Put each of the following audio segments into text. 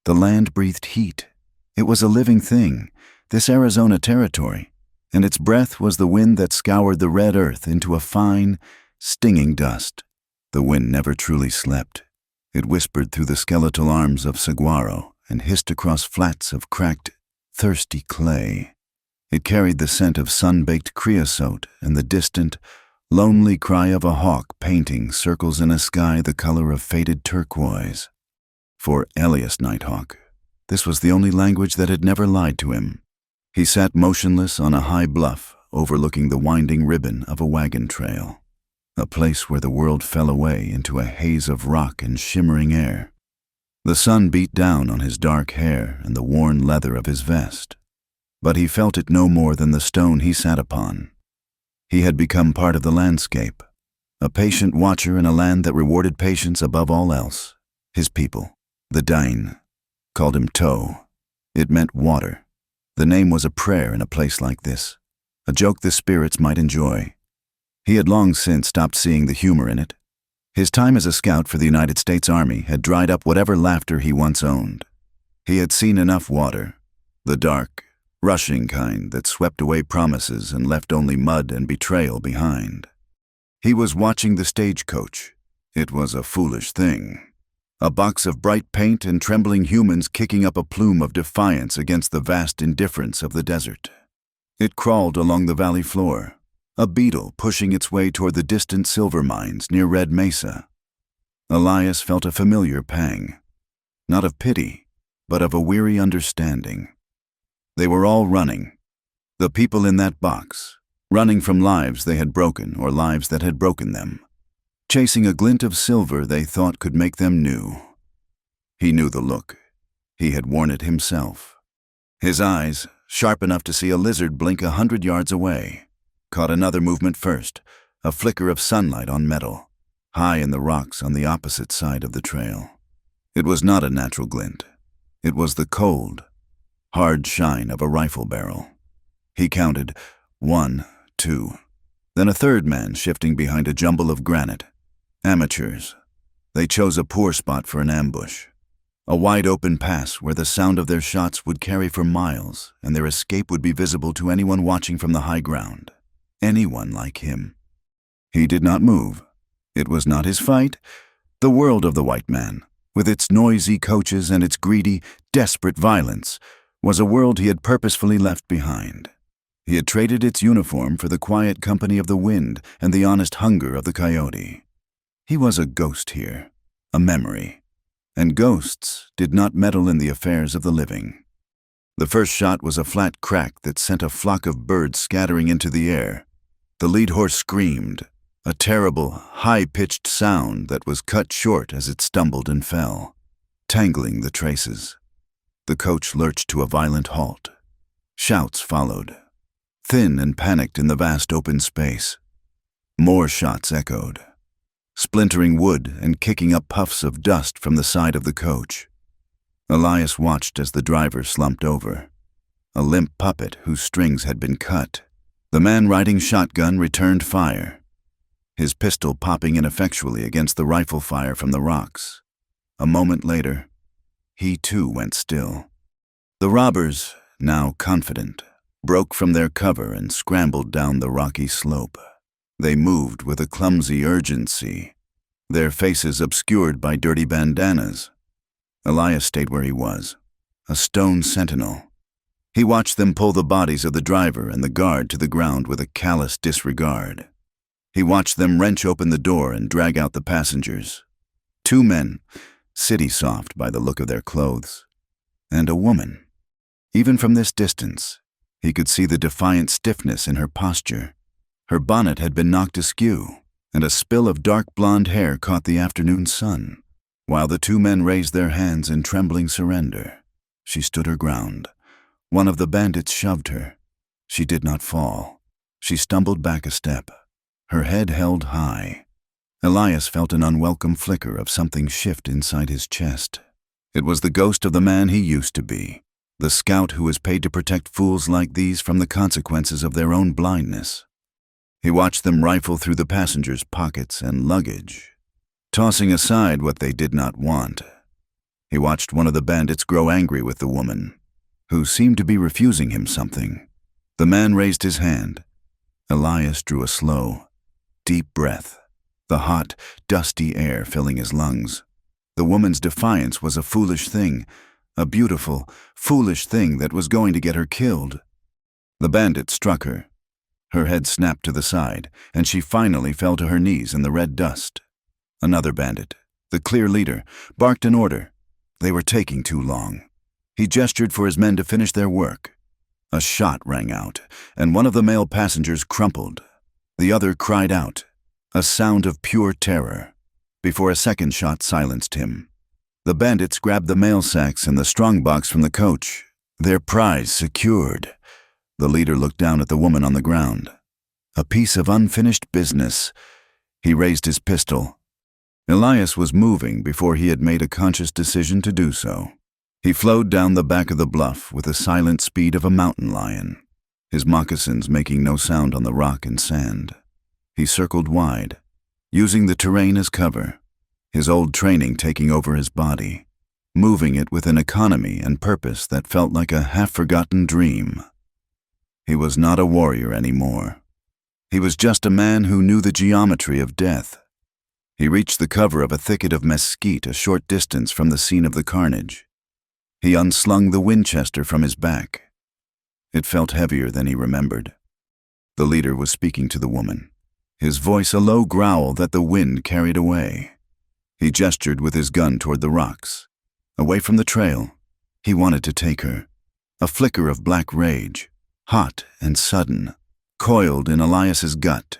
The land breathed heat. It was a living thing, this Arizona territory, and its breath was the wind that scoured the red earth into a fine, stinging dust. The wind never truly slept. It whispered through the skeletal arms of saguaro and hissed across flats of cracked, thirsty clay. It carried the scent of sun-baked creosote and the distant, lonely cry of a hawk painting circles in a sky the color of faded turquoise. For Elias Nighthawk, this was the only language that had never lied to him. He sat motionless on a high bluff overlooking the winding ribbon of a wagon trail, a place where the world fell away into a haze of rock and shimmering air. The sun beat down on his dark hair and the worn leather of his vest, but he felt it no more than the stone he sat upon. He had become part of the landscape, a patient watcher in a land that rewarded patience above all else. His people, the Dain, called him Toe. It meant water. The name was a prayer in a place like this, a joke the spirits might enjoy. He had long since stopped seeing the humor in it. His time as a scout for the United States Army had dried up whatever laughter he once owned. He had seen enough water, the dark, rushing kind that swept away promises and left only mud and betrayal behind. He was watching the stagecoach. It was a foolish thing. A box of bright paint and trembling humans kicking up a plume of defiance against the vast indifference of the desert. It crawled along the valley floor, a beetle pushing its way toward the distant silver mines near Red Mesa. Elias felt a familiar pang, not of pity, but of a weary understanding. They were all running, the people in that box, running from lives they had broken or lives that had broken them, chasing a glint of silver they thought could make them new. He knew the look. He had worn it himself. His eyes, sharp enough to see a lizard blink 100 yards away, caught another movement first, a flicker of sunlight on metal, high in the rocks on the opposite side of the trail. It was not a natural glint. It was the cold, hard shine of a rifle barrel. He counted 1, 2, then a third man shifting behind a jumble of granite. Amateurs. They chose a poor spot for an ambush, a wide-open pass where the sound of their shots would carry for miles and their escape would be visible to anyone watching from the high ground. Anyone like him. He did not move. It was not his fight. The world of the white man, with its noisy coaches and its greedy, desperate violence, was a world he had purposefully left behind. He had traded its uniform for the quiet company of the wind and the honest hunger of the coyote. He was a ghost here, a memory, and ghosts did not meddle in the affairs of the living. The first shot was a flat crack that sent a flock of birds scattering into the air. The lead horse screamed, a terrible, high-pitched sound that was cut short as it stumbled and fell, tangling the traces. The coach lurched to a violent halt. Shouts followed, thin and panicked in the vast open space. More shots echoed, splintering wood and kicking up puffs of dust from the side of the coach. Elias watched as the driver slumped over, a limp puppet whose strings had been cut. The man riding shotgun returned fire, his pistol popping ineffectually against the rifle fire from the rocks. A moment later, he too went still. The robbers, now confident, broke from their cover and scrambled down the rocky slope. They moved with a clumsy urgency, their faces obscured by dirty bandanas. Elias stayed where he was, a stone sentinel. He watched them pull the bodies of the driver and the guard to the ground with a callous disregard. He watched them wrench open the door and drag out the passengers. 2 men, city-soft by the look of their clothes, and a woman. Even from this distance, he could see the defiant stiffness in her posture. Her bonnet had been knocked askew, and a spill of dark blonde hair caught the afternoon sun. While the 2 men raised their hands in trembling surrender, she stood her ground. One of the bandits shoved her. She did not fall. She stumbled back a step, her head held high. Elias felt an unwelcome flicker of something shift inside his chest. It was the ghost of the man he used to be, the scout who was paid to protect fools like these from the consequences of their own blindness. He watched them rifle through the passengers' pockets and luggage, tossing aside what they did not want. He watched one of the bandits grow angry with the woman, who seemed to be refusing him something. The man raised his hand. Elias drew a slow, deep breath, the hot, dusty air filling his lungs. The woman's defiance was a foolish thing, a beautiful, foolish thing that was going to get her killed. The bandit struck her. Her head snapped to the side, and she finally fell to her knees in the red dust. Another bandit, the clear leader, barked an order. They were taking too long. He gestured for his men to finish their work. A shot rang out, and one of the male passengers crumpled. The other cried out, a sound of pure terror, before a second shot silenced him. The bandits grabbed the mail sacks and the strongbox from the coach, their prize secured. The leader looked down at the woman on the ground. A piece of unfinished business. He raised his pistol. Elias was moving before he had made a conscious decision to do so. He flowed down the back of the bluff with the silent speed of a mountain lion, his moccasins making no sound on the rock and sand. He circled wide, using the terrain as cover, his old training taking over his body, moving it with an economy and purpose that felt like a half-forgotten dream. He was not a warrior anymore. He was just a man who knew the geometry of death. He reached the cover of a thicket of mesquite a short distance from the scene of the carnage. He unslung the Winchester from his back. It felt heavier than he remembered. The leader was speaking to the woman, his voice a low growl that the wind carried away. He gestured with his gun toward the rocks. Away from the trail, he wanted to take her. A flicker of black rage, hot and sudden, coiled in Elias's gut.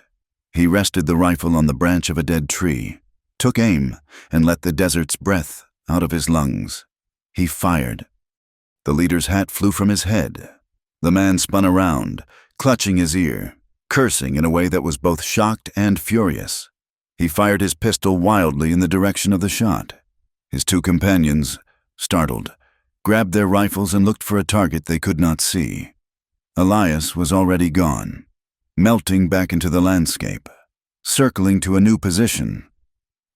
He rested the rifle on the branch of a dead tree, took aim, and let the desert's breath out of his lungs. He fired. The leader's hat flew from his head. The man spun around, clutching his ear, cursing in a way that was both shocked and furious. He fired his pistol wildly in the direction of the shot. His two companions, startled, grabbed their rifles and looked for a target they could not see. Elias was already gone, melting back into the landscape, circling to a new position.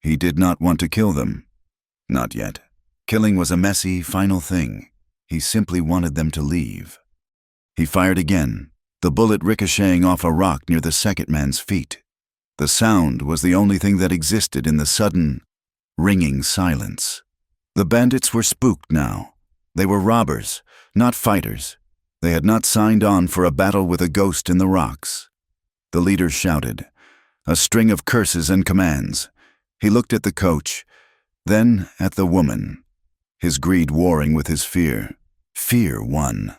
He did not want to kill them. Not yet. Killing was a messy, final thing. He simply wanted them to leave. He fired again, the bullet ricocheting off a rock near the second man's feet. The sound was the only thing that existed in the sudden, ringing silence. The bandits were spooked now. They were robbers, not fighters. They had not signed on for a battle with a ghost in the rocks. The leader shouted, a string of curses and commands. He looked at the coach, then at the woman, his greed warring with his fear. Fear won.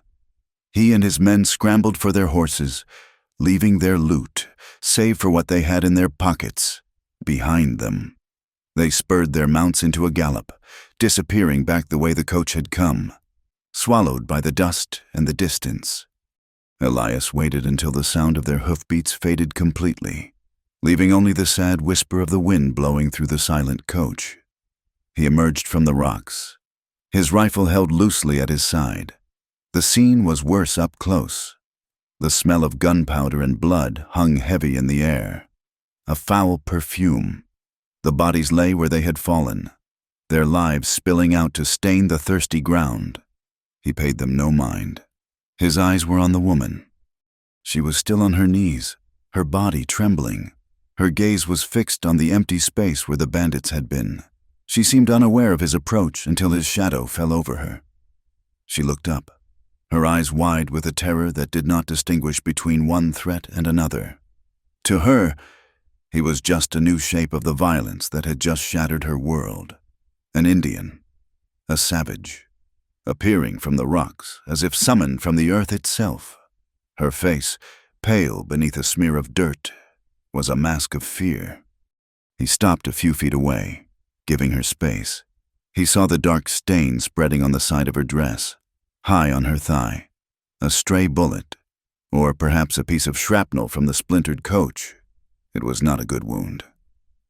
He and his men scrambled for their horses, leaving their loot, save for what they had in their pockets, behind them. They spurred their mounts into a gallop, disappearing back the way the coach had come, swallowed by the dust and the distance. Elias waited until the sound of their hoofbeats faded completely, leaving only the sad whisper of the wind blowing through the silent coach. He emerged from the rocks, his rifle held loosely at his side. The scene was worse up close. The smell of gunpowder and blood hung heavy in the air, a foul perfume. The bodies lay where they had fallen, their lives spilling out to stain the thirsty ground. He paid them no mind. His eyes were on the woman. She was still on her knees, her body trembling. Her gaze was fixed on the empty space where the bandits had been. She seemed unaware of his approach until his shadow fell over her. She looked up, her eyes wide with a terror that did not distinguish between one threat and another. To her, he was just a new shape of the violence that had just shattered her world. An Indian, a savage, appearing from the rocks as if summoned from the earth itself. Her face, pale beneath a smear of dirt, was a mask of fear. He stopped a few feet away, giving her space. He saw the dark stain spreading on the side of her dress, high on her thigh. A stray bullet, or perhaps a piece of shrapnel from the splintered coach. It was not a good wound.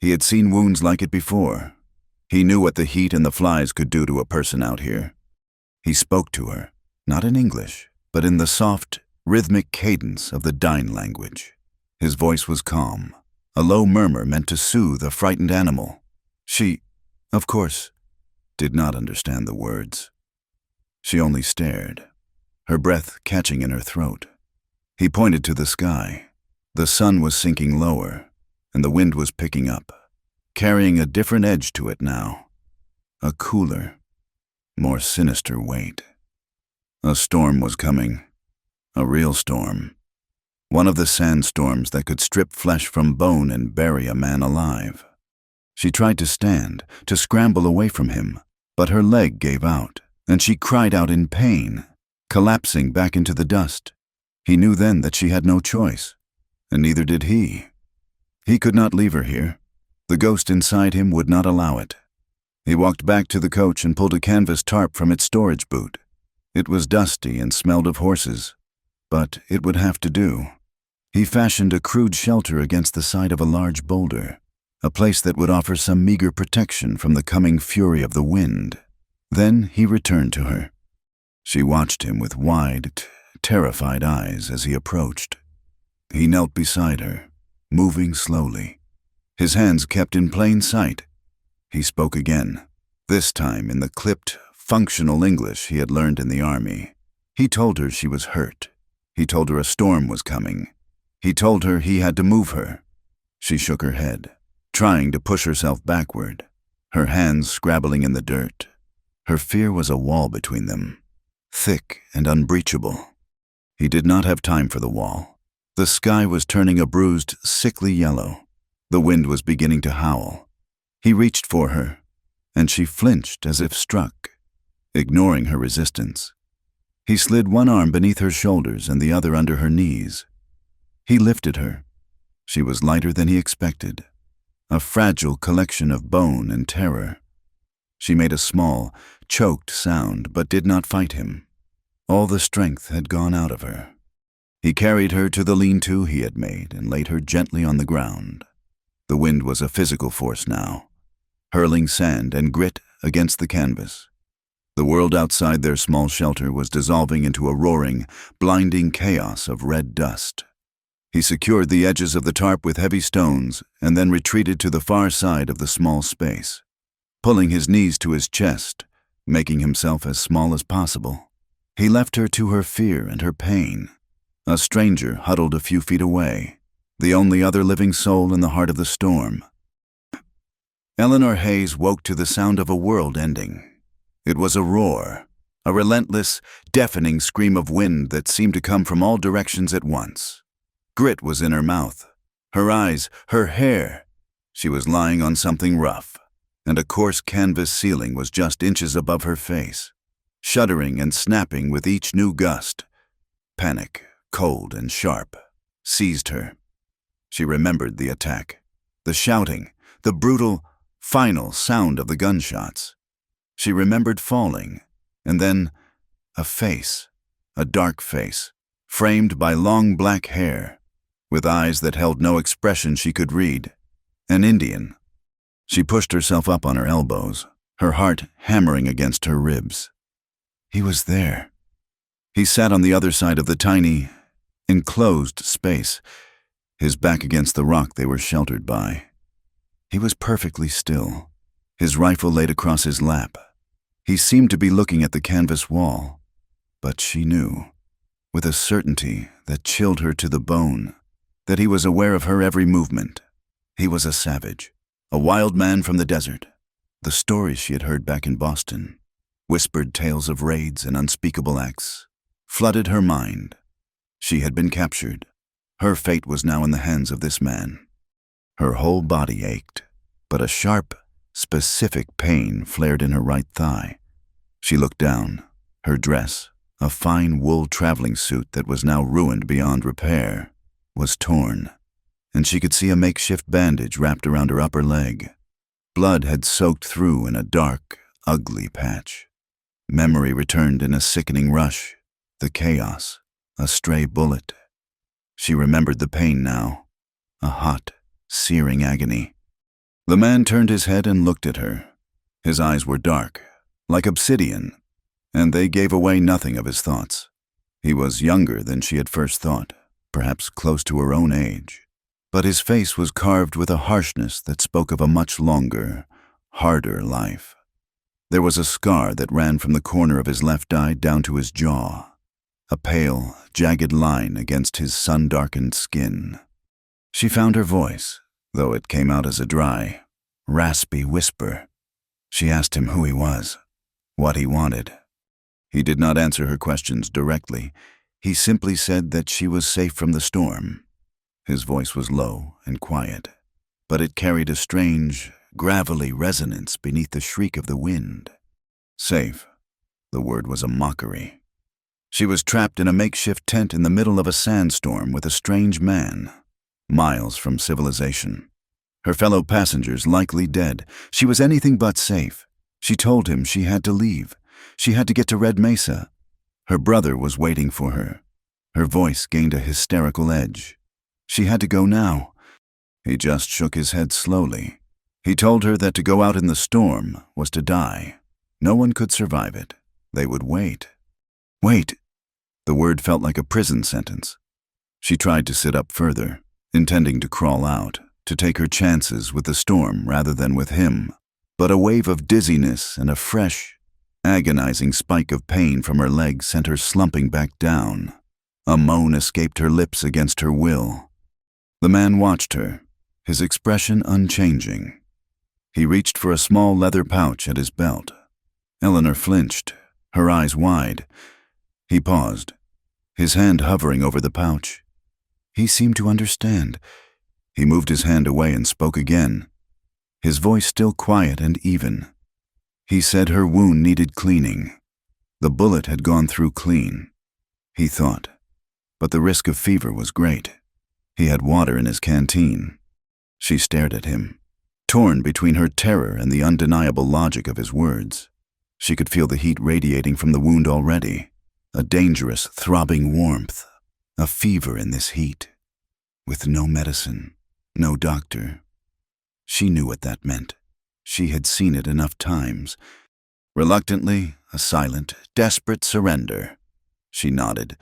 He had seen wounds like it before. He knew what the heat and the flies could do to a person out here. He spoke to her, not in English, but in the soft, rhythmic cadence of the Dine language. His voice was calm, a low murmur meant to soothe a frightened animal. Of course, did not understand the words. She only stared, her breath catching in her throat. He pointed to the sky. The sun was sinking lower, and the wind was picking up, carrying a different edge to it now. A cooler, more sinister weight. A storm was coming. A real storm. One of the sandstorms that could strip flesh from bone and bury a man alive. She tried to stand, to scramble away from him, but her leg gave out, and she cried out in pain, collapsing back into the dust. He knew then that she had no choice, and neither did he. He could not leave her here. The ghost inside him would not allow it. He walked back to the coach and pulled a canvas tarp from its storage boot. It was dusty and smelled of horses, but it would have to do. He fashioned a crude shelter against the side of a large boulder, a place that would offer some meager protection from the coming fury of the wind. Then he returned to her. She watched him with wide, terrified eyes as he approached. He knelt beside her, moving slowly, his hands kept in plain sight. He spoke again, this time in the clipped, functional English he had learned in the army. He told her she was hurt. He told her a storm was coming. He told her he had to move her. She shook her head, trying to push herself backward, her hands scrabbling in the dirt. Her fear was a wall between them, thick and unbreachable. He did not have time for the wall. The sky was turning a bruised, sickly yellow. The wind was beginning to howl. He reached for her, and she flinched as if struck, ignoring her resistance. He slid one arm beneath her shoulders and the other under her knees. He lifted her. She was lighter than he expected, a fragile collection of bone and terror. She made a small, choked sound, but did not fight him. All the strength had gone out of her. He carried her to the lean-to he had made and laid her gently on the ground. The wind was a physical force now, hurling sand and grit against the canvas. The world outside their small shelter was dissolving into a roaring, blinding chaos of red dust. He secured the edges of the tarp with heavy stones and then retreated to the far side of the small space, pulling his knees to his chest, making himself as small as possible. He left her to her fear and her pain. A stranger huddled a few feet away, the only other living soul in the heart of the storm. Eleanor Hayes woke to the sound of a world ending. It was a roar, a relentless, deafening scream of wind that seemed to come from all directions at once. Grit was in her mouth, her eyes, her hair. She was lying on something rough, and a coarse canvas ceiling was just inches above her face, shuddering and snapping with each new gust. Panic, cold and sharp, seized her. She remembered the attack, the shouting, the brutal, final sound of the gunshots. She remembered falling, and then a face, a dark face, framed by long black hair, with eyes that held no expression she could read. An Indian. She pushed herself up on her elbows, her heart hammering against her ribs. He was there. He sat on the other side of the tiny, enclosed space, his back against the rock they were sheltered by. He was perfectly still, his rifle laid across his lap. He seemed to be looking at the canvas wall, but she knew, with a certainty that chilled her to the bone, that he was aware of her every movement. He was a savage, a wild man from the desert. The stories she had heard back in Boston, whispered tales of raids and unspeakable acts, flooded her mind. She had been captured. Her fate was now in the hands of this man. Her whole body ached, but a sharp, specific pain flared in her right thigh. She looked down. Her dress, a fine wool traveling suit that was now ruined beyond repair, was torn, and she could see a makeshift bandage wrapped around her upper leg. Blood had soaked through in a dark, ugly patch. Memory returned in a sickening rush, the chaos, a stray bullet. She remembered the pain now, a hot, searing agony. The man turned his head and looked at her. His eyes were dark, like obsidian, and they gave away nothing of his thoughts. He was younger than she had first thought, perhaps close to her own age, but his face was carved with a harshness that spoke of a much longer, harder life. There was a scar that ran from the corner of his left eye down to his jaw, a pale, jagged line against his sun-darkened skin. She found her voice, though it came out as a dry, raspy whisper. She asked him who he was, what he wanted. He did not answer her questions directly. He simply said that she was safe from the storm. His voice was low and quiet, but it carried a strange, gravelly resonance beneath the shriek of the wind. Safe. The word was a mockery. She was trapped in a makeshift tent in the middle of a sandstorm with a strange man, miles from civilization. Her fellow passengers likely dead. She was anything but safe. She told him she had to leave. She had to get to Red Mesa. Her brother was waiting for her. Her voice gained a hysterical edge. She had to go now. He just shook his head slowly. He told her that to go out in the storm was to die. No one could survive it. They would wait. Wait. The word felt like a prison sentence. She tried to sit up further, intending to crawl out, to take her chances with the storm rather than with him. But a wave of dizziness and a fresh, agonizing spike of pain from her legs sent her slumping back down. A moan escaped her lips against her will. The man watched her, his expression unchanging. He reached for a small leather pouch at his belt. Eleanor flinched, her eyes wide. He paused, his hand hovering over the pouch. He seemed to understand. He moved his hand away and spoke again, his voice still quiet and even. He said her wound needed cleaning. The bullet had gone through clean, he thought, but the risk of fever was great. He had water in his canteen. She stared at him, torn between her terror and the undeniable logic of his words. She could feel the heat radiating from the wound already, a dangerous, throbbing warmth, a fever in this heat, with no medicine, no doctor. She knew what that meant. She had seen it enough times. Reluctantly, a silent, desperate surrender. She nodded.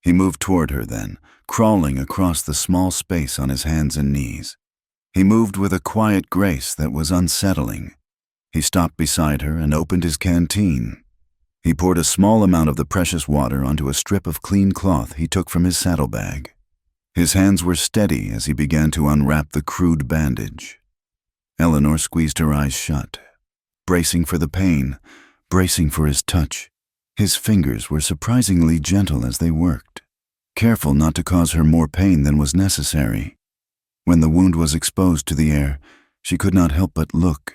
He moved toward her then, crawling across the small space on his hands and knees. He moved with a quiet grace that was unsettling. He stopped beside her and opened his canteen. He poured a small amount of the precious water onto a strip of clean cloth he took from his saddlebag. His hands were steady as he began to unwrap the crude bandage. Eleanor squeezed her eyes shut, bracing for the pain, bracing for his touch. His fingers were surprisingly gentle as they worked, careful not to cause her more pain than was necessary. When the wound was exposed to the air, she could not help but look.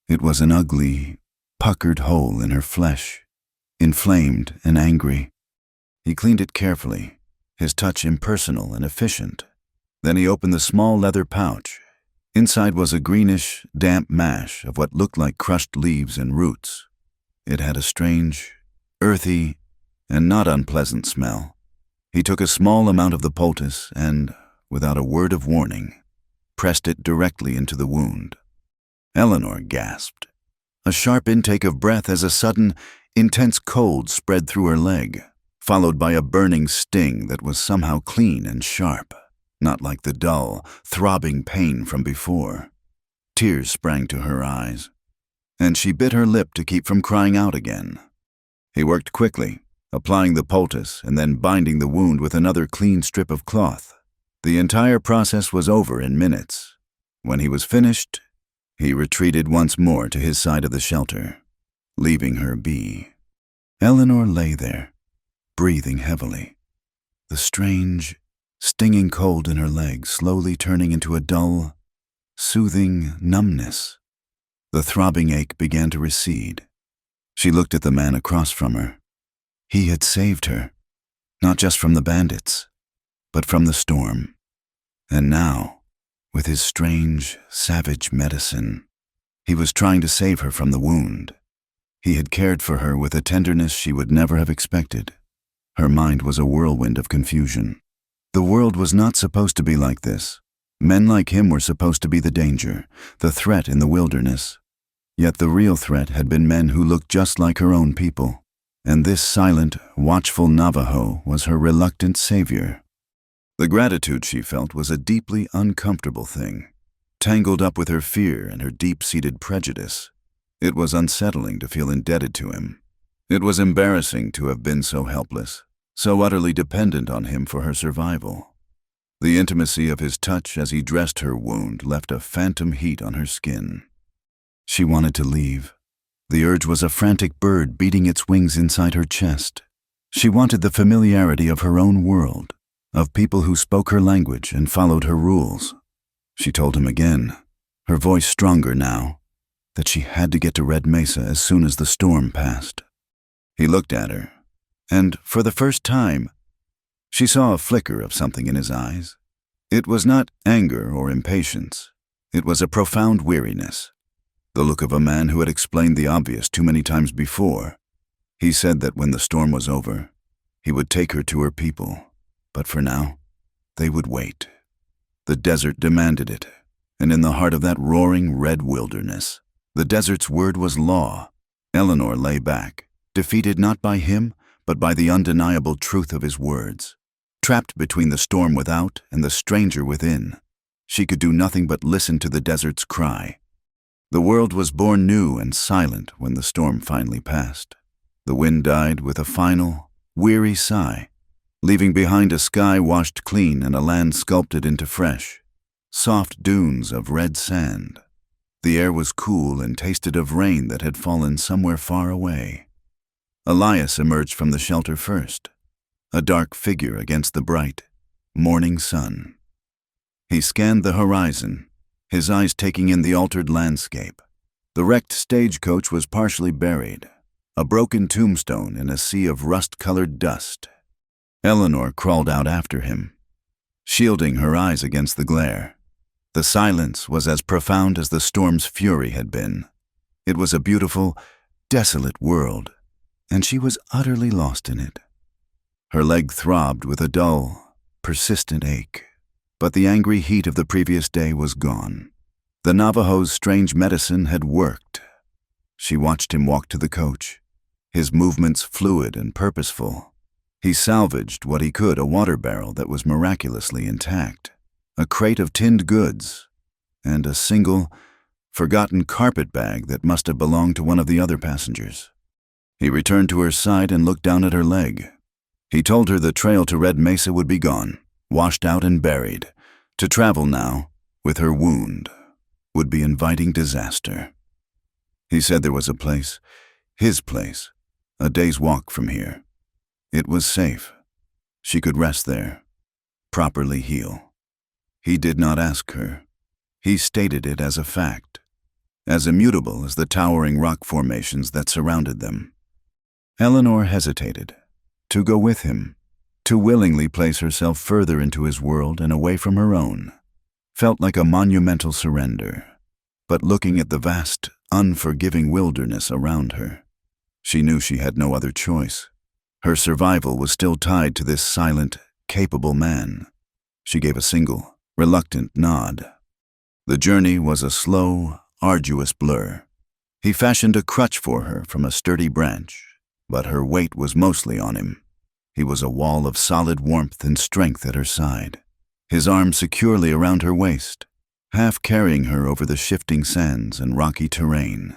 It was an ugly, puckered hole in her flesh, inflamed and angry. He cleaned it carefully, his touch impersonal and efficient. Then he opened the small leather pouch. Inside was a greenish, damp mash of what looked like crushed leaves and roots. It had a strange, earthy, and not unpleasant smell. He took a small amount of the poultice and, without a word of warning, pressed it directly into the wound. Eleanor gasped. A sharp intake of breath as a sudden, intense cold spread through her leg, followed by a burning sting that was somehow clean and sharp, not like the dull, throbbing pain from before. Tears sprang to her eyes, and she bit her lip to keep from crying out again. He worked quickly, applying the poultice and then binding the wound with another clean strip of cloth. The entire process was over in minutes. When he was finished, he retreated once more to his side of the shelter, leaving her be. Eleanor lay there, breathing heavily, the strange, stinging cold in her legs slowly turning into a dull, soothing numbness. The throbbing ache began to recede. She looked at the man across from her. He had saved her, not just from the bandits, but from the storm. And now, with his strange, savage medicine, he was trying to save her from the wound. He had cared for her with a tenderness she would never have expected. Her mind was a whirlwind of confusion. The world was not supposed to be like this. Men like him were supposed to be the danger, the threat in the wilderness. Yet the real threat had been men who looked just like her own people. And this silent, watchful Navajo was her reluctant savior. The gratitude she felt was a deeply uncomfortable thing, tangled up with her fear and her deep-seated prejudice. It was unsettling to feel indebted to him. It was embarrassing to have been so helpless, so utterly dependent on him for her survival. The intimacy of his touch as he dressed her wound left a phantom heat on her skin. She wanted to leave. The urge was a frantic bird beating its wings inside her chest. She wanted the familiarity of her own world, of people who spoke her language and followed her rules. She told him again, her voice stronger now, that she had to get to Red Mesa as soon as the storm passed. He looked at her, and for the first time, she saw a flicker of something in his eyes. It was not anger or impatience. It was a profound weariness, the look of a man who had explained the obvious too many times before. He said that when the storm was over, he would take her to her people, but for now, they would wait. The desert demanded it, and in the heart of that roaring red wilderness, the desert's word was law. Eleanor lay back, defeated not by him, but by the undeniable truth of his words. Trapped between the storm without and the stranger within, she could do nothing but listen to the desert's cry. The world was born new and silent when the storm finally passed. The wind died with a final, weary sigh, leaving behind a sky washed clean and a land sculpted into fresh, soft dunes of red sand. The air was cool and tasted of rain that had fallen somewhere far away. Elias emerged from the shelter first, a dark figure against the bright, morning sun. He scanned the horizon, his eyes taking in the altered landscape. The wrecked stagecoach was partially buried, a broken tombstone in a sea of rust-colored dust. Eleanor crawled out after him, shielding her eyes against the glare. The silence was as profound as the storm's fury had been. It was a beautiful, desolate world, and she was utterly lost in it. Her leg throbbed with a dull, persistent ache, but the angry heat of the previous day was gone. The Navajo's strange medicine had worked. She watched him walk to the coach, his movements fluid and purposeful. He salvaged what he could, a water barrel that was miraculously intact, a crate of tinned goods, and a single, forgotten carpet bag that must have belonged to one of the other passengers. He returned to her side and looked down at her leg. He told her the trail to Red Mesa would be gone, washed out and buried. To travel now, with her wound, would be inviting disaster. He said there was a place, his place, a day's walk from here. It was safe. She could rest there, properly heal. He did not ask her. He stated it as a fact, as immutable as the towering rock formations that surrounded them. Eleanor hesitated. To go with him, to willingly place herself further into his world and away from her own, felt like a monumental surrender. But looking at the vast, unforgiving wilderness around her, she knew she had no other choice. Her survival was still tied to this silent, capable man. She gave a single, reluctant nod. The journey was a slow, arduous blur. He fashioned a crutch for her from a sturdy branch, but her weight was mostly on him. He was a wall of solid warmth and strength at her side, his arm securely around her waist, half carrying her over the shifting sands and rocky terrain.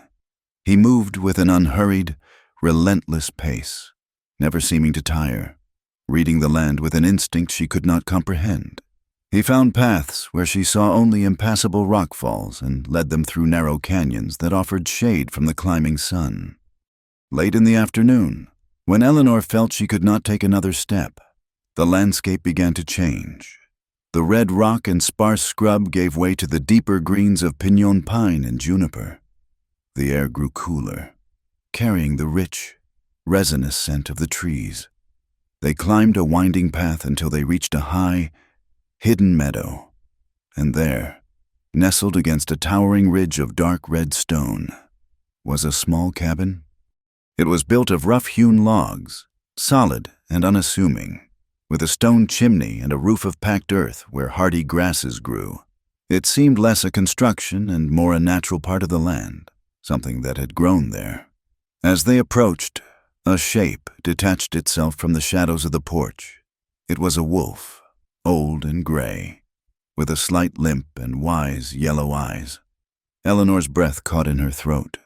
He moved with an unhurried, relentless pace, never seeming to tire, reading the land with an instinct she could not comprehend. He found paths where she saw only impassable rockfalls and led them through narrow canyons that offered shade from the climbing sun. Late in the afternoon, when Eleanor felt she could not take another step, the landscape began to change. The red rock and sparse scrub gave way to the deeper greens of piñón pine and juniper. The air grew cooler, carrying the rich, resinous scent of the trees. They climbed a winding path until they reached a high, hidden meadow, and there, nestled against a towering ridge of dark red stone, was a small cabin. It was built of rough-hewn logs, solid and unassuming, with a stone chimney and a roof of packed earth where hardy grasses grew. It seemed less a construction and more a natural part of the land, something that had grown there. As they approached, a shape detached itself from the shadows of the porch. It was a wolf, old and gray, with a slight limp and wise yellow eyes. Eleanor's breath caught in her throat.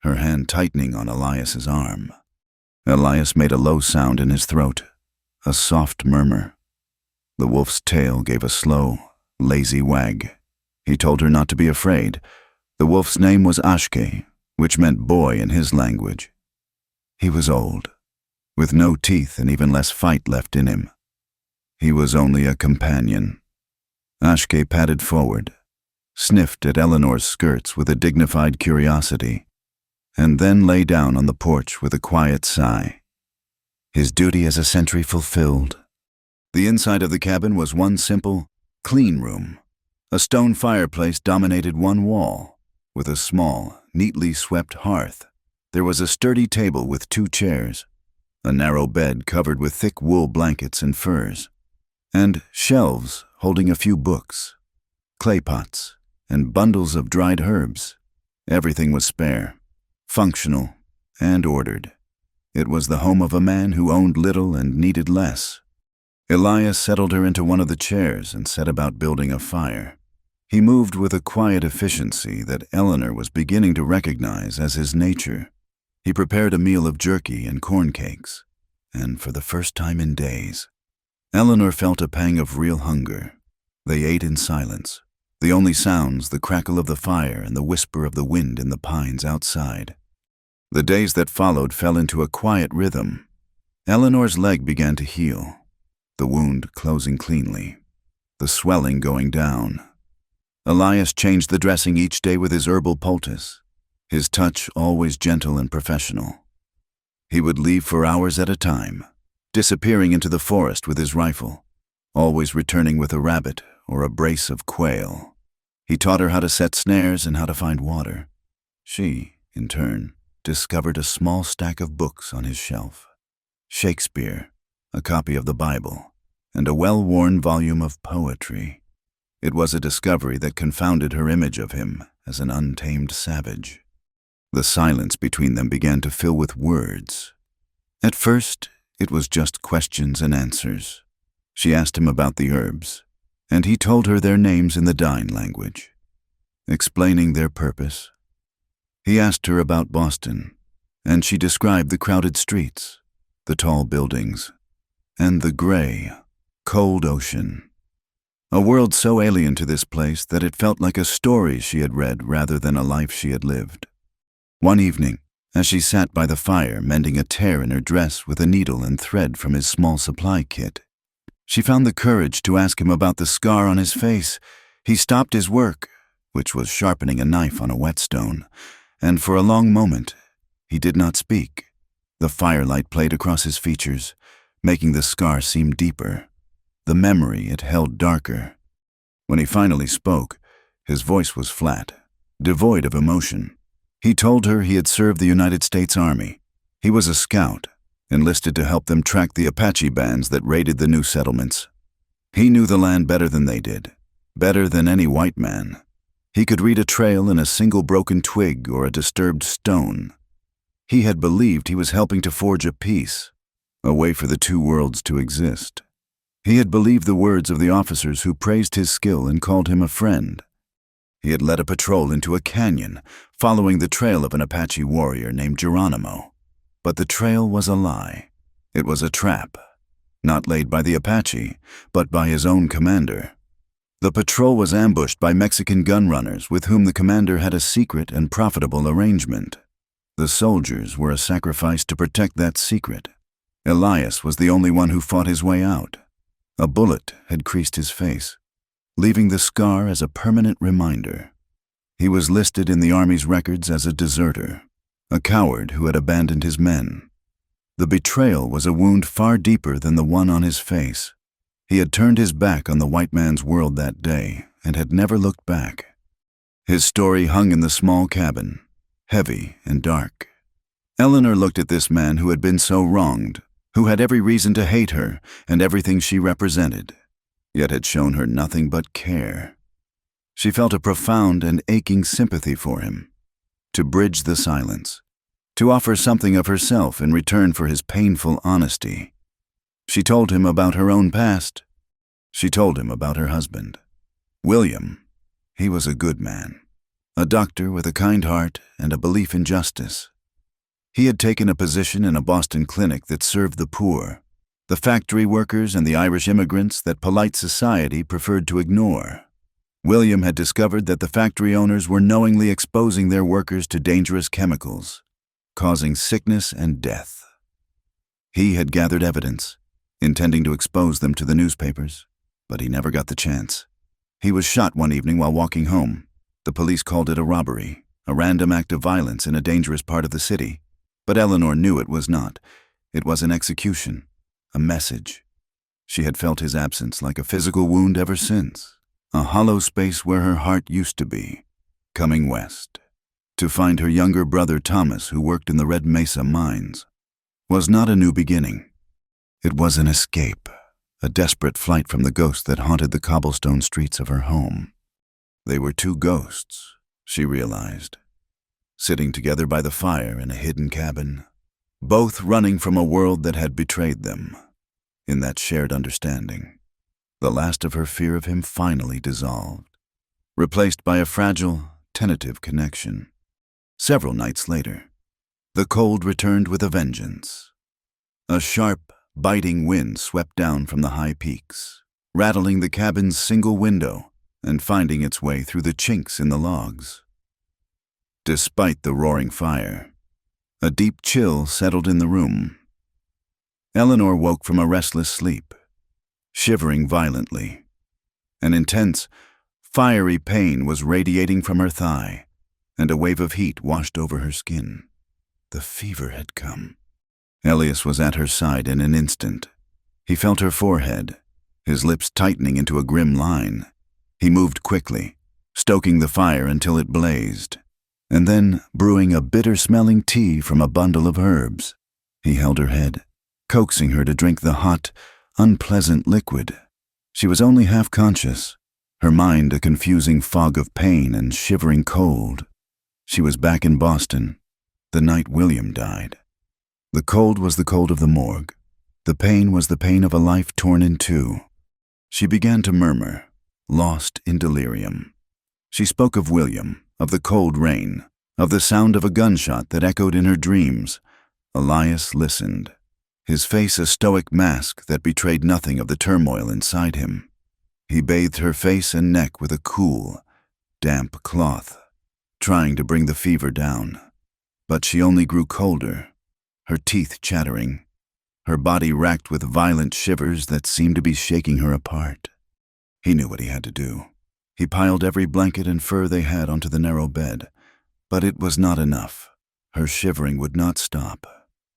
her hand tightening on Elias's arm. Elias made a low sound in his throat, a soft murmur. The wolf's tail gave a slow, lazy wag. He told her not to be afraid. The wolf's name was Ashke, which meant boy in his language. He was old, with no teeth and even less fight left in him. He was only a companion. Ashke padded forward, sniffed at Eleanor's skirts with a dignified curiosity, and then lay down on the porch with a quiet sigh. His duty as a sentry fulfilled. The inside of the cabin was one simple, clean room. A stone fireplace dominated one wall, with a small, neatly swept hearth. There was a sturdy table with 2 chairs, a narrow bed covered with thick wool blankets and furs, and shelves holding a few books, clay pots, and bundles of dried herbs. Everything was spare, functional, and ordered. It was the home of a man who owned little and needed less. Elias settled her into one of the chairs and set about building a fire. He moved with a quiet efficiency that Eleanor was beginning to recognize as his nature. He prepared a meal of jerky and corn cakes, and for the first time in days, Eleanor felt a pang of real hunger. They ate in silence, the only sounds the crackle of the fire and the whisper of the wind in the pines outside. The days that followed fell into a quiet rhythm. Eleanor's leg began to heal, the wound closing cleanly, the swelling going down. Elias changed the dressing each day with his herbal poultice, his touch always gentle and professional. He would leave for hours at a time, disappearing into the forest with his rifle, always returning with a rabbit or a brace of quail. He taught her how to set snares and how to find water. She, in turn, discovered a small stack of books on his shelf. Shakespeare, a copy of the Bible, and a well-worn volume of poetry. It was a discovery that confounded her image of him as an untamed savage. The silence between them began to fill with words. At first, it was just questions and answers. She asked him about the herbs, and he told her their names in the Dine language, explaining their purpose. He asked her about Boston, and she described the crowded streets, the tall buildings, and the gray, cold ocean. A world so alien to this place that it felt like a story she had read rather than a life she had lived. One evening, as she sat by the fire mending a tear in her dress with a needle and thread from his small supply kit, she found the courage to ask him about the scar on his face. He stopped his work, which was sharpening a knife on a whetstone, and for a long moment, he did not speak. The firelight played across his features, making the scar seem deeper. The memory it held darker. When he finally spoke, his voice was flat, devoid of emotion. He told her he had served the United States Army. He was a scout, enlisted to help them track the Apache bands that raided the new settlements. He knew the land better than they did, better than any white man. He could read a trail in a single broken twig or a disturbed stone. He had believed he was helping to forge a peace, a way for the 2 worlds to exist. He had believed the words of the officers who praised his skill and called him a friend. He had led a patrol into a canyon, following the trail of an Apache warrior named Geronimo. But the trail was a lie. It was a trap, not laid by the Apache, but by his own commander. The patrol was ambushed by Mexican gun runners with whom the commander had a secret and profitable arrangement. The soldiers were a sacrifice to protect that secret. Elias was the only one who fought his way out. A bullet had creased his face, leaving the scar as a permanent reminder. He was listed in the Army's records as a deserter, a coward who had abandoned his men. The betrayal was a wound far deeper than the one on his face. He had turned his back on the white man's world that day and had never looked back. His story hung in the small cabin, heavy and dark. Eleanor looked at this man who had been so wronged, who had every reason to hate her and everything she represented, yet had shown her nothing but care. She felt a profound and aching sympathy for him, to bridge the silence, to offer something of herself in return for his painful honesty. She told him about her own past. She told him about her husband. William, he was a good man. a doctor with a kind heart and a belief in justice. He had taken a position in a Boston clinic that served the poor, the factory workers and the Irish immigrants that polite society preferred to ignore. William had discovered that the factory owners were knowingly exposing their workers to dangerous chemicals, causing sickness and death. He had gathered evidence, intending to expose them to the newspapers, but he never got the chance. He was shot one evening while walking home. The police called it a robbery, a random act of violence in a dangerous part of the city. But Eleanor knew it was not. It was an execution, a message. She had felt his absence like a physical wound ever since, a hollow space where her heart used to be, coming west, to find her younger brother Thomas, who worked in the Red Mesa mines, was not a new beginning. It was an escape, a desperate flight from the ghost that haunted the cobblestone streets of her home. They were two ghosts, she realized, sitting together by the fire in a hidden cabin, both running from a world that had betrayed them. In that shared understanding, the last of her fear of him finally dissolved, replaced by a fragile, tentative connection. Several nights later, the cold returned with a vengeance. A sharp, biting wind swept down from the high peaks, rattling the cabin's single window and finding its way through the chinks in the logs. Despite the roaring fire, a deep chill settled in the room. Eleanor woke from a restless sleep, shivering violently. An intense, fiery pain was radiating from her thigh, and a wave of heat washed over her skin. The fever had come. Elias was at her side in an instant. He felt her forehead, his lips tightening into a grim line. He moved quickly, stoking the fire until it blazed, and then brewing a bitter-smelling tea from a bundle of herbs. He held her head, coaxing her to drink the hot, unpleasant liquid. She was only half conscious, her mind a confusing fog of pain and shivering cold. She was back in Boston, the night William died. The cold was the cold of the morgue. The pain was the pain of a life torn in two. She began to murmur, lost in delirium. She spoke of William, of the cold rain, of the sound of a gunshot that echoed in her dreams. Elias listened, his face a stoic mask that betrayed nothing of the turmoil inside him. He bathed her face and neck with a cool, damp cloth, trying to bring the fever down. But she only grew colder, her teeth chattering, her body racked with violent shivers that seemed to be shaking her apart. He knew what he had to do. He piled every blanket and fur they had onto the narrow bed, but it was not enough. Her shivering would not stop.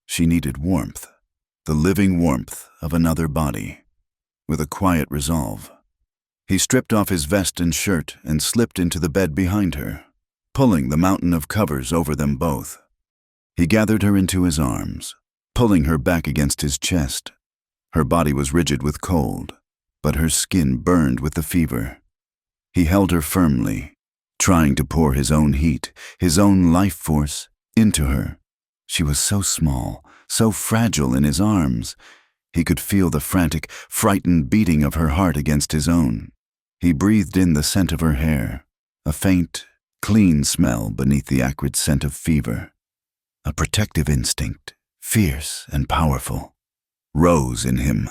She needed warmth, the living warmth of another body. With a quiet resolve, he stripped off his vest and shirt and slipped into the bed behind her, pulling the mountain of covers over them both. He gathered her into his arms, pulling her back against his chest. Her body was rigid with cold, but her skin burned with the fever. He held her firmly, trying to pour his own heat, his own life force, into her. She was so small, so fragile in his arms. He could feel the frantic, frightened beating of her heart against his own. He breathed in the scent of her hair, a faint, clean smell beneath the acrid scent of fever. A protective instinct, fierce and powerful, rose in him.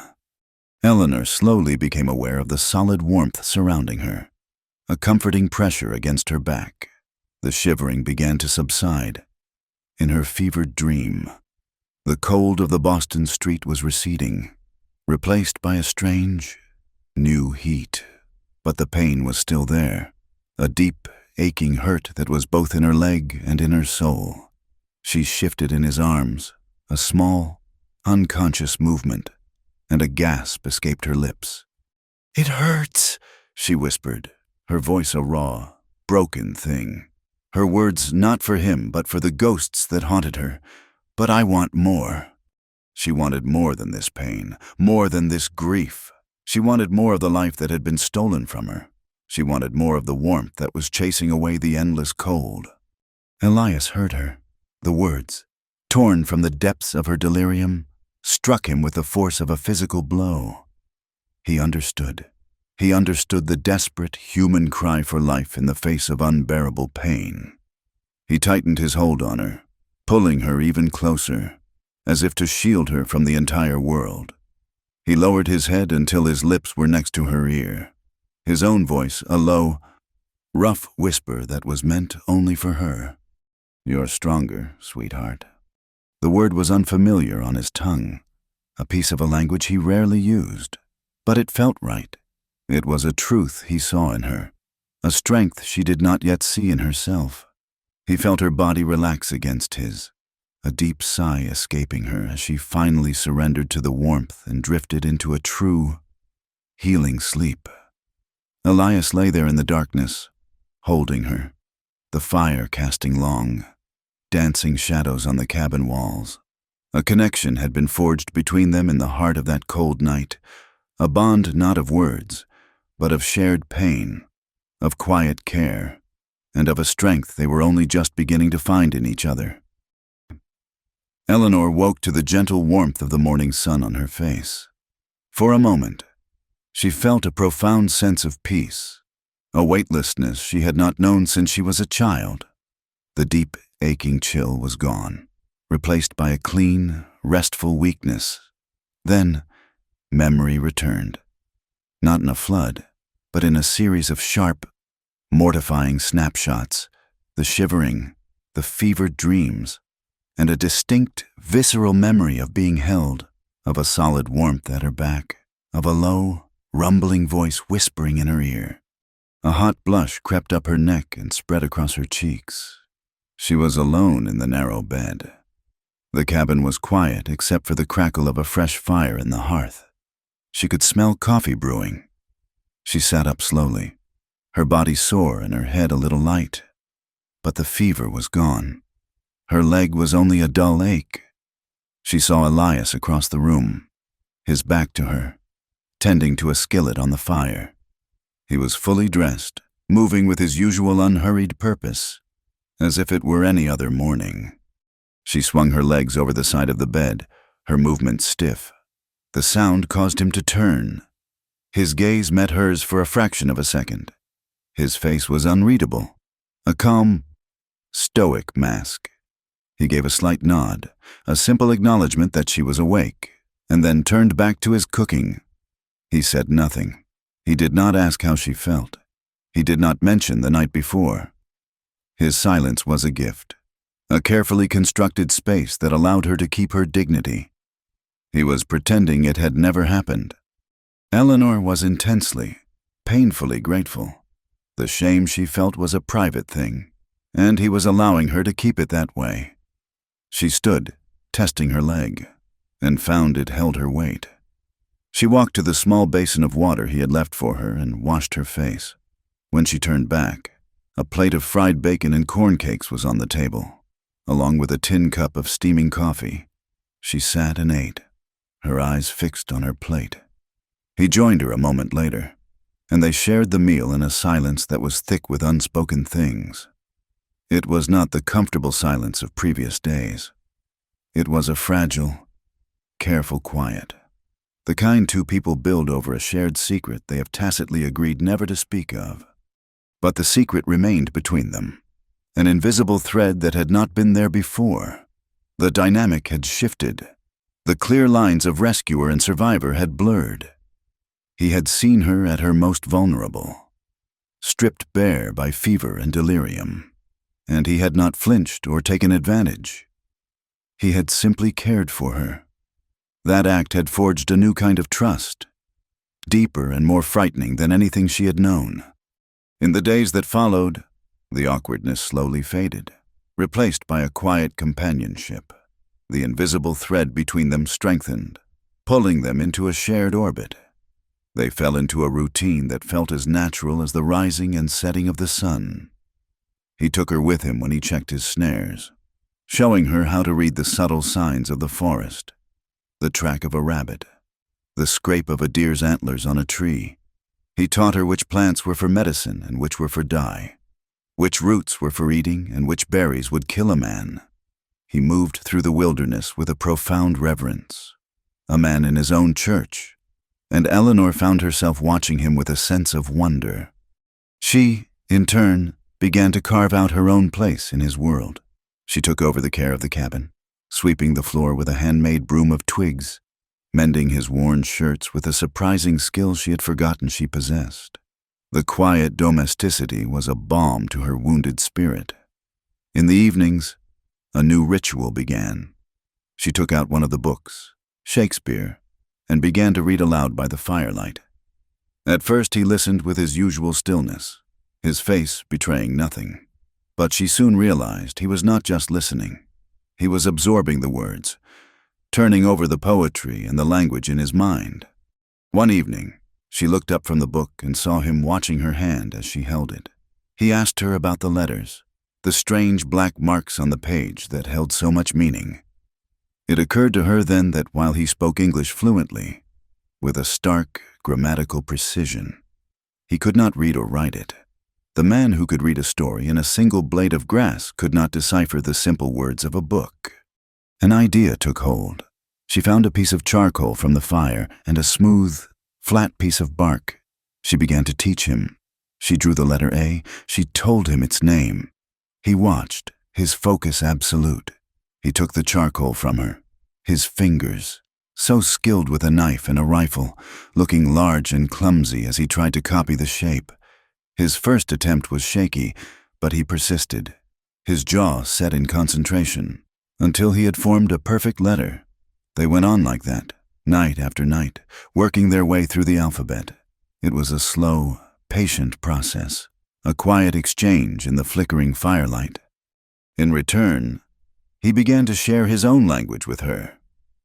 Eleanor slowly became aware of the solid warmth surrounding her, a comforting pressure against her back. The shivering began to subside. In her fevered dream, the cold of the Boston street was receding, replaced by a strange, new heat. But the pain was still there, a deep, aching hurt that was both in her leg and in her soul. She shifted in his arms, a small, unconscious movement, and a gasp escaped her lips. "It hurts," she whispered, her voice a raw, broken thing. Her words not for him, but for the ghosts that haunted her. "But I want more." She wanted more than this pain, more than this grief. She wanted more of the life that had been stolen from her. She wanted more of the warmth that was chasing away the endless cold. Elias heard her. The words, torn from the depths of her delirium, struck him with the force of a physical blow. He understood. He understood the desperate human cry for life in the face of unbearable pain. He tightened his hold on her, pulling her even closer, as if to shield her from the entire world. He lowered his head until his lips were next to her ear, his own voice a low, rough whisper that was meant only for her. "You're stronger, sweetheart." The word was unfamiliar on his tongue, a piece of a language he rarely used, but it felt right. It was a truth he saw in her, a strength she did not yet see in herself. He felt her body relax against his, a deep sigh escaping her as she finally surrendered to the warmth and drifted into a true, healing sleep. Elias lay there in the darkness, holding her, the fire casting long, dancing shadows on the cabin walls. A connection had been forged between them in the heart of that cold night, a bond not of words, but of shared pain, of quiet care, and of a strength they were only just beginning to find in each other. Eleanor woke to the gentle warmth of the morning sun on her face. For a moment, she felt a profound sense of peace, a weightlessness she had not known since she was a child. The deep, aching chill was gone, replaced by a clean, restful weakness. Then, memory returned. Not in a flood, but in a series of sharp, mortifying snapshots, the shivering, the fevered dreams, and a distinct, visceral memory of being held, of a solid warmth at her back, of a low, rumbling voice whispering in her ear. A hot blush crept up her neck and spread across her cheeks. She was alone in the narrow bed. The cabin was quiet except for the crackle of a fresh fire in the hearth. She could smell coffee brewing. She sat up slowly, her body sore and her head a little light. But the fever was gone. Her leg was only a dull ache. She saw Elias across the room, his back to her, tending to a skillet on the fire. He was fully dressed, moving with his usual unhurried purpose, as if it were any other morning. She swung her legs over the side of the bed, her movement stiff. The sound caused him to turn. His gaze met hers for a fraction of a second. His face was unreadable, a calm, stoic mask. He gave a slight nod, a simple acknowledgement that she was awake, and then turned back to his cooking. He said nothing. He did not ask how she felt. He did not mention the night before. His silence was a gift, a carefully constructed space that allowed her to keep her dignity. He was pretending it had never happened. Eleanor was intensely, painfully grateful. The shame she felt was a private thing, and he was allowing her to keep it that way. She stood, testing her leg, and found it held her weight. She walked to the small basin of water he had left for her and washed her face. When she turned back, a plate of fried bacon and corn cakes was on the table, along with a tin cup of steaming coffee. She sat and ate, her eyes fixed on her plate. He joined her a moment later, and they shared the meal in a silence that was thick with unspoken things. It was not the comfortable silence of previous days. It was a fragile, careful quiet, the kind two people build over a shared secret they have tacitly agreed never to speak of. But the secret remained between them, an invisible thread that had not been there before. The dynamic had shifted. The clear lines of rescuer and survivor had blurred. He had seen her at her most vulnerable, stripped bare by fever and delirium, and he had not flinched or taken advantage. He had simply cared for her. That act had forged a new kind of trust, deeper and more frightening than anything she had known. In the days that followed, the awkwardness slowly faded, replaced by a quiet companionship. The invisible thread between them strengthened, pulling them into a shared orbit. They fell into a routine that felt as natural as the rising and setting of the sun. He took her with him when he checked his snares, showing her how to read the subtle signs of the forest, the track of a rabbit, the scrape of a deer's antlers on a tree. He taught her which plants were for medicine and which were for dye, which roots were for eating and which berries would kill a man. He moved through the wilderness with a profound reverence, a man in his own church, and Eleanor found herself watching him with a sense of wonder. She, in turn, began to carve out her own place in his world. She took over the care of the cabin, sweeping the floor with a handmade broom of twigs, mending his worn shirts with a surprising skill she had forgotten she possessed. The quiet domesticity was a balm to her wounded spirit. In the evenings, a new ritual began. She took out one of the books, Shakespeare, and began to read aloud by the firelight. At first he listened with his usual stillness, his face betraying nothing. But she soon realized he was not just listening. He was absorbing the words, turning over the poetry and the language in his mind. One evening, she looked up from the book and saw him watching her hand as she held it. He asked her about the letters, the strange black marks on the page that held so much meaning. It occurred to her then that while he spoke English fluently, with a stark, grammatical precision, he could not read or write it. The man who could read a story in a single blade of grass could not decipher the simple words of a book. An idea took hold. She found a piece of charcoal from the fire and a smooth, flat piece of bark. She began to teach him. She drew the letter A. She told him its name. He watched, his focus absolute. He took the charcoal from her. His fingers, so skilled with a knife and a rifle, looking large and clumsy as he tried to copy the shape. His first attempt was shaky, but he persisted, his jaw set in concentration, until he had formed a perfect letter. They went on like that, night after night, working their way through the alphabet. It was a slow, patient process, a quiet exchange in the flickering firelight. In return, he began to share his own language with her.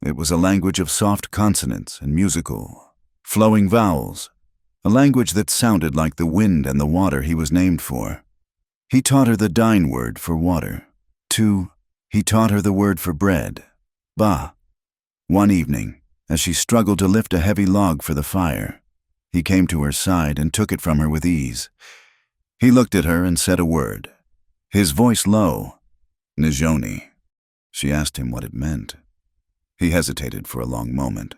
It was a language of soft consonants and musical, flowing vowels, a language that sounded like the wind and the water he was named for. He taught her the Dine word for water. 2. He taught her the word for bread, ba. One evening, as she struggled to lift a heavy log for the fire, he came to her side and took it from her with ease. He looked at her and said a word, his voice low, Nijoni. She asked him what it meant. He hesitated for a long moment,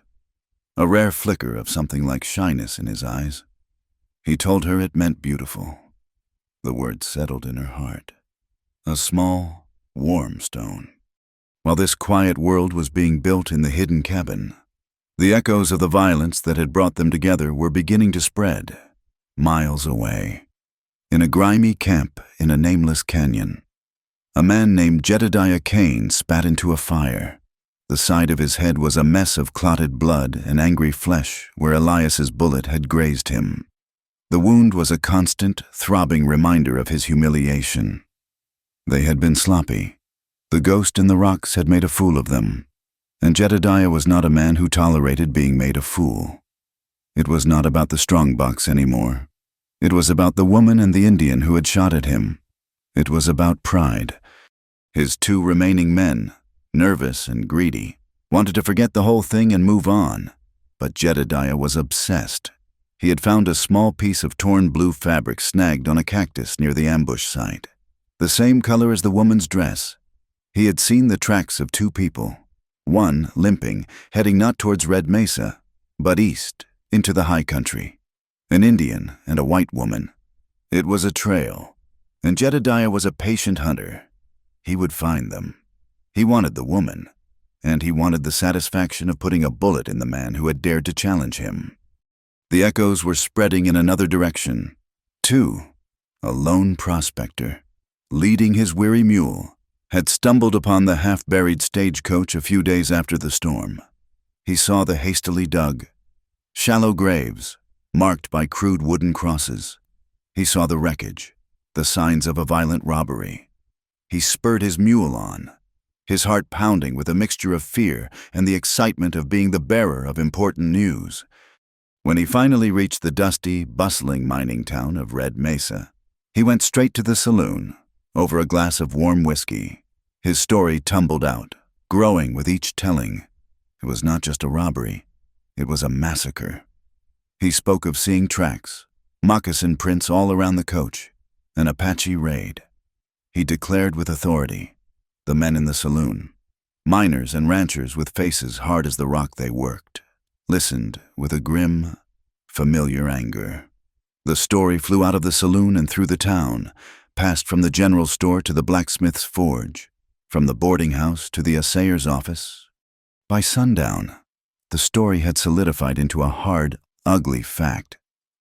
a rare flicker of something like shyness in his eyes. He told her it meant beautiful. The word settled in her heart. A small, warm stone. While this quiet world was being built in the hidden cabin, the echoes of the violence that had brought them together were beginning to spread, miles away. In a grimy camp in a nameless canyon, a man named Jedediah Kane spat into a fire. The side of his head was a mess of clotted blood and angry flesh where Elias's bullet had grazed him. The wound was a constant, throbbing reminder of his humiliation. They had been sloppy. The ghost in the rocks had made a fool of them, and Jedediah was not a man who tolerated being made a fool. It was not about the strongbox anymore. It was about the woman and the Indian who had shot at him. It was about pride. His 2 remaining men, nervous and greedy, wanted to forget the whole thing and move on. But Jedediah was obsessed. He had found a small piece of torn blue fabric snagged on a cactus near the ambush site, the same color as the woman's dress. He had seen the tracks of 2 people, one limping, heading not towards Red Mesa, but east, into the high country. An Indian and a white woman. It was a trail, and Jedediah was a patient hunter. He would find them. He wanted the woman, and he wanted the satisfaction of putting a bullet in the man who had dared to challenge him. The echoes were spreading in another direction. 2, a lone prospector, leading his weary mule, had stumbled upon the half-buried stagecoach a few days after the storm. He saw the hastily dug, shallow graves, marked by crude wooden crosses. He saw the wreckage, the signs of a violent robbery. He spurred his mule on, his heart pounding with a mixture of fear and the excitement of being the bearer of important news. When he finally reached the dusty, bustling mining town of Red Mesa, he went straight to the saloon, over a glass of warm whiskey. His story tumbled out, growing with each telling. It was not just a robbery, it was a massacre. He spoke of seeing tracks, moccasin prints all around the coach, an Apache raid. He declared with authority, the men in the saloon, miners and ranchers with faces hard as the rock they worked, listened with a grim, familiar anger. The story flew out of the saloon and through the town, passed from the general store to the blacksmith's forge, from the boarding house to the assayer's office. By sundown, the story had solidified into a hard, ugly fact.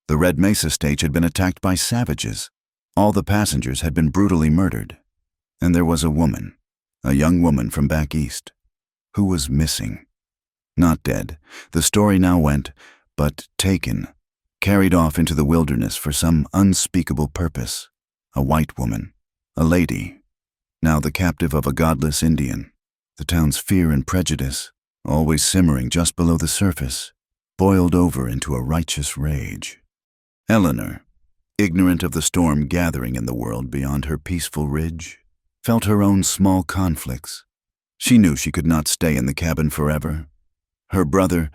The Red Mesa stage had been attacked by savages. All the passengers had been brutally murdered. And there was a woman, a young woman from back east, who was missing. Not dead, the story now went, but taken, carried off into the wilderness for some unspeakable purpose. A white woman, a lady, now the captive of a godless Indian. The town's fear and prejudice, always simmering just below the surface, boiled over into a righteous rage. Eleanor, ignorant of the storm gathering in the world beyond her peaceful ridge, felt her own small conflicts. She knew she could not stay in the cabin forever. Her brother,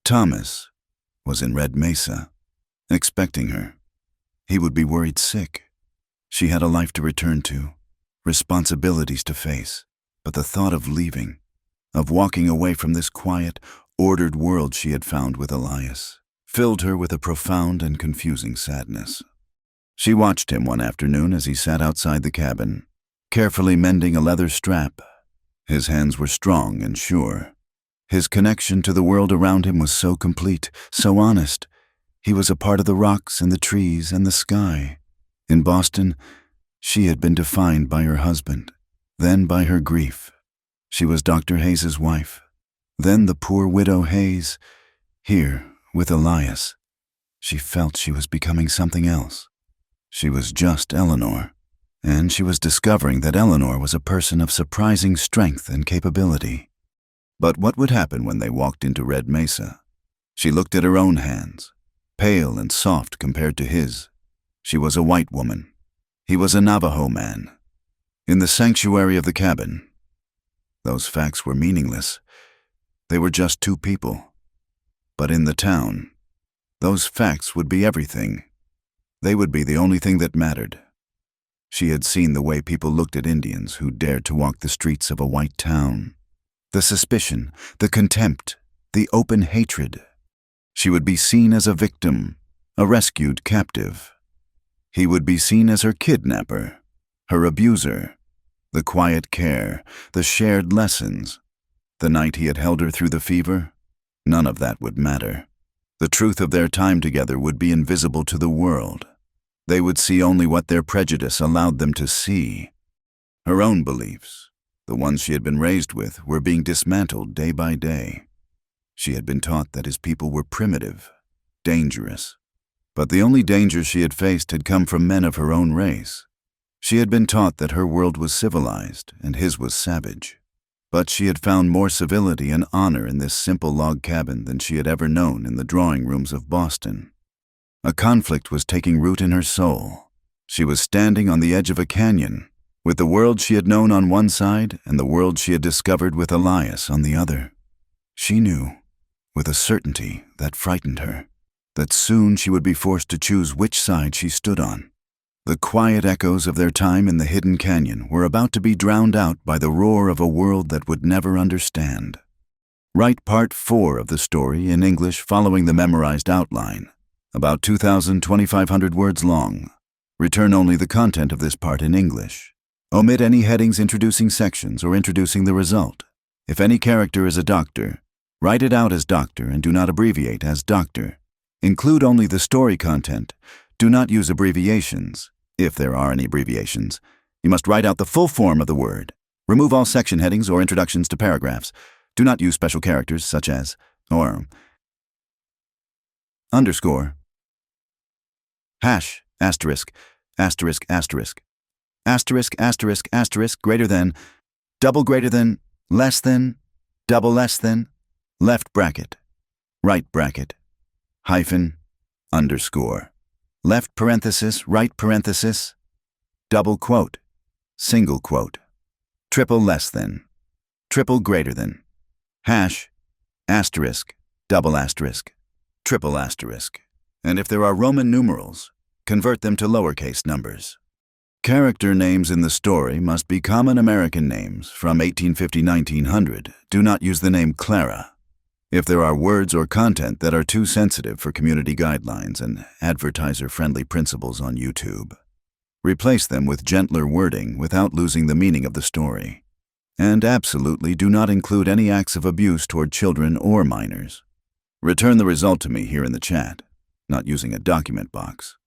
Thomas, was in Red Mesa, expecting her. He would be worried sick. She had a life to return to, responsibilities to face, but the thought of leaving, of walking away from this quiet, ordered world she had found with Elias, filled her with a profound and confusing sadness. She watched him one afternoon as he sat outside the cabin, carefully mending a leather strap. His hands were strong and sure. His connection to the world around him was so complete, so honest. He was a part of the rocks and the trees and the sky. In Boston, she had been defined by her husband, then by her grief. She was Dr. Hayes's wife, then the poor widow Hayes. Here, with Elias, she felt she was becoming something else. She was just Eleanor, and she was discovering that Eleanor was a person of surprising strength and capability. But what would happen when they walked into Red Mesa? She looked at her own hands, pale and soft compared to his. She was a white woman. He was a Navajo man. In the sanctuary of the cabin, those facts were meaningless. They were just two people. But in the town, those facts would be everything. They would be the only thing that mattered. She had seen the way people looked at Indians who dared to walk the streets of a white town. The suspicion, the contempt, the open hatred. She would be seen as a victim, a rescued captive. He would be seen as her kidnapper, her abuser. The quiet care, the shared lessons. The night he had held her through the fever, none of that would matter. The truth of their time together would be invisible to the world. They would see only what their prejudice allowed them to see. Her own beliefs, the ones she had been raised with, were being dismantled day by day. She had been taught that his people were primitive, dangerous. But the only danger she had faced had come from men of her own race. She had been taught that her world was civilized and his was savage. But she had found more civility and honor in this simple log cabin than she had ever known in the drawing rooms of Boston. A conflict was taking root in her soul. She was standing on the edge of a canyon, with the world she had known on one side and the world she had discovered with Elias on the other. She knew, with a certainty that frightened her, that soon she would be forced to choose which side she stood on. The quiet echoes of their time in the hidden canyon were about to be drowned out by the roar of a world that would never understand. Write Part 4 of the story in English following the memorized outline, about 2,500 words long. Return only the content of this part in English. Omit any headings introducing sections or introducing the result. If any character is a doctor, write it out as doctor and do not abbreviate as doctor. Include only the story content. Do not use abbreviations. If there are any abbreviations, you must write out the full form of the word. Remove all section headings or introductions to paragraphs. Do not use special characters such as or underscore, hash, asterisk, asterisk, asterisk, asterisk, asterisk, asterisk, greater than, double greater than, less than, double less than, left bracket, right bracket, hyphen, underscore, left parenthesis, right parenthesis, double quote, single quote, triple less than, triple greater than, hash, asterisk, double asterisk, triple asterisk. And if there are Roman numerals, convert them to lowercase numbers. Character names in the story must be common American names from 1850-1900. Do not use the name Clara. If there are words or content that are too sensitive for community guidelines and advertiser-friendly principles on YouTube, replace them with gentler wording without losing the meaning of the story. And absolutely do not include any acts of abuse toward children or minors. Return the result to me here in the chat, not using a document box.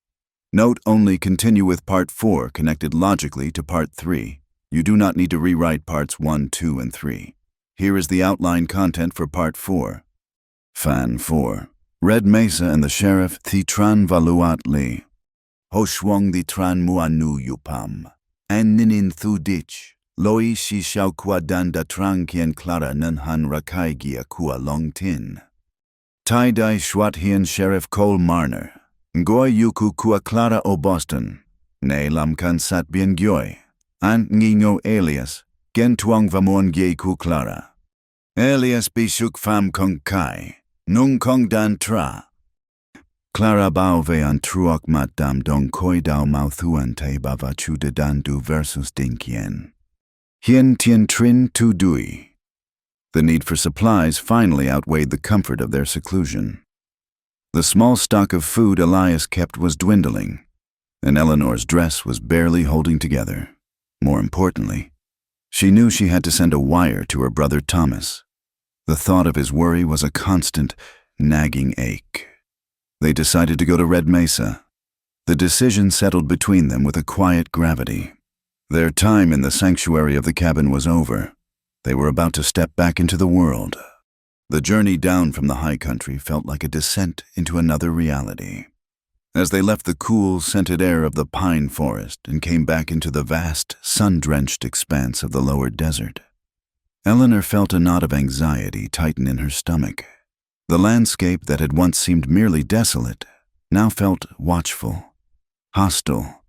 Note only continue with Part 4 connected logically to Part 3. You do not need to rewrite Parts 1, 2, and 3. Here is the outline content for Part 4. Fan 4. Red Mesa and the Sheriff Thitran Valuat Li. Hoshwong the Tran Muanu Yupam. Aninin Thu Dich. Loi Shi Shao Kwa Dan Da Trang Kien Clara Nan Han Rakai Gia Kua Long Tin. Tai Dai Shwat Hien Sheriff Cole Marner. Ngoy Yuku Kua Clara O Boston. Ne Lam Kan Sat Bien Gyoy. An Ngingo Alias. Gen Tuang Vamon Gye Ku Clara. Alias Bishuk Fam Kong Kai. Nung Kong Dan Tra. Clara Bao Vean Truok Mat Dam Dong Koi Dao Mau Thuan Te Bava Chu De Dan Du versus Ding Kien. Hien Tien Trin Tu Dui. The need for supplies finally outweighed the comfort of their seclusion. The small stock of food Elias kept was dwindling, and Eleanor's dress was barely holding together. More importantly, she knew she had to send a wire to her brother Thomas. The thought of his worry was a constant, nagging ache. They decided to go to Red Mesa. The decision settled between them with a quiet gravity. Their time in the sanctuary of the cabin was over. They were about to step back into the world. The journey down from the high country felt like a descent into another reality. As they left the cool, scented air of the pine forest and came back into the vast, sun-drenched expanse of the lower desert, Eleanor felt a knot of anxiety tighten in her stomach. The landscape that had once seemed merely desolate now felt watchful, hostile.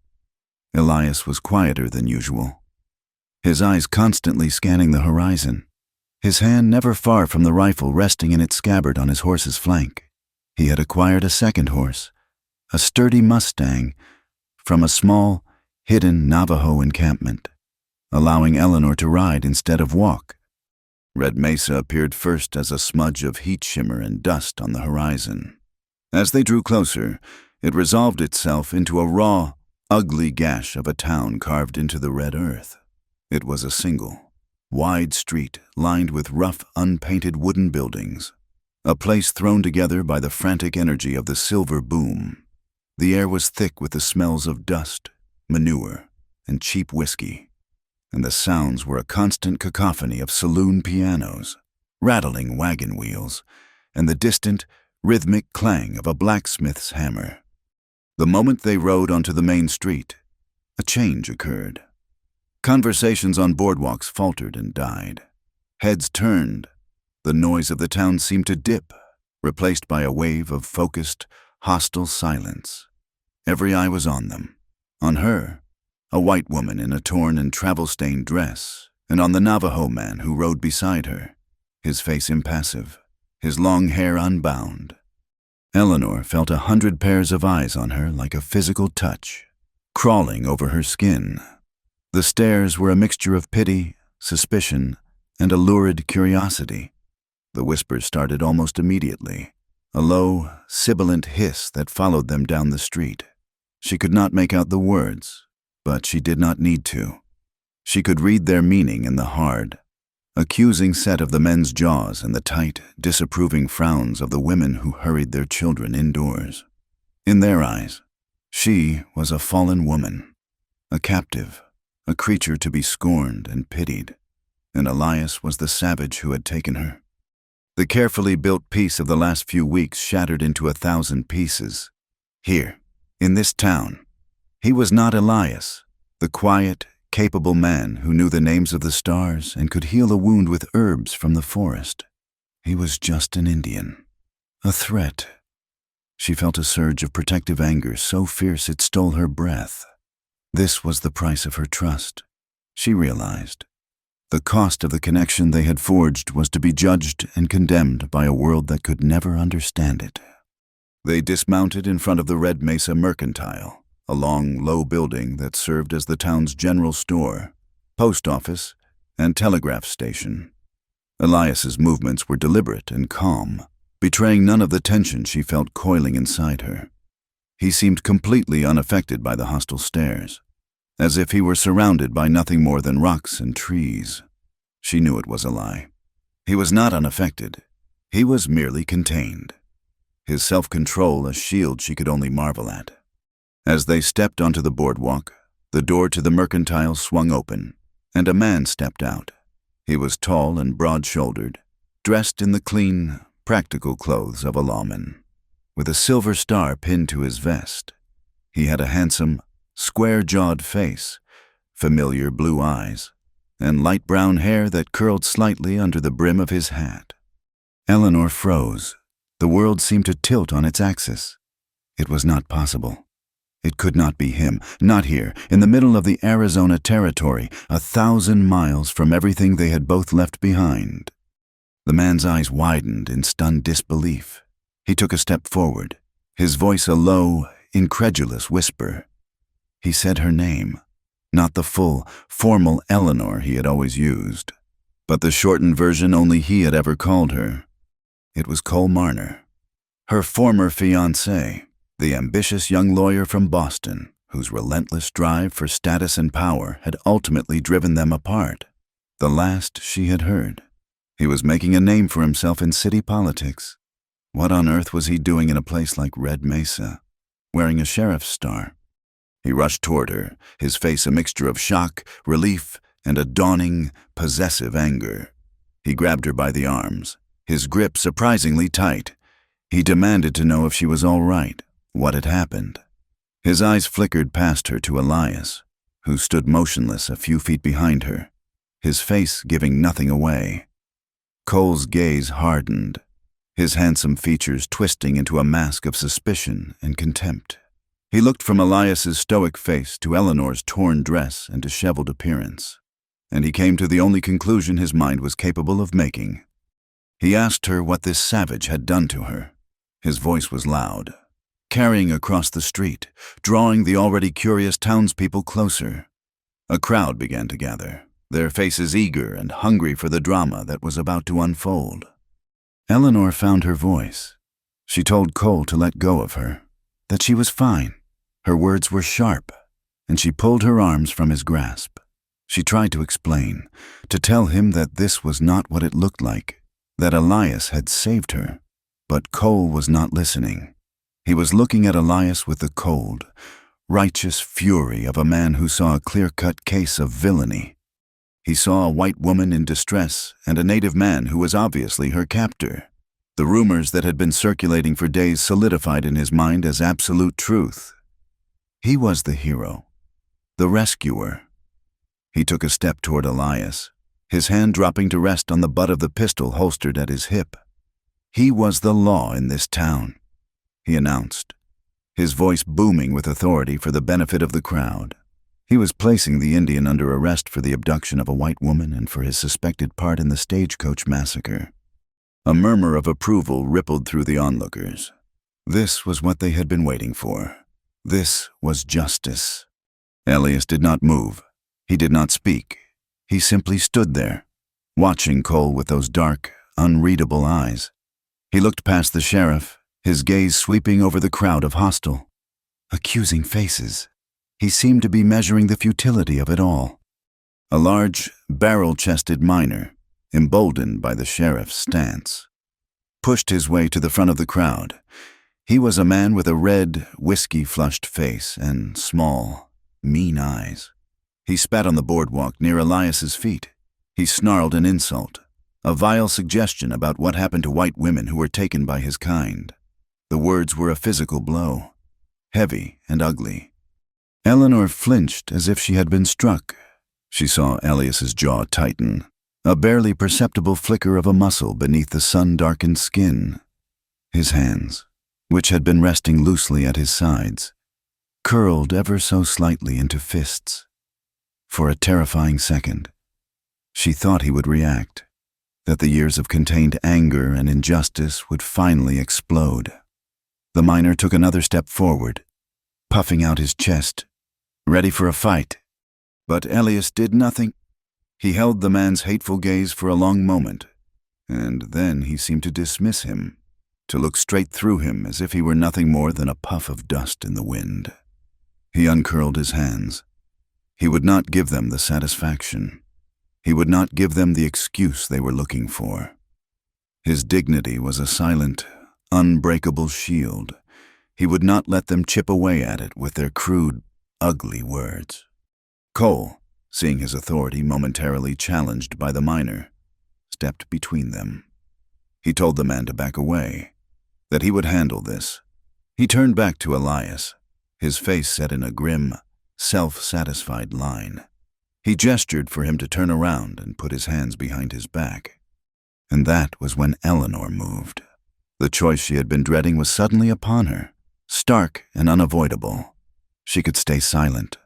Elias was quieter than usual, his eyes constantly scanning the horizon, his hand never far from the rifle resting in its scabbard on his horse's flank. He had acquired a second horse, a sturdy Mustang, from a small, hidden Navajo encampment, allowing Eleanor to ride instead of walk. Red Mesa appeared first as a smudge of heat shimmer and dust on the horizon. As they drew closer, it resolved itself into a raw, ugly gash of a town carved into the red earth. It was a single, wide street lined with rough, unpainted wooden buildings, a place thrown together by the frantic energy of the silver boom. The air was thick with the smells of dust, manure, and cheap whiskey, and the sounds were a constant cacophony of saloon pianos, rattling wagon wheels, and the distant, rhythmic clang of a blacksmith's hammer. The moment they rode onto the main street, a change occurred. Conversations on boardwalks faltered and died. Heads turned. The noise of the town seemed to dip, replaced by a wave of focused, hostile silence. Every eye was on them. On her, a white woman in a torn and travel-stained dress, and on the Navajo man who rode beside her, his face impassive, his long hair unbound. Eleanor felt 100 pairs of eyes on her like a physical touch, crawling over her skin. The stares were a mixture of pity, suspicion, and a lurid curiosity. The whispers started almost immediately, a low, sibilant hiss that followed them down the street. She could not make out the words, but she did not need to. She could read their meaning in the hard, accusing set of the men's jaws and the tight, disapproving frowns of the women who hurried their children indoors. In their eyes, she was a fallen woman, a captive, a creature to be scorned and pitied, and Elias was the savage who had taken her. The carefully built peace of the last few weeks shattered into 1,000 pieces. Here, in this town, he was not Elias, the quiet, capable man who knew the names of the stars and could heal a wound with herbs from the forest. He was just an Indian, a threat. She felt a surge of protective anger so fierce it stole her breath. This was the price of her trust. She realized. The cost of the connection they had forged was to be judged and condemned by a world that could never understand it. They dismounted in front of the Red Mesa Mercantile, a long, low building that served as the town's general store, post office, and telegraph station. Elias's movements were deliberate and calm, betraying none of the tension she felt coiling inside her. He seemed completely unaffected by the hostile stares, as if he were surrounded by nothing more than rocks and trees. She knew it was a lie. He was not unaffected. He was merely contained, his self-control a shield she could only marvel at. As they stepped onto the boardwalk, the door to the mercantile swung open, and a man stepped out. He was tall and broad-shouldered, dressed in the clean, practical clothes of a lawman, with a silver star pinned to his vest. He had a handsome, square-jawed face, familiar blue eyes, and light brown hair that curled slightly under the brim of his hat. Eleanor froze. The world seemed to tilt on its axis. It was not possible. It could not be him, not here, in the middle of the Arizona Territory, 1,000 miles from everything they had both left behind. The man's eyes widened in stunned disbelief. He took a step forward, his voice a low, incredulous whisper. He said her name, not the full, formal Eleanor he had always used, but the shortened version only he had ever called her. It was Cole Marner, her former fiancé, the ambitious young lawyer from Boston, whose relentless drive for status and power had ultimately driven them apart. The last she had heard. He was making a name for himself in city politics. What on earth was he doing in a place like Red Mesa, wearing a sheriff's star? He rushed toward her, his face a mixture of shock, relief, and a dawning, possessive anger. He grabbed her by the arms, his grip surprisingly tight. He demanded to know if she was all right, what had happened. His eyes flickered past her to Elias, who stood motionless a few feet behind her, his face giving nothing away. Cole's gaze hardened, his handsome features twisting into a mask of suspicion and contempt. He looked from Elias's stoic face to Eleanor's torn dress and disheveled appearance, and he came to the only conclusion his mind was capable of making. He asked her what this savage had done to her. His voice was loud, carrying across the street, drawing the already curious townspeople closer. A crowd began to gather, their faces eager and hungry for the drama that was about to unfold. Eleanor found her voice. She told Cole to let go of her, that she was fine. Her words were sharp, and she pulled her arms from his grasp. She tried to explain, to tell him that this was not what it looked like, that Elias had saved her. But Cole was not listening. He was looking at Elias with the cold, righteous fury of a man who saw a clear-cut case of villainy. He saw a white woman in distress and a native man who was obviously her captor. The rumors that had been circulating for days solidified in his mind as absolute truth. He was the hero, the rescuer. He took a step toward Elias, his hand dropping to rest on the butt of the pistol holstered at his hip. He was the law in this town, he announced, his voice booming with authority for the benefit of the crowd. He was placing the Indian under arrest for the abduction of a white woman and for his suspected part in the Stagecoach massacre. A murmur of approval rippled through the onlookers. This was what they had been waiting for. This was justice. Elias did not move. He did not speak. He simply stood there, watching Cole with those dark, unreadable eyes. He looked past the sheriff, his gaze sweeping over the crowd of hostile, accusing faces. He seemed to be measuring the futility of it all. A large, barrel-chested miner, emboldened by the sheriff's stance, pushed his way to the front of the crowd. He was a man with a red, whiskey-flushed face and small, mean eyes. He spat on the boardwalk near Elias's feet. He snarled an insult, a vile suggestion about what happened to white women who were taken by his kind. The words were a physical blow, heavy and ugly. Eleanor flinched as if she had been struck. She saw Elias's jaw tighten, a barely perceptible flicker of a muscle beneath the sun-darkened skin. His hands, which had been resting loosely at his sides, curled ever so slightly into fists. For a terrifying second, she thought he would react, that the years of contained anger and injustice would finally explode. The miner took another step forward, puffing out his chest, ready for a fight. But Elias did nothing. He held the man's hateful gaze for a long moment, And then he seemed to dismiss him, to look straight through him as if he were nothing more than a puff of dust in the wind. He uncurled his hands. He would not give them the satisfaction. He would not give them the excuse they were looking for. His dignity was a silent, unbreakable shield. He would not let them chip away at it with their crude, ugly words. Cole, seeing his authority momentarily challenged by the miner, stepped between them. He told the man to back away, that he would handle this. He turned back to Elias, his face set in a grim, self-satisfied line. He gestured for him to turn around and put his hands behind his back. And that was when Eleanor moved. The choice she had been dreading was suddenly upon her, stark and unavoidable. She could stay silent,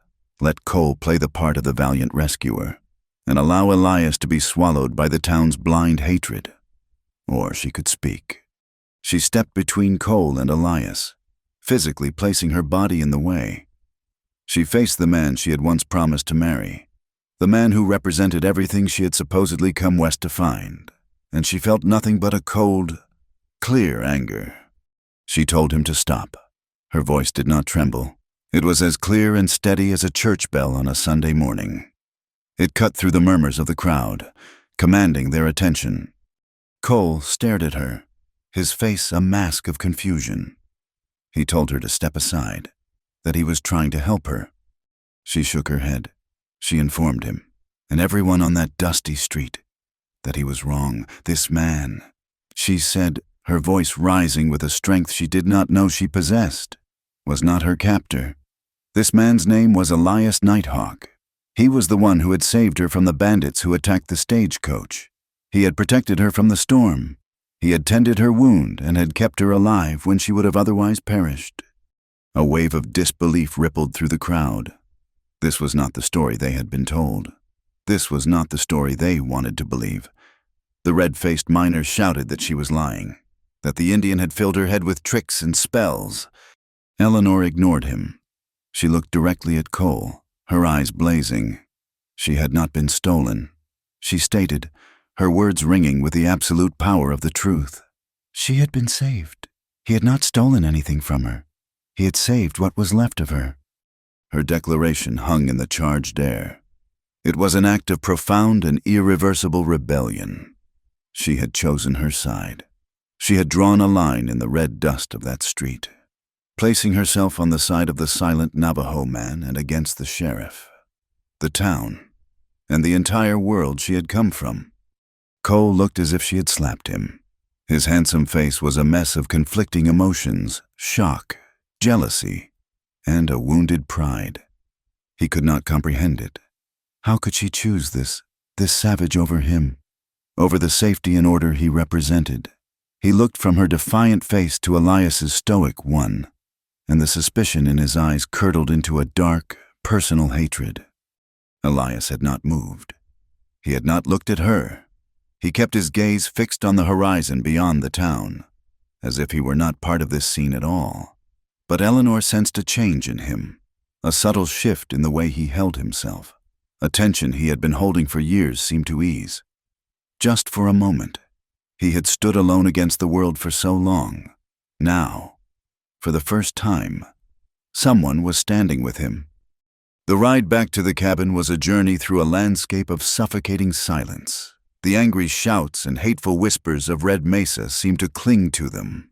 let Cole play the part of the valiant rescuer, and allow Elias to be swallowed by the town's blind hatred. Or she could speak. She stepped between Cole and Elias, physically placing her body in the way. She faced the man she had once promised to marry, the man who represented everything she had supposedly come west to find, and she felt nothing but a cold, clear anger. She told him to stop. Her voice did not tremble. It was as clear and steady as a church bell on a Sunday morning. It cut through the murmurs of the crowd, commanding their attention. Cole stared at her, his face a mask of confusion. He told her to step aside, that he was trying to help her. She shook her head. She informed him, and everyone on that dusty street, that he was wrong. This man, she said, her voice rising with a strength she did not know she possessed, was not her captor. This man's name was Elias Nighthawk. He was the one who had saved her from the bandits who attacked the stagecoach. He had protected her from the storm. He had tended her wound and had kept her alive when she would have otherwise perished. A wave of disbelief rippled through the crowd. This was not the story they had been told. This was not the story they wanted to believe. The red-faced miner shouted that she was lying, that the Indian had filled her head with tricks and spells. Eleanor ignored him. She looked directly at Cole, her eyes blazing. She had not been stolen, she stated, her words ringing with the absolute power of the truth. She had been saved. He had not stolen anything from her. He had saved what was left of her. Her declaration hung in the charged air. It was an act of profound and irreversible rebellion. She had chosen her side. She had drawn a line in the red dust of that street, placing herself on the side of the silent Navajo man and against the sheriff, the town, and the entire world she had come from. Cole looked as if she had slapped him. His handsome face was a mess of conflicting emotions, shock, jealousy, and a wounded pride. He could not comprehend it. How could she choose this savage over him, over the safety and order he represented? He looked from her defiant face to Elias's stoic one, and the suspicion in his eyes curdled into a dark, personal hatred. Elias had not moved. He had not looked at her. He kept his gaze fixed on the horizon beyond the town, as if he were not part of this scene at all. But Eleanor sensed a change in him, a subtle shift in the way he held himself. A tension he had been holding for years seemed to ease. Just for a moment. He had stood alone against the world for so long. Now, for the first time, someone was standing with him. The ride back to the cabin was a journey through a landscape of suffocating silence. The angry shouts and hateful whispers of Red Mesa seemed to cling to them,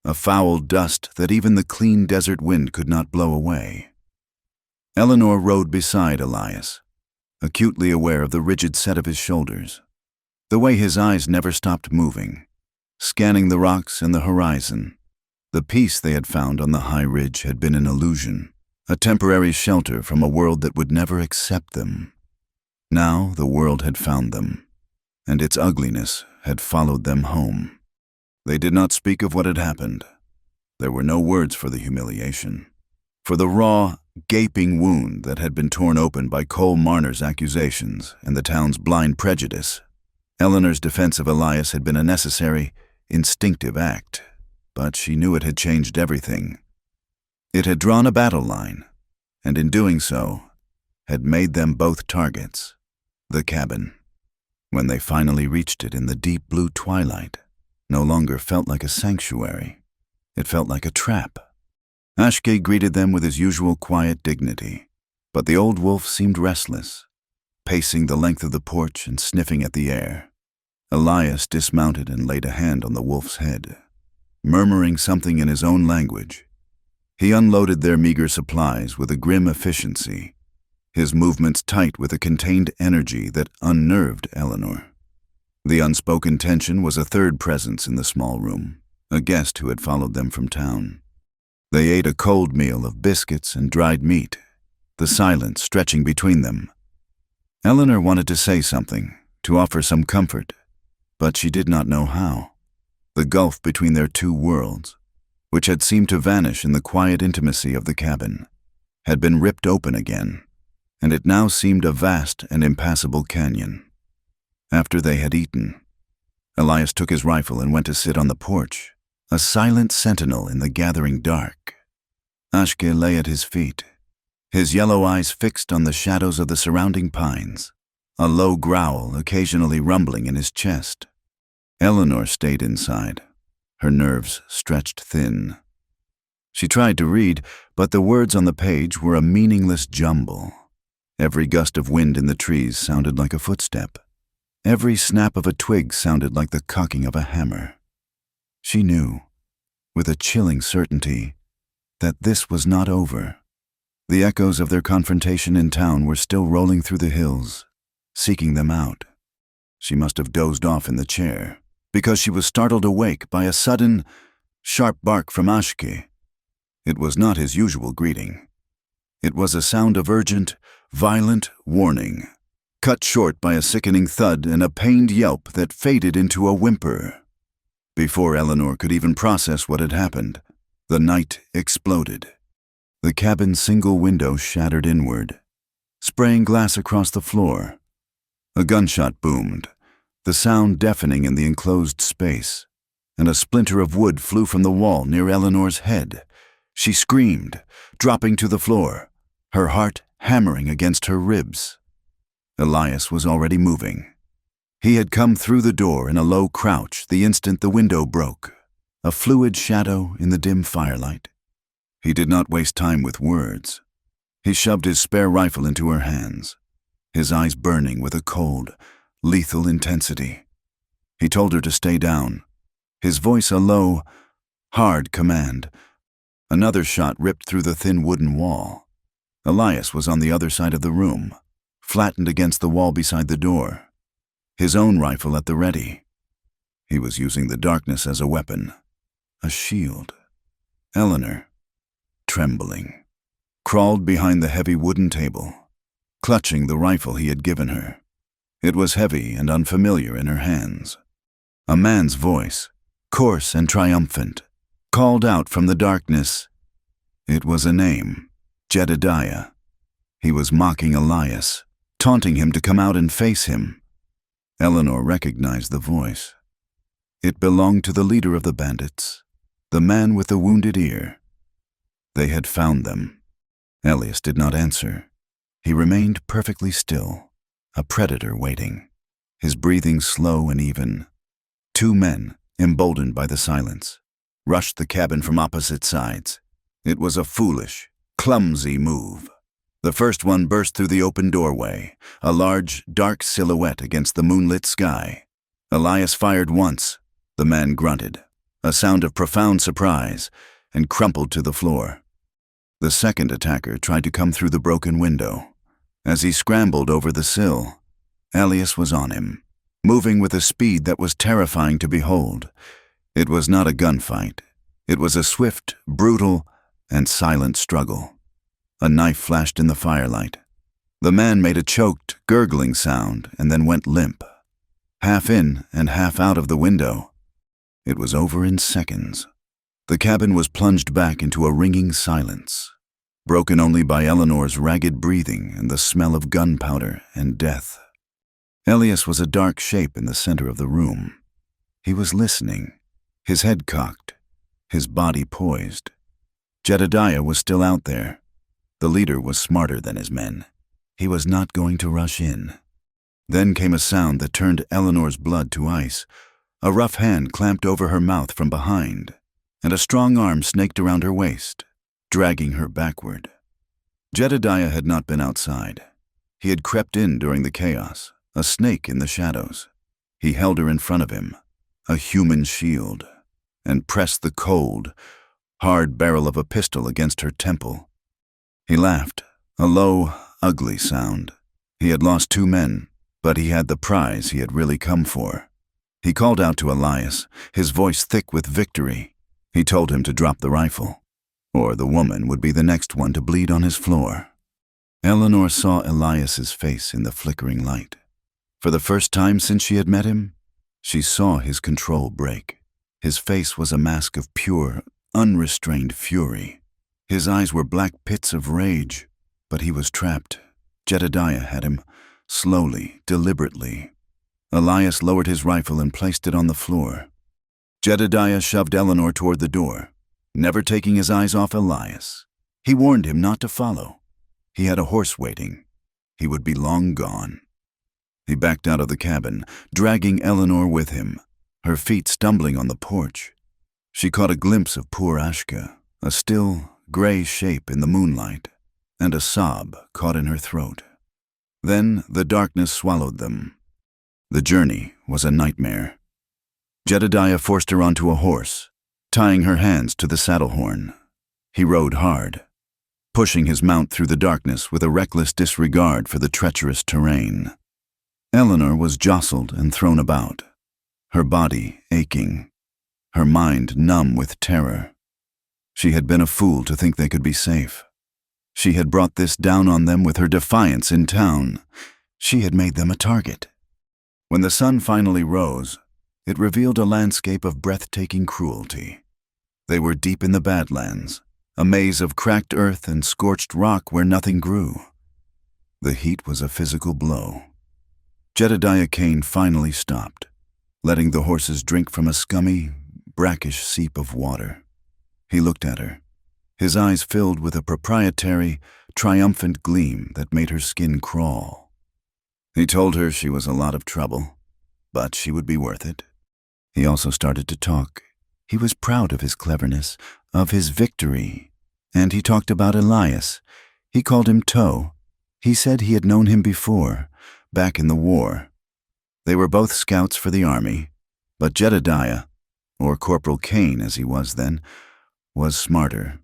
a foul dust that even the clean desert wind could not blow away. Eleanor rode beside Elias, acutely aware of the rigid set of his shoulders, the way his eyes never stopped moving, scanning the rocks and the horizon. The peace they had found on the high ridge had been an illusion, a temporary shelter from a world that would never accept them. Now the world had found them, and its ugliness had followed them home. They did not speak of what had happened. There were no words for the humiliation, for the raw, gaping wound that had been torn open by Cole Marner's accusations and the town's blind prejudice. Eleanor's defense of Elias had been a necessary, instinctive act, but she knew it had changed everything. It had drawn a battle line, and in doing so, had made them both targets. The cabin. When they finally reached it in the deep blue twilight, no longer felt like a sanctuary. It felt like a trap. Ashke greeted them with his usual quiet dignity, but the old wolf seemed restless, pacing the length of the porch and sniffing at the air. Elias dismounted and laid a hand on the wolf's head, murmuring something in his own language. He unloaded their meager supplies with a grim efficiency, his movements tight with a contained energy that unnerved Eleanor. The unspoken tension was a third presence in the small room, a guest who had followed them from town. They ate a cold meal of biscuits and dried meat, the silence stretching between them. Eleanor wanted to say something, to offer some comfort, but she did not know how. The gulf between their two worlds, which had seemed to vanish in the quiet intimacy of the cabin, had been ripped open again, and it now seemed a vast and impassable canyon. After they had eaten, Elias took his rifle and went to sit on the porch, a silent sentinel in the gathering dark. Ashke lay at his feet, his yellow eyes fixed on the shadows of the surrounding pines, a low growl occasionally rumbling in his chest. Eleanor stayed inside, her nerves stretched thin. She tried to read, but the words on the page were a meaningless jumble. Every gust of wind in the trees sounded like a footstep. Every snap of a twig sounded like the cocking of a hammer. She knew, with a chilling certainty, that this was not over. The echoes of their confrontation in town were still rolling through the hills, seeking them out. She must have dozed off in the chair, because she was startled awake by a sudden, sharp bark from Ashke. It was not his usual greeting. It was a sound of urgent, violent warning, cut short by a sickening thud and a pained yelp that faded into a whimper. Before Eleanor could even process what had happened, the night exploded. The cabin's single window shattered inward, spraying glass across the floor. A gunshot boomed, the sound deafening in the enclosed space, and a splinter of wood flew from the wall near Eleanor's head. She screamed, dropping to the floor, her heart hammering against her ribs. Elias was already moving. He had come through the door in a low crouch the instant the window broke, a fluid shadow in the dim firelight. He did not waste time with words. He shoved his spare rifle into her hands, his eyes burning with a cold, lethal intensity. He told her to stay down, his voice a low, hard command. Another shot ripped through the thin wooden wall. Elias was on the other side of the room, flattened against the wall beside the door, his own rifle at the ready. He was using the darkness as a weapon, a shield. Eleanor, trembling, crawled behind the heavy wooden table, clutching the rifle he had given her. It was heavy and unfamiliar in her hands. A man's voice, coarse and triumphant, called out from the darkness. It was a name, Jedediah. He was mocking Elias, taunting him to come out and face him. Eleanor recognized the voice. It belonged to the leader of the bandits, the man with the wounded ear. They had found them. Elias did not answer. He remained perfectly still, a predator waiting, his breathing slow and even. Two men, emboldened by the silence, rushed the cabin from opposite sides. It was a foolish, clumsy move. The first one burst through the open doorway, a large, dark silhouette against the moonlit sky. Elias fired once. The man grunted, a sound of profound surprise, and crumpled to the floor. The second attacker tried to come through the broken window. As he scrambled over the sill, Elias was on him, moving with a speed that was terrifying to behold. It was not a gunfight. It was a swift, brutal, and silent struggle. A knife flashed in the firelight. The man made a choked, gurgling sound and then went limp, half in and half out of the window. It was over in seconds. The cabin was plunged back into a ringing silence, broken only by Eleanor's ragged breathing and the smell of gunpowder and death. Elias was a dark shape in the center of the room. He was listening, his head cocked, his body poised. Jedediah was still out there. The leader was smarter than his men. He was not going to rush in. Then came a sound that turned Eleanor's blood to ice. A rough hand clamped over her mouth from behind, and a strong arm snaked around her waist, dragging her backward. Jedediah had not been outside. He had crept in during the chaos, a snake in the shadows. He held her in front of him, a human shield, and pressed the cold, hard barrel of a pistol against her temple. He laughed, a low, ugly sound. He had lost 2 men, but he had the prize he had really come for. He called out to Elias, his voice thick with victory. He told him to drop the rifle, or the woman would be the next one to bleed on his floor. Eleanor saw Elias's face in the flickering light. For the first time since she had met him, she saw his control break. His face was a mask of pure, unrestrained fury. His eyes were black pits of rage, but he was trapped. Jedediah had him, slowly, deliberately. Elias lowered his rifle and placed it on the floor. Jedediah shoved Eleanor toward the door, never taking his eyes off Elias. He warned him not to follow. He had a horse waiting. He would be long gone. He backed out of the cabin, dragging Eleanor with him, her feet stumbling on the porch. She caught a glimpse of poor Ashka, a still, gray shape in the moonlight, and a sob caught in her throat. Then the darkness swallowed them. The journey was a nightmare. Jedediah forced her onto a horse, tying her hands to the saddle horn. He rode hard, pushing his mount through the darkness with a reckless disregard for the treacherous terrain. Eleanor was jostled and thrown about, her body aching, her mind numb with terror. She had been a fool to think they could be safe. She had brought this down on them with her defiance in town. She had made them a target. When the sun finally rose, it revealed a landscape of breathtaking cruelty. They were deep in the Badlands, a maze of cracked earth and scorched rock where nothing grew. The heat was a physical blow. Jedediah Kane finally stopped, letting the horses drink from a scummy, brackish seep of water. He looked at her, his eyes filled with a proprietary, triumphant gleam that made her skin crawl. He told her she was a lot of trouble, but she would be worth it. He also started to talk. He was proud of his cleverness, of his victory, and he talked about Elias. He called him Toe. He said he had known him before, back in the war. They were both scouts for the army, but Jedediah, or Corporal Kane as he was then, was smarter.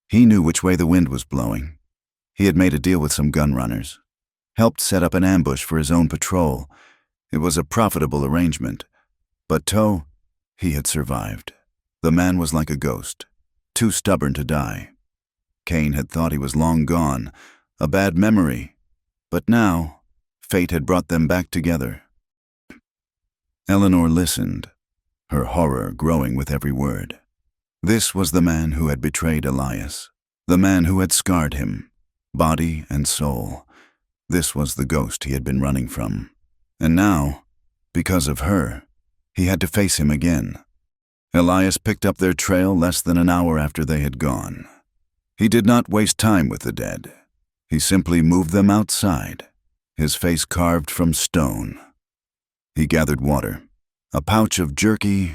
He knew which way the wind was blowing. He had made a deal with some gun runners, helped set up an ambush for his own patrol. It was a profitable arrangement. But Toe, he had survived. The man was like a ghost, too stubborn to die. Kane had thought he was long gone, a bad memory. But now, fate had brought them back together. Eleanor listened, her horror growing with every word. This was the man who had betrayed Elias, the man who had scarred him, body and soul. This was the ghost he had been running from. And now, because of her, he had to face him again. Elias picked up their trail less than an hour after they had gone. He did not waste time with the dead. He simply moved them outside, his face carved from stone. He gathered water, a pouch of jerky,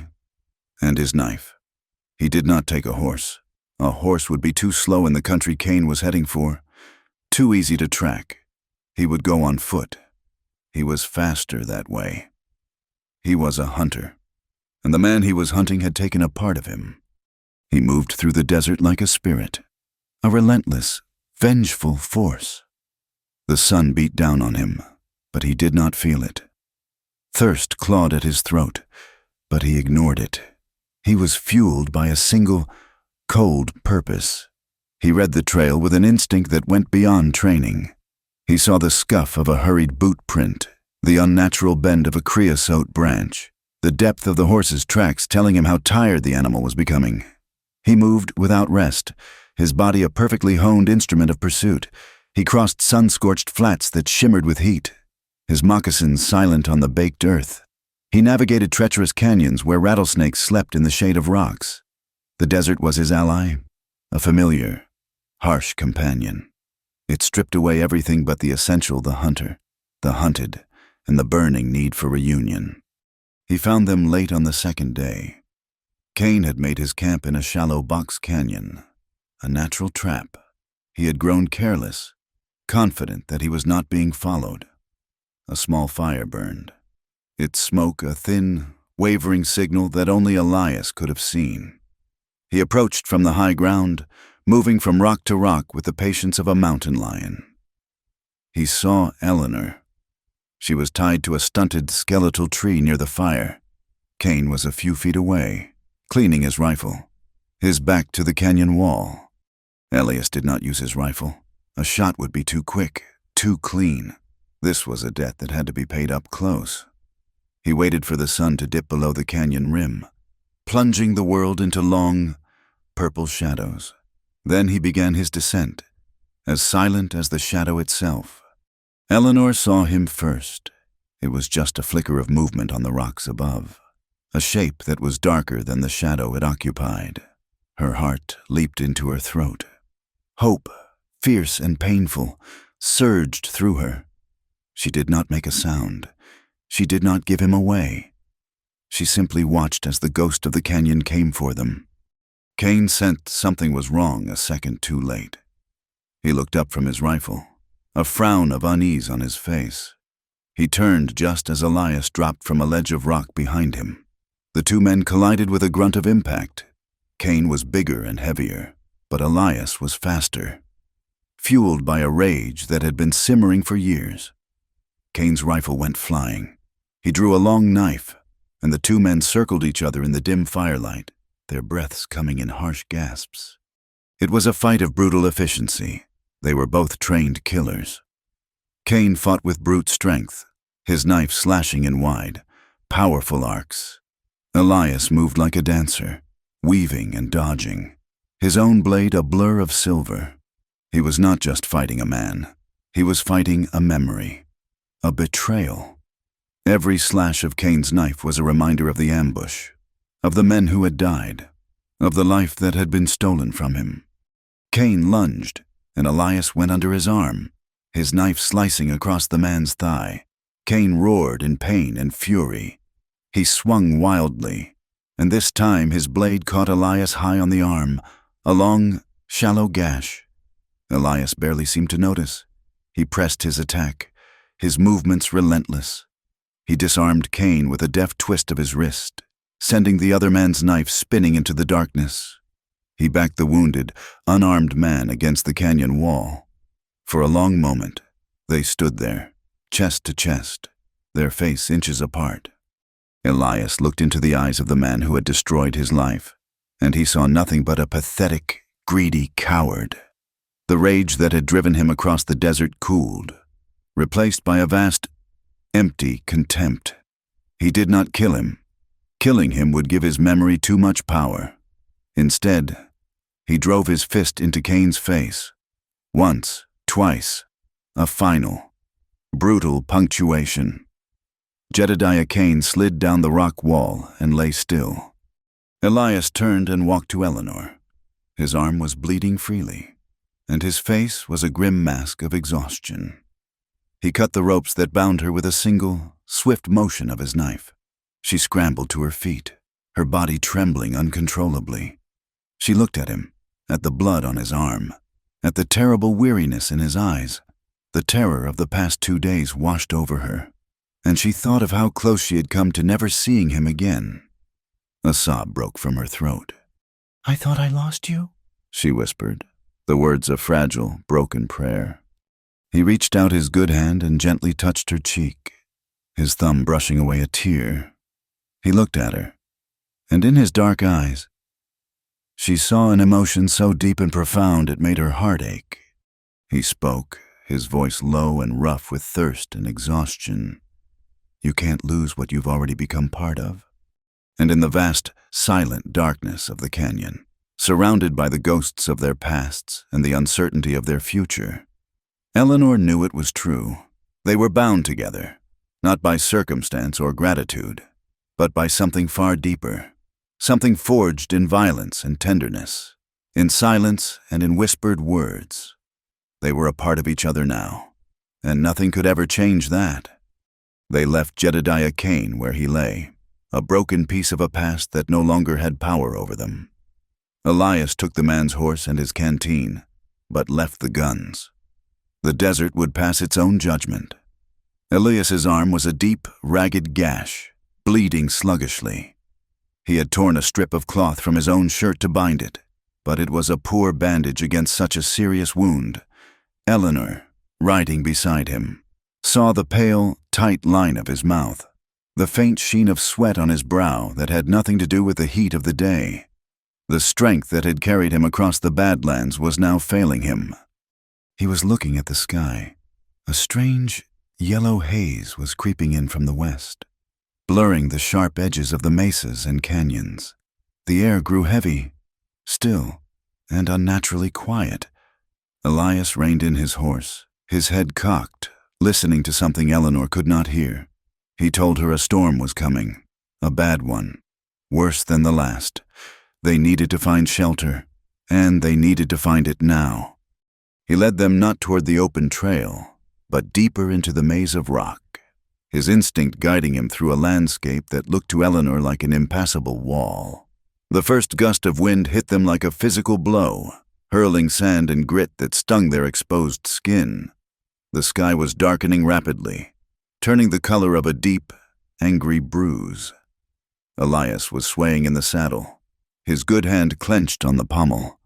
and his knife. He did not take a horse. A horse would be too slow in the country Kane was heading for, too easy to track. He would go on foot. He was faster that way. He was a hunter, and the man he was hunting had taken a part of him. He moved through the desert like a spirit, a relentless, vengeful force. The sun beat down on him, but he did not feel it. Thirst clawed at his throat, but he ignored it. He was fueled by a single, cold purpose. He read the trail with an instinct that went beyond training. He saw the scuff of a hurried boot print, the unnatural bend of a creosote branch, the depth of the horse's tracks telling him how tired the animal was becoming. He moved without rest, his body a perfectly honed instrument of pursuit. He crossed sun-scorched flats that shimmered with heat, his moccasins silent on the baked earth. He navigated treacherous canyons where rattlesnakes slept in the shade of rocks. The desert was his ally, a familiar, harsh companion. It stripped away everything but the essential, the hunter, the hunted, and the burning need for reunion. He found them late on the second day. Cain had made his camp in a shallow box canyon, a natural trap. He had grown careless, confident that he was not being followed. A small fire burned, its smoke a thin, wavering signal that only Elias could have seen. He approached from the high ground, moving from rock to rock with the patience of a mountain lion. He saw Eleanor. She was tied to a stunted skeletal tree near the fire. Cain was a few feet away, cleaning his rifle, his back to the canyon wall. Elias did not use his rifle. A shot would be too quick, too clean. This was a debt that had to be paid up close. He waited for the sun to dip below the canyon rim, plunging the world into long, purple shadows. Then he began his descent, as silent as the shadow itself. Eleanor saw him first. It was just a flicker of movement on the rocks above, a shape that was darker than the shadow it occupied. Her heart leaped into her throat. Hope, fierce and painful, surged through her. She did not make a sound. She did not give him away. She simply watched as the ghost of the canyon came for them. Cain sensed something was wrong a second too late. He looked up from his rifle, a frown of unease on his face. He turned just as Elias dropped from a ledge of rock behind him. The two men collided with a grunt of impact. Cain was bigger and heavier, but Elias was faster, fueled by a rage that had been simmering for years. Cain's rifle went flying. He drew a long knife, and the two men circled each other in the dim firelight, their breaths coming in harsh gasps. It was a fight of brutal efficiency. They were both trained killers. Cain fought with brute strength, his knife slashing in wide, powerful arcs. Elias moved like a dancer, weaving and dodging, his own blade a blur of silver. He was not just fighting a man. He was fighting a memory, a betrayal. Every slash of Cain's knife was a reminder of the ambush, of the men who had died, of the life that had been stolen from him. Cain lunged, and Elias went under his arm, his knife slicing across the man's thigh. Cain roared in pain and fury. He swung wildly, and this time his blade caught Elias high on the arm, a long, shallow gash. Elias barely seemed to notice. He pressed his attack, his movements relentless. He disarmed Cain with a deft twist of his wrist, sending the other man's knife spinning into the darkness. He backed the wounded, unarmed man against the canyon wall. For a long moment, they stood there, chest to chest, their face inches apart. Elias looked into the eyes of the man who had destroyed his life, and he saw nothing but a pathetic, greedy coward. The rage that had driven him across the desert cooled, replaced by a vast, empty contempt. He did not kill him. Killing him would give his memory too much power. Instead, he drove his fist into Cain's face. Once, twice, a final, brutal punctuation. Jedediah Cain slid down the rock wall and lay still. Elias turned and walked to Eleanor. His arm was bleeding freely, and his face was a grim mask of exhaustion. He cut the ropes that bound her with a single, swift motion of his knife. She scrambled to her feet, her body trembling uncontrollably. She looked at him, at the blood on his arm, at the terrible weariness in his eyes. The terror of the past 2 days washed over her, and she thought of how close she had come to never seeing him again. A sob broke from her throat. "I thought I lost you," she whispered, the words a fragile, broken prayer. He reached out his good hand and gently touched her cheek, his thumb brushing away a tear. He looked at her, and in his dark eyes, she saw an emotion so deep and profound it made her heart ache. He spoke, his voice low and rough with thirst and exhaustion. "You can't lose what you've already become part of." And in the vast, silent darkness of the canyon, surrounded by the ghosts of their pasts and the uncertainty of their future, Eleanor knew it was true. They were bound together, not by circumstance or gratitude, but by something far deeper, something forged in violence and tenderness, in silence and in whispered words. They were a part of each other now, and nothing could ever change that. They left Jedediah Cain where he lay, a broken piece of a past that no longer had power over them. Elias took the man's horse and his canteen, but left the guns. The desert would pass its own judgment. Elias's arm was a deep, ragged gash, bleeding sluggishly. He had torn a strip of cloth from his own shirt to bind it, but it was a poor bandage against such a serious wound. Eleanor, riding beside him, saw the pale, tight line of his mouth, the faint sheen of sweat on his brow that had nothing to do with the heat of the day. The strength that had carried him across the Badlands was now failing him. He was looking at the sky. A strange, yellow haze was creeping in from the west, blurring the sharp edges of the mesas and canyons. The air grew heavy, still, and unnaturally quiet. Elias reined in his horse, his head cocked, listening to something Eleanor could not hear. He told her a storm was coming, a bad one, worse than the last. They needed to find shelter, and they needed to find it now. He led them not toward the open trail, but deeper into the maze of rock, his instinct guiding him through a landscape that looked to Eleanor like an impassable wall. The first gust of wind hit them like a physical blow, hurling sand and grit that stung their exposed skin. The sky was darkening rapidly, turning the color of a deep, angry bruise. Elias was swaying in the saddle, his good hand clenched on the pommel.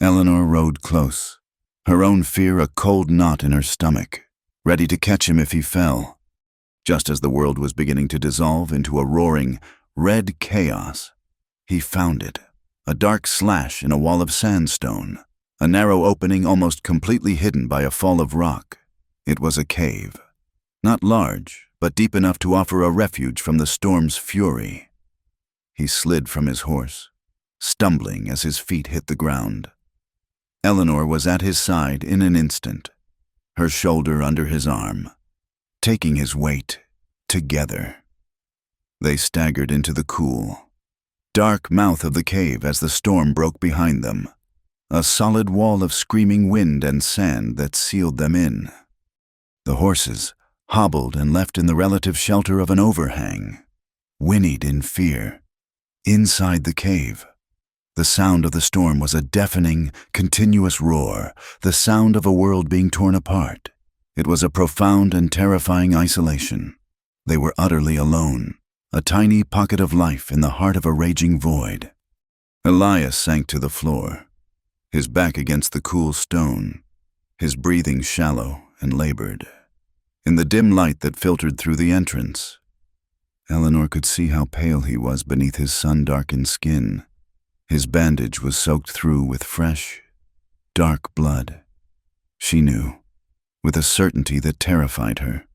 Eleanor rode close, her own fear a cold knot in her stomach, ready to catch him if he fell. Just as the world was beginning to dissolve into a roaring, red chaos, he found it, a dark slash in a wall of sandstone, a narrow opening almost completely hidden by a fall of rock. It was a cave, not large, but deep enough to offer a refuge from the storm's fury. He slid from his horse, stumbling as his feet hit the ground. Eleanor was at his side in an instant, her shoulder under his arm, taking his weight together. They staggered into the cool, dark mouth of the cave as the storm broke behind them, a solid wall of screaming wind and sand that sealed them in. The horses, hobbled and left in the relative shelter of an overhang, whinnied in fear. Inside the cave, the sound of the storm was a deafening, continuous roar, the sound of a world being torn apart. It was a profound and terrifying isolation. They were utterly alone, a tiny pocket of life in the heart of a raging void. Elias sank to the floor, his back against the cool stone, his breathing shallow and labored. In the dim light that filtered through the entrance, Eleanor could see how pale he was beneath his sun-darkened skin. His bandage was soaked through with fresh, dark blood. She knew, with a certainty that terrified her,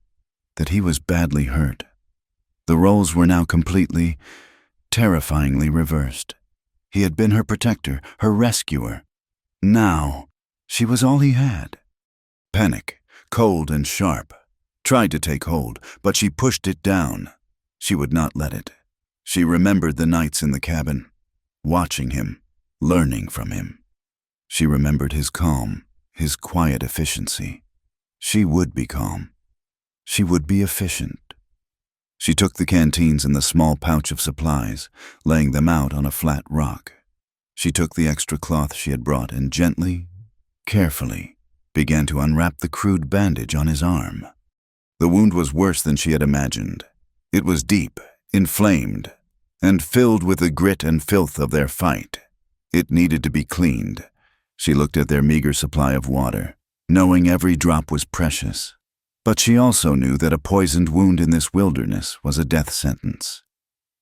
that he was badly hurt. The roles were now completely, terrifyingly reversed. He had been her protector, her rescuer. Now, she was all he had. Panic, cold and sharp, tried to take hold, but she pushed it down. She would not let it. She remembered the nights in the cabin, watching him, learning from him. She remembered his calm, his quiet efficiency. She would be calm. She would be efficient. She took the canteens and the small pouch of supplies, laying them out on a flat rock. She took the extra cloth she had brought and gently, carefully, began to unwrap the crude bandage on his arm. The wound was worse than she had imagined. It was deep, inflamed, and filled with the grit and filth of their fight. It needed to be cleaned. She looked at their meager supply of water, knowing every drop was precious. But she also knew that a poisoned wound in this wilderness was a death sentence.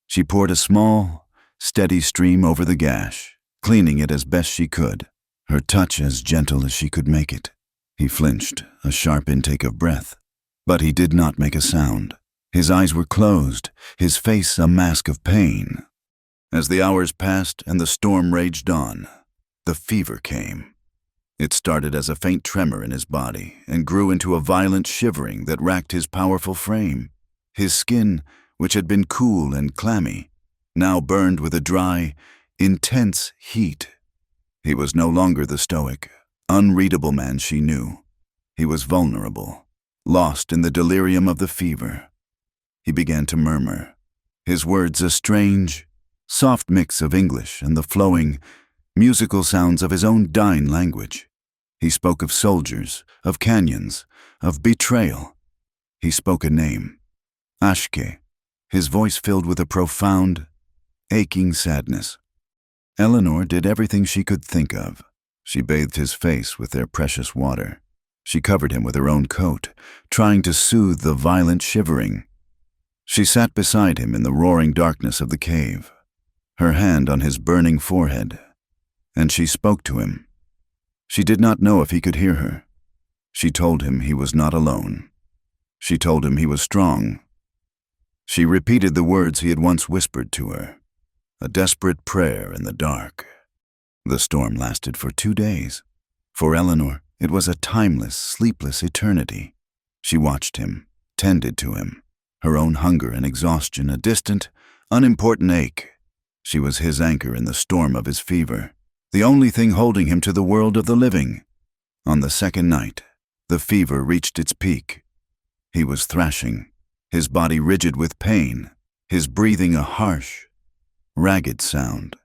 She poured a small, steady stream over the gash, cleaning it as best she could, her touch as gentle as she could make it. He flinched, a sharp intake of breath, but he did not make a sound. His eyes were closed, his face a mask of pain. As the hours passed and the storm raged on, the fever came. It started as a faint tremor in his body and grew into a violent shivering that racked his powerful frame. His skin, which had been cool and clammy, now burned with a dry, intense heat. He was no longer the stoic, unreadable man she knew. He was vulnerable, lost in the delirium of the fever. He began to murmur, his words a strange, soft mix of English and the flowing, musical sounds of his own dying language. He spoke of soldiers, of canyons, of betrayal. He spoke a name, Ashke, his voice filled with a profound, aching sadness. Eleanor did everything she could think of. She bathed his face with their precious water. She covered him with her own coat, trying to soothe the violent shivering. She sat beside him in the roaring darkness of the cave, her hand on his burning forehead, and she spoke to him. She did not know if he could hear her. She told him he was not alone. She told him he was strong. She repeated the words he had once whispered to her, a desperate prayer in the dark. The storm lasted for 2 days. For Eleanor, it was a timeless, sleepless eternity. She watched him, tended to him, her own hunger and exhaustion a distant, unimportant ache. She was his anchor in the storm of his fever, the only thing holding him to the world of the living. On the second night, the fever reached its peak. He was thrashing, his body rigid with pain, his breathing a harsh, ragged sound.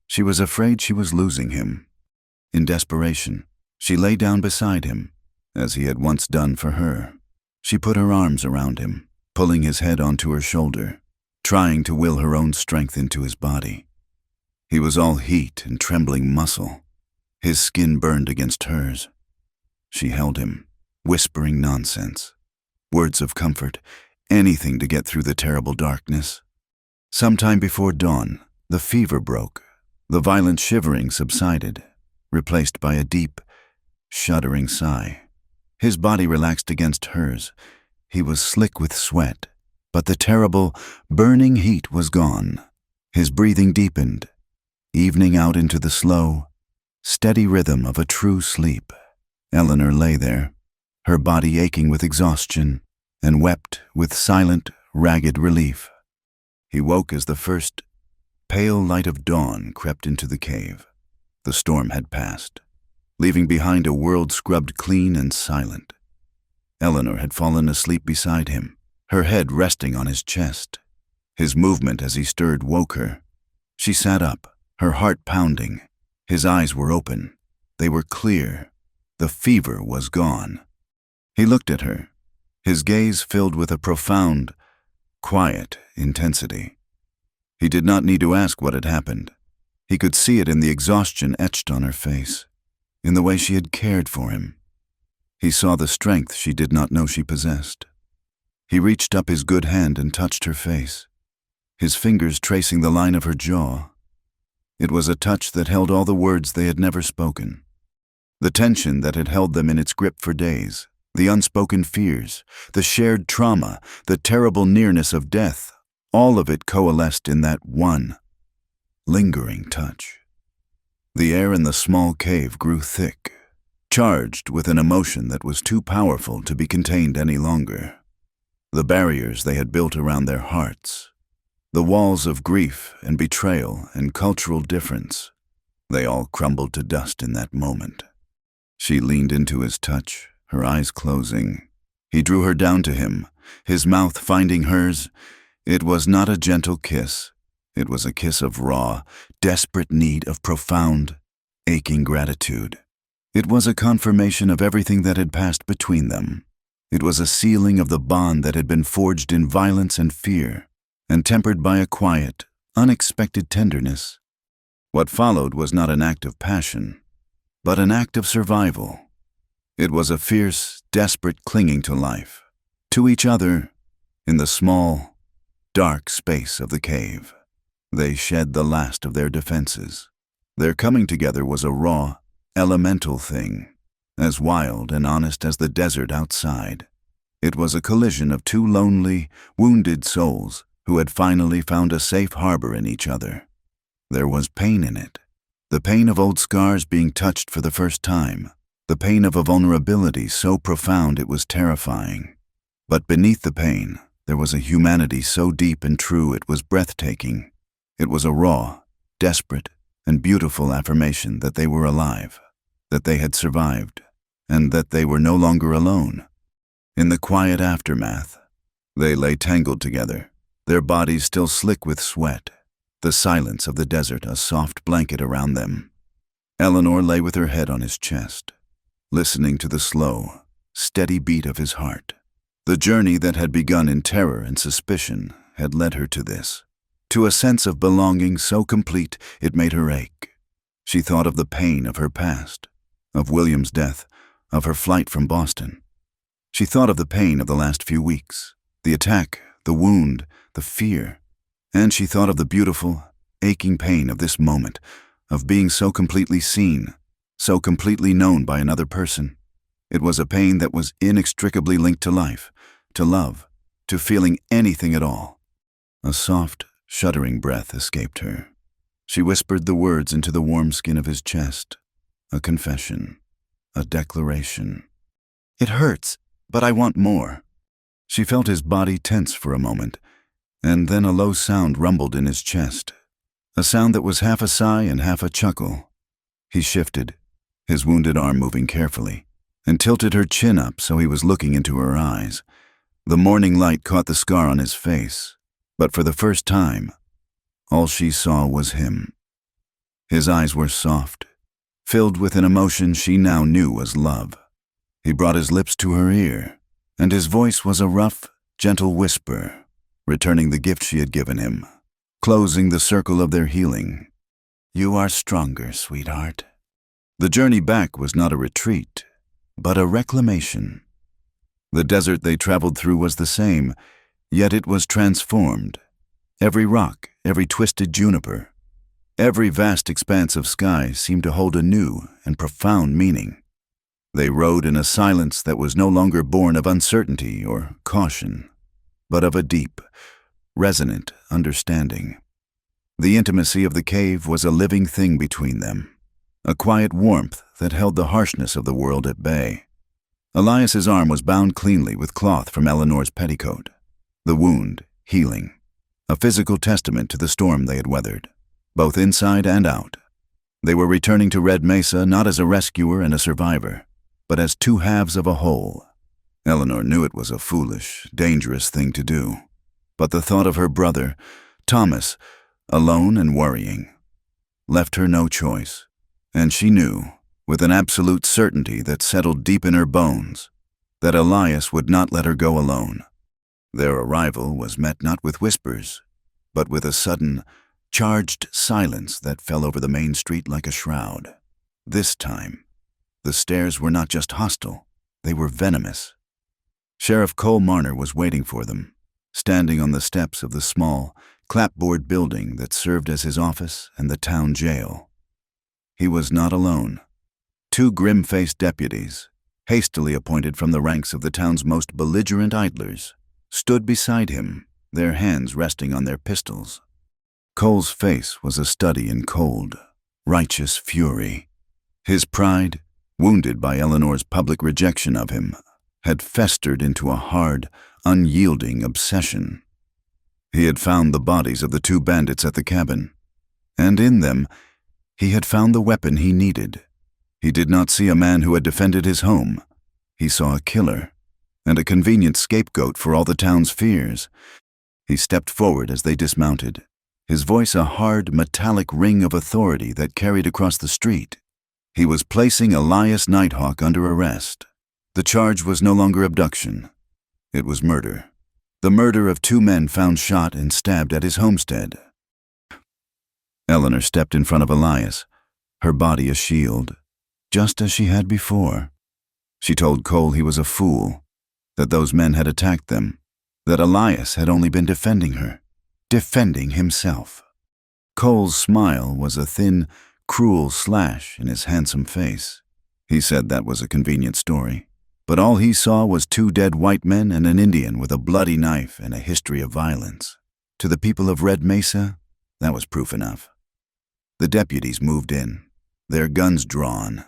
She was afraid she was losing him. In desperation, she lay down beside him, as he had once done for her. She put her arms around him, pulling his head onto her shoulder, trying to will her own strength into his body. He was all heat and trembling muscle. His skin burned against hers. She held him, whispering nonsense, words of comfort, anything to get through the terrible darkness. Sometime before dawn, the fever broke. The violent shivering subsided, replaced by a deep, shuddering sigh. His body relaxed against hers. He was slick with sweat, but the terrible, burning heat was gone. His breathing deepened, evening out into the slow, steady rhythm of a true sleep. Eleanor lay there, her body aching with exhaustion, and wept with silent, ragged relief. He woke as the first pale light of dawn crept into the cave. The storm had passed, leaving behind a world scrubbed clean and silent. Eleanor had fallen asleep beside him, her head resting on his chest. His movement as he stirred woke her. She sat up, her heart pounding. His eyes were open. They were clear. The fever was gone. He looked at her, his gaze filled with a profound, quiet intensity. He did not need to ask what had happened. He could see it in the exhaustion etched on her face, in the way she had cared for him. He saw the strength she did not know she possessed. He reached up his good hand and touched her face, his fingers tracing the line of her jaw. It was a touch that held all the words they had never spoken, the tension that had held them in its grip for days, the unspoken fears, the shared trauma, the terrible nearness of death. All of it coalesced in that one, lingering touch. The air in the small cave grew thick, charged with an emotion that was too powerful to be contained any longer. The barriers they had built around their hearts, the walls of grief and betrayal and cultural difference, they all crumbled to dust in that moment. She leaned into his touch, her eyes closing. He drew her down to him, his mouth finding hers. It was not a gentle kiss. It was a kiss of raw, desperate need, of profound, aching gratitude. It was a confirmation of everything that had passed between them. It was a sealing of the bond that had been forged in violence and fear, and tempered by a quiet, unexpected tenderness. What followed was not an act of passion, but an act of survival. It was a fierce, desperate clinging to life, to each other, in the small, dark space of the cave. They shed the last of their defenses. Their coming together was a raw, elemental thing, as wild and honest as the desert outside. It was a collision of two lonely, wounded souls who had finally found a safe harbor in each other. There was pain in it, the pain of old scars being touched for the first time, the pain of a vulnerability so profound it was terrifying. But beneath the pain, there was a humanity so deep and true it was breathtaking. It was a raw, desperate, and beautiful affirmation that they were alive, that they had survived, and that they were no longer alone. In the quiet aftermath, They lay tangled together, their bodies still slick with sweat, the silence of the desert a soft blanket around them. Eleanor lay with her head on his chest, listening to the slow, steady beat of his heart. The journey that had begun in terror and suspicion had led her to this, to a sense of belonging so complete it made her ache. She thought of the pain of her past, of William's death, of her flight from Boston. She thought of the pain of the last few weeks, the attack, the wound, the fear, and she thought of the beautiful, aching pain of this moment, of being so completely seen, so completely known by another person. It was a pain that was inextricably linked to life, to love, to feeling anything at all. A soft, shuddering breath escaped her. She whispered the words into the warm skin of his chest. A confession, a declaration. "It hurts, but I want more." She felt his body tense for a moment, and then a low sound rumbled in his chest, a sound that was half a sigh and half a chuckle. He shifted, his wounded arm moving carefully, and tilted her chin up so he was looking into her eyes. The morning light caught the scar on his face, but for the first time, all she saw was him. His eyes were soft, filled with an emotion she now knew was love. He brought his lips to her ear, and his voice was a rough, gentle whisper, returning the gift she had given him, closing the circle of their healing. "You are stronger, sweetheart." The journey back was not a retreat, but a reclamation. The desert they traveled through was the same, yet it was transformed. Every rock, every twisted juniper, every vast expanse of sky seemed to hold a new and profound meaning. They rode in a silence that was no longer born of uncertainty or caution, but of a deep, resonant understanding. The intimacy of the cave was a living thing between them, a quiet warmth that held the harshness of the world at bay. Elias's arm was bound cleanly with cloth from Eleanor's petticoat, the wound healing, a physical testament to the storm they had weathered, both inside and out. They were returning to Red Mesa not as a rescuer and a survivor, but as two halves of a whole. Eleanor knew it was a foolish, dangerous thing to do, but the thought of her brother, Thomas, alone and worrying, left her no choice, and she knew, with an absolute certainty that settled deep in her bones, that Elias would not let her go alone. Their arrival was met not with whispers, but with a sudden, charged silence that fell over the main street like a shroud. This time, the stares were not just hostile, they were venomous. Sheriff Cole Marner was waiting for them, standing on the steps of the small, clapboard building that served as his office and the town jail. He was not alone. Two grim-faced deputies, hastily appointed from the ranks of the town's most belligerent idlers, stood beside him, their hands resting on their pistols. Cole's face was a study in cold, righteous fury. His pride, wounded by Eleanor's public rejection of him, had festered into a hard, unyielding obsession. He had found the bodies of the two bandits at the cabin, and in them, he had found the weapon he needed. He did not see a man who had defended his home. He saw a killer, and a convenient scapegoat for all the town's fears. He stepped forward as they dismounted, his voice a hard, metallic ring of authority that carried across the street. He was placing Elias Nighthawk under arrest. The charge was no longer abduction. It was murder. The murder of two men found shot and stabbed at his homestead. Eleanor stepped in front of Elias, her body a shield, just as she had before. She told Cole he was a fool, that those men had attacked them, that Elias had only been defending her, defending himself. Cole's smile was a thin, cruel slash in his handsome face. He said that was a convenient story, but all he saw was two dead white men and an Indian with a bloody knife and a history of violence. To the people of Red Mesa, that was proof enough. The deputies moved in, their guns drawn.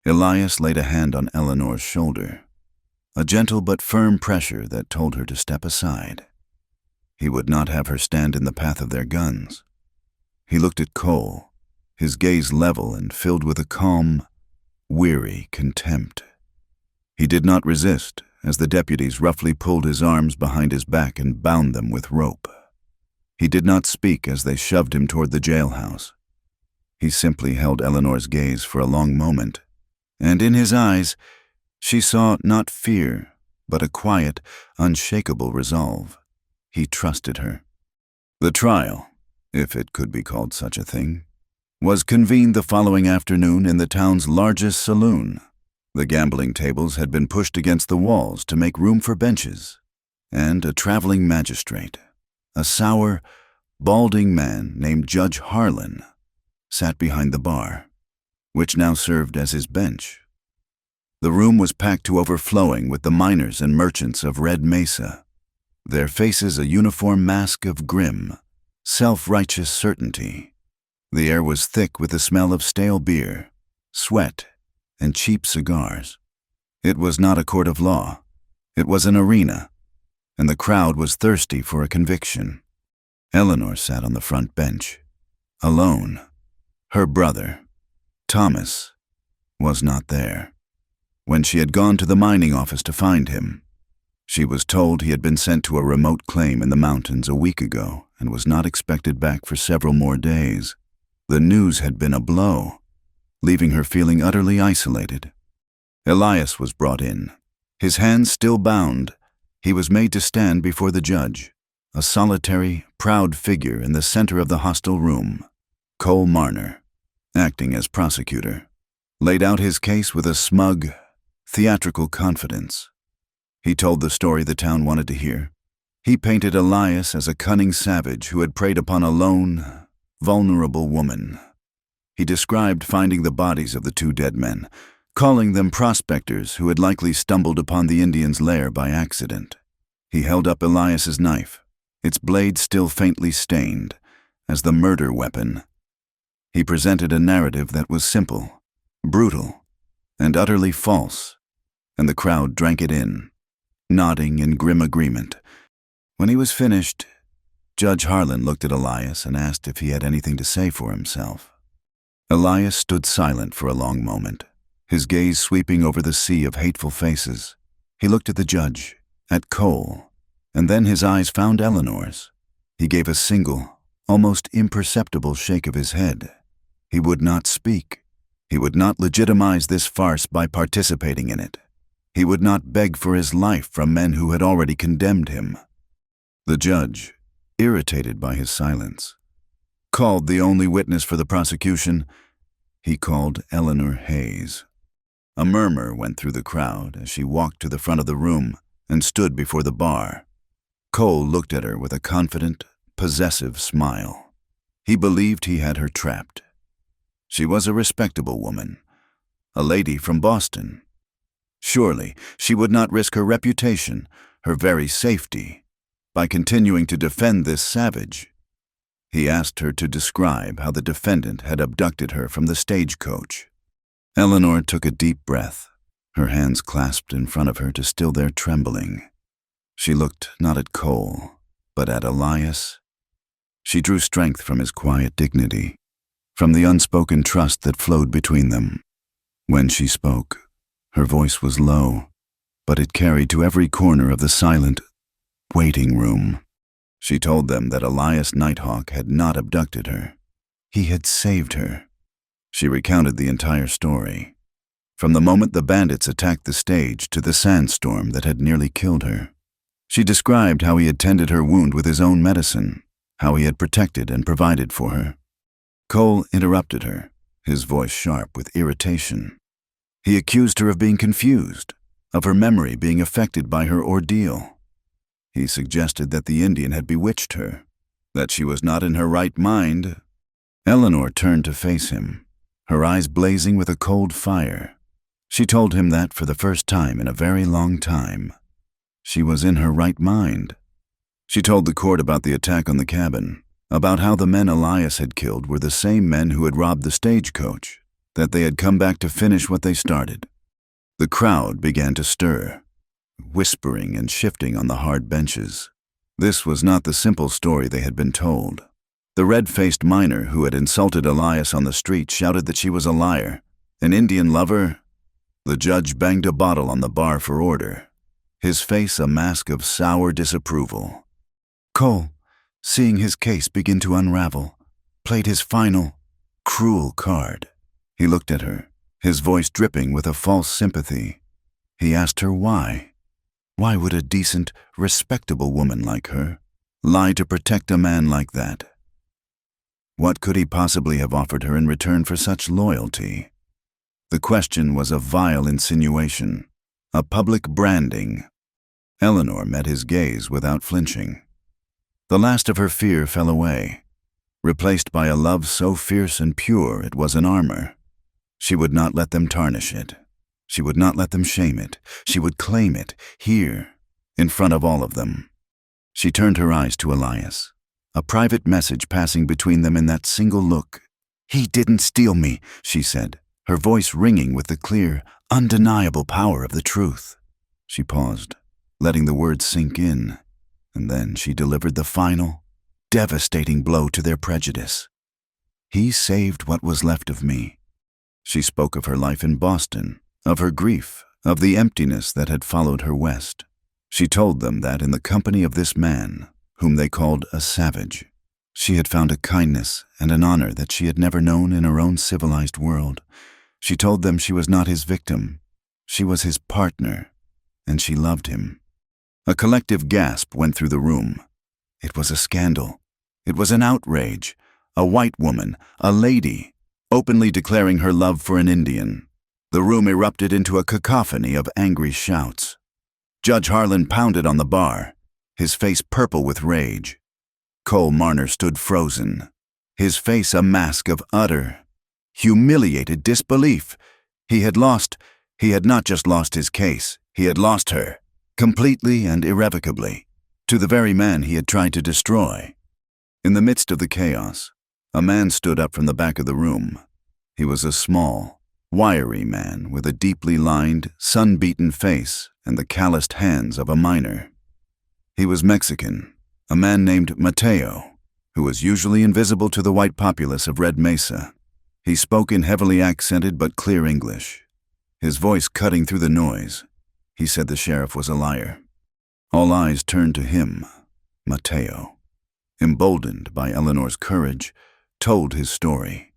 Elias laid a hand on Eleanor's shoulder, a gentle but firm pressure that told her to step aside. He would not have her stand in the path of their guns. He looked at Cole, his gaze level and filled with a calm, weary contempt. He did not resist, as the deputies roughly pulled his arms behind his back and bound them with rope. He did not speak as they shoved him toward the jailhouse. He simply held Eleanor's gaze for a long moment, and in his eyes she saw not fear, but a quiet, unshakable resolve. He trusted her. The trial, if it could be called such a thing, was convened the following afternoon in the town's largest saloon. The gambling tables had been pushed against the walls to make room for benches, and a traveling magistrate, a sour, balding man named Judge Harlan, sat behind the bar, which now served as his bench. The room was packed to overflowing with the miners and merchants of Red Mesa, their faces a uniform mask of grim, self-righteous certainty. The air was thick with the smell of stale beer, sweat, and cheap cigars. It was not a court of law. It was an arena, and the crowd was thirsty for a conviction. Eleanor sat on the front bench, alone. Her brother, Thomas, was not there. When she had gone to the mining office to find him, she was told he had been sent to a remote claim in the mountains a week ago and was not expected back for several more days. The news had been a blow, leaving her feeling utterly isolated. Elias was brought in. His hands still bound, he was made to stand before the judge, a solitary, proud figure in the center of the hostile room. Cole Marner, acting as prosecutor, laid out his case with a smug, theatrical confidence. He told the story the town wanted to hear. He painted Elias as a cunning savage who had preyed upon a lone, vulnerable woman. He described finding the bodies of the two dead men, calling them prospectors who had likely stumbled upon the Indians' lair by accident. He held up Elias's knife, its blade still faintly stained, as the murder weapon. He presented a narrative that was simple, brutal, and utterly false, and the crowd drank it in, nodding in grim agreement. When he was finished, Judge Harlan looked at Elias and asked if he had anything to say for himself. Elias stood silent for a long moment, his gaze sweeping over the sea of hateful faces. He looked at the judge, at Cole, and then his eyes found Eleanor's. He gave a single, almost imperceptible shake of his head. He would not speak. He would not legitimize this farce by participating in it. He would not beg for his life from men who had already condemned him. The judge, irritated by his silence, called the only witness for the prosecution. He called Eleanor Hayes. A murmur went through the crowd as she walked to the front of the room and stood before the bar. Cole looked at her with a confident, possessive smile. He believed he had her trapped. She was a respectable woman, a lady from Boston. Surely she would not risk her reputation, her very safety, by continuing to defend this savage. He asked her to describe how the defendant had abducted her from the stagecoach. Eleanor took a deep breath, her hands clasped in front of her to still their trembling. She looked not at Cole, but at Elias. She drew strength from his quiet dignity, from the unspoken trust that flowed between them. When she spoke, her voice was low, but it carried to every corner of the silent, waiting room. She told them that Elias Nighthawk had not abducted her. He had saved her. She recounted the entire story, from the moment the bandits attacked the stage to the sandstorm that had nearly killed her. She described how he had tended her wound with his own medicine, how he had protected and provided for her. Cole interrupted her, his voice sharp with irritation. He accused her of being confused, of her memory being affected by her ordeal. He suggested that the Indian had bewitched her, that she was not in her right mind. Eleanor turned to face him, her eyes blazing with a cold fire. She told him that for the first time in a very long time, she was in her right mind. She told the court about the attack on the cabin, about how the men Elias had killed were the same men who had robbed the stagecoach, that they had come back to finish what they started. The crowd began to stir, whispering and shifting on the hard benches. This was not the simple story they had been told. The red-faced miner who had insulted Elias on the street shouted that she was a liar, an Indian lover. The judge banged a bottle on the bar for order. his face a mask of sour disapproval. Cole, seeing his case begin to unravel, played his final, cruel card. He looked at her, his voice dripping with a false sympathy. He asked her why. Why would a decent, respectable woman like her lie to protect a man like that? What could he possibly have offered her in return for such loyalty? The question was a vile insinuation, a public branding. Eleanor met his gaze without flinching. The last of her fear fell away, replaced by a love so fierce and pure it was an armor. She would not let them tarnish it. She would not let them shame it. She would claim it, here, in front of all of them. She turned her eyes to Elias, a private message passing between them in that single look. "He didn't steal me," she said, her voice ringing with the clear, undeniable power of the truth. She paused, letting the words sink in, and then she delivered the final, devastating blow to their prejudice. "He saved what was left of me." She spoke of her life in Boston, of her grief, of the emptiness that had followed her west. She told them that in the company of this man, whom they called a savage, she had found a kindness and an honor that she had never known in her own civilized world. She told them she was not his victim, she was his partner, and she loved him. A collective gasp went through the room. It was a scandal. It was an outrage. A white woman, a lady, openly declaring her love for an Indian. The room erupted into a cacophony of angry shouts. Judge Harlan pounded on the bar, his face purple with rage. Cole Marner stood frozen, his face a mask of utter, humiliated disbelief. He had not just lost his case, he had lost her, completely and irrevocably, to the very man he had tried to destroy. In the midst of the chaos, a man stood up from the back of the room. He was a small, wiry man with a deeply lined, sun-beaten face and the calloused hands of a miner. He was Mexican, a man named Mateo, who was usually invisible to the white populace of Red Mesa. He spoke in heavily accented but clear English, his voice cutting through the noise. He said the sheriff was a liar. All eyes turned to him. Mateo, emboldened by Eleanor's courage, told his story.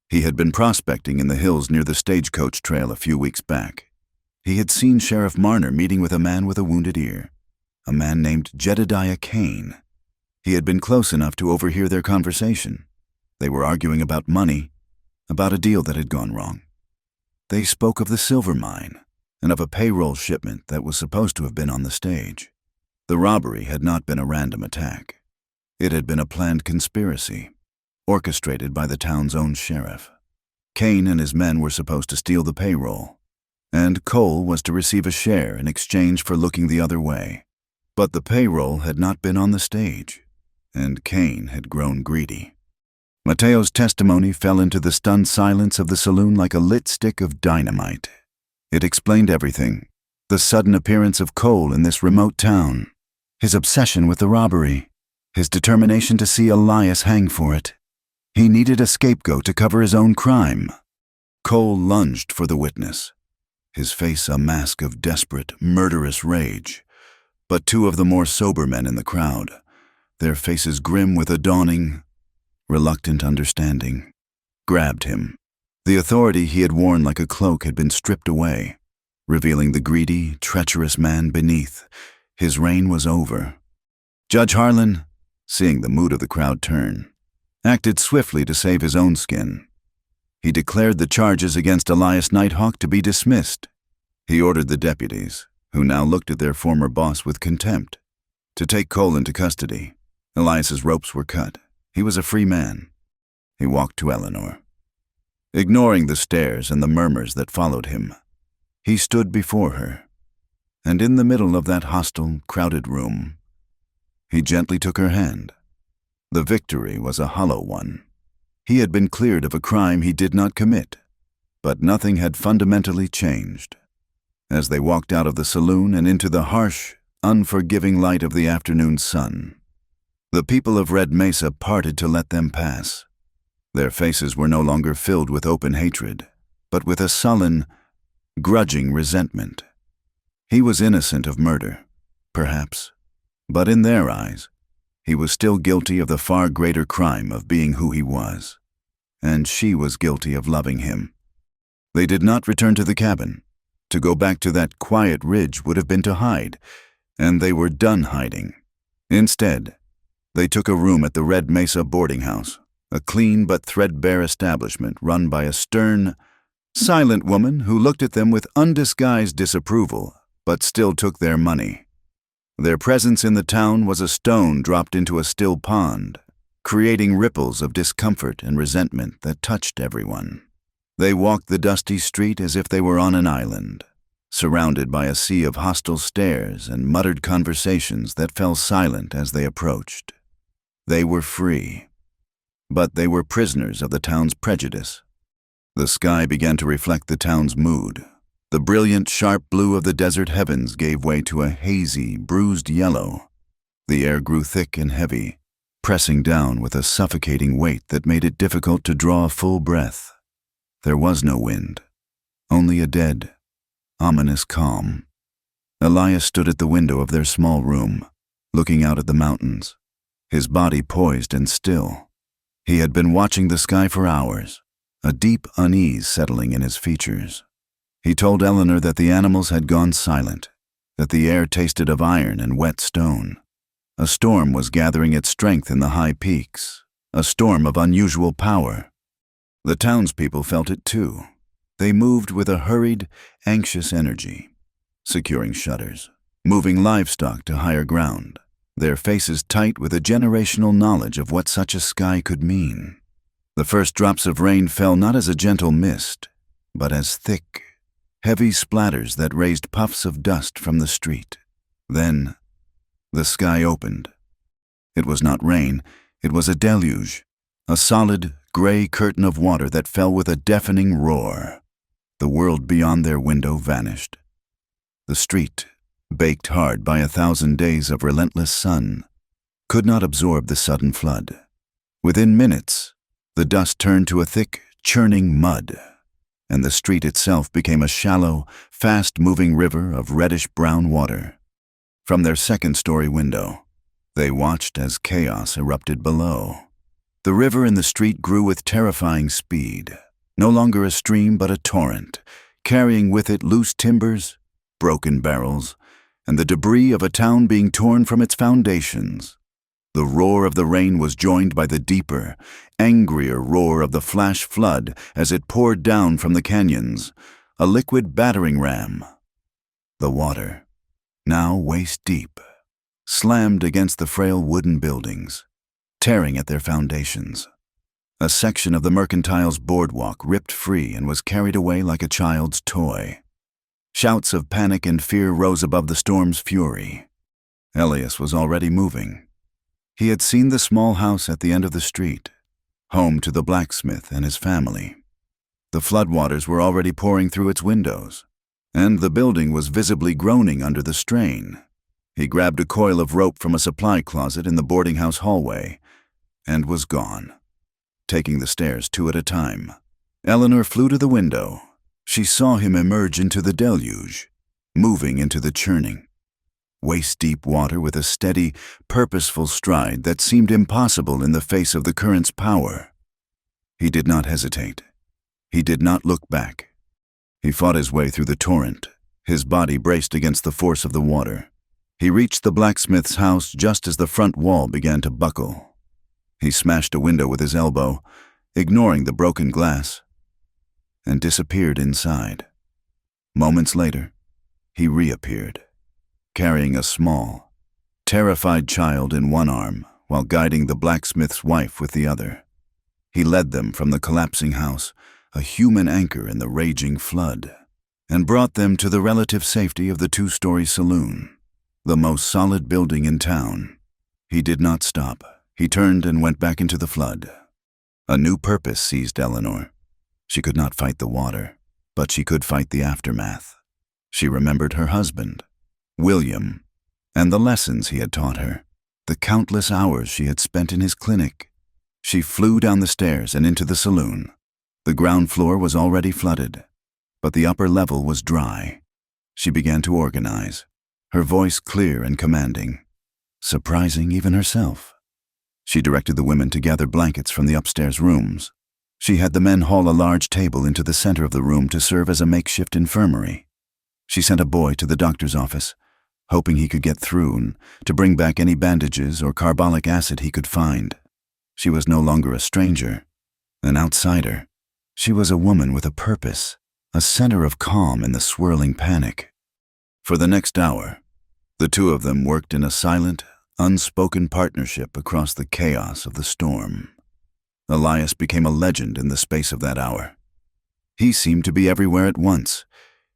He had been prospecting in the hills near the stagecoach trail a few weeks back. He had seen Sheriff Marner meeting with a man with a wounded ear, a man named Jedediah Kane. He had been close enough to overhear their conversation. They were arguing about money, about a deal that had gone wrong. They spoke of the silver mine and of a payroll shipment that was supposed to have been on the stage. The robbery had not been a random attack. It had been a planned conspiracy, orchestrated by the town's own sheriff. Kane and his men were supposed to steal the payroll, and Cole was to receive a share in exchange for looking the other way. But the payroll had not been on the stage, and Kane had grown greedy. Mateo's testimony fell into the stunned silence of the saloon like a lit stick of dynamite. It explained everything: the sudden appearance of Cole in this remote town, his obsession with the robbery, his determination to see Elias hang for it. He needed a scapegoat to cover his own crime. Cole lunged for the witness, his face a mask of desperate, murderous rage. But two of the more sober men in the crowd, their faces grim with a dawning, reluctant understanding, grabbed him. The authority he had worn like a cloak had been stripped away, revealing the greedy, treacherous man beneath. His reign was over. Judge Harlan, seeing the mood of the crowd turn, acted swiftly to save his own skin. He declared the charges against Elias Nighthawk to be dismissed. He ordered the deputies, who now looked at their former boss with contempt, to take Cole into custody. Elias's ropes were cut. He was a free man. He walked to Eleanor. Ignoring the stares and the murmurs that followed him, he stood before her, and in the middle of that hostile, crowded room, he gently took her hand. The victory was a hollow one. He had been cleared of a crime he did not commit, but nothing had fundamentally changed. As they walked out of the saloon and into the harsh, unforgiving light of the afternoon sun, the people of Red Mesa parted to let them pass. Their faces were no longer filled with open hatred, but with a sullen, grudging resentment. He was innocent of murder, perhaps, but in their eyes, he was still guilty of the far greater crime of being who he was, and she was guilty of loving him. They did not return to the cabin. To go back to that quiet ridge would have been to hide, and they were done hiding. Instead, they took a room at the Red Mesa boarding house, a clean but threadbare establishment run by a stern, silent woman who looked at them with undisguised disapproval, but still took their money. Their presence in the town was a stone dropped into a still pond, creating ripples of discomfort and resentment that touched everyone. They walked the dusty street as if they were on an island, surrounded by a sea of hostile stares and muttered conversations that fell silent as they approached. They were free, but they were prisoners of the town's prejudice. The sky began to reflect the town's mood. The brilliant, sharp blue of the desert heavens gave way to a hazy, bruised yellow. The air grew thick and heavy, pressing down with a suffocating weight that made it difficult to draw a full breath. There was no wind, only a dead, ominous calm. Elias stood at the window of their small room, looking out at the mountains, his body poised and still. He had been watching the sky for hours, a deep unease settling in his features. He told Eleanor that the animals had gone silent, that the air tasted of iron and wet stone. A storm was gathering its strength in the high peaks, a storm of unusual power. The townspeople felt it too. They moved with a hurried, anxious energy, securing shutters, moving livestock to higher ground, their faces tight with a generational knowledge of what such a sky could mean. The first drops of rain fell not as a gentle mist, but as thick, heavy splatters that raised puffs of dust from the street. Then, the sky opened. It was not rain, it was a deluge, a solid, gray curtain of water that fell with a deafening roar. The world beyond their window vanished. The street, baked hard by 1,000 days of relentless sun, could not absorb the sudden flood. Within minutes, the dust turned to a thick, churning mud, and the street itself became a shallow, fast-moving river of reddish-brown water. From their second-story window, they watched as chaos erupted below. The river in the street grew with terrifying speed, no longer a stream but a torrent, carrying with it loose timbers, broken barrels, and the debris of a town being torn from its foundations. The roar of the rain was joined by the deeper, angrier roar of the flash flood as it poured down from the canyons, a liquid battering ram. The water, now waist-deep, slammed against the frail wooden buildings, tearing at their foundations. A section of the mercantile's boardwalk ripped free and was carried away like a child's toy. Shouts of panic and fear rose above the storm's fury. Elias was already moving. He had seen the small house at the end of the street, home to the blacksmith and his family. The floodwaters were already pouring through its windows, and the building was visibly groaning under the strain. He grabbed a coil of rope from a supply closet in the boarding house hallway and was gone, taking the stairs 2 at a time. Eleanor flew to the window. She saw him emerge into the deluge, moving into the churning, waist-deep water with a steady, purposeful stride that seemed impossible in the face of the current's power. He did not hesitate. He did not look back. He fought his way through the torrent, his body braced against the force of the water. He reached the blacksmith's house just as the front wall began to buckle. He smashed a window with his elbow, ignoring the broken glass, and disappeared inside. Moments later, he reappeared, carrying a small, terrified child in one arm while guiding the blacksmith's wife with the other. He led them from the collapsing house, a human anchor in the raging flood, and brought them to the relative safety of the 2-story saloon, the most solid building in town. He did not stop. He turned and went back into the flood. A new purpose seized Eleanor. She could not fight the water, but she could fight the aftermath. She remembered her husband, William, and the lessons he had taught her, the countless hours she had spent in his clinic. She flew down the stairs and into the saloon. The ground floor was already flooded, but the upper level was dry. She began to organize, her voice clear and commanding, surprising even herself. She directed the women to gather blankets from the upstairs rooms. She had the men haul a large table into the center of the room to serve as a makeshift infirmary. She sent a boy to the doctor's office, hoping he could get through and to bring back any bandages or carbolic acid he could find. She was no longer a stranger, an outsider. She was a woman with a purpose, a center of calm in the swirling panic. For the next hour, the two of them worked in a silent, unspoken partnership across the chaos of the storm. Elias became a legend in the space of that hour. He seemed to be everywhere at once.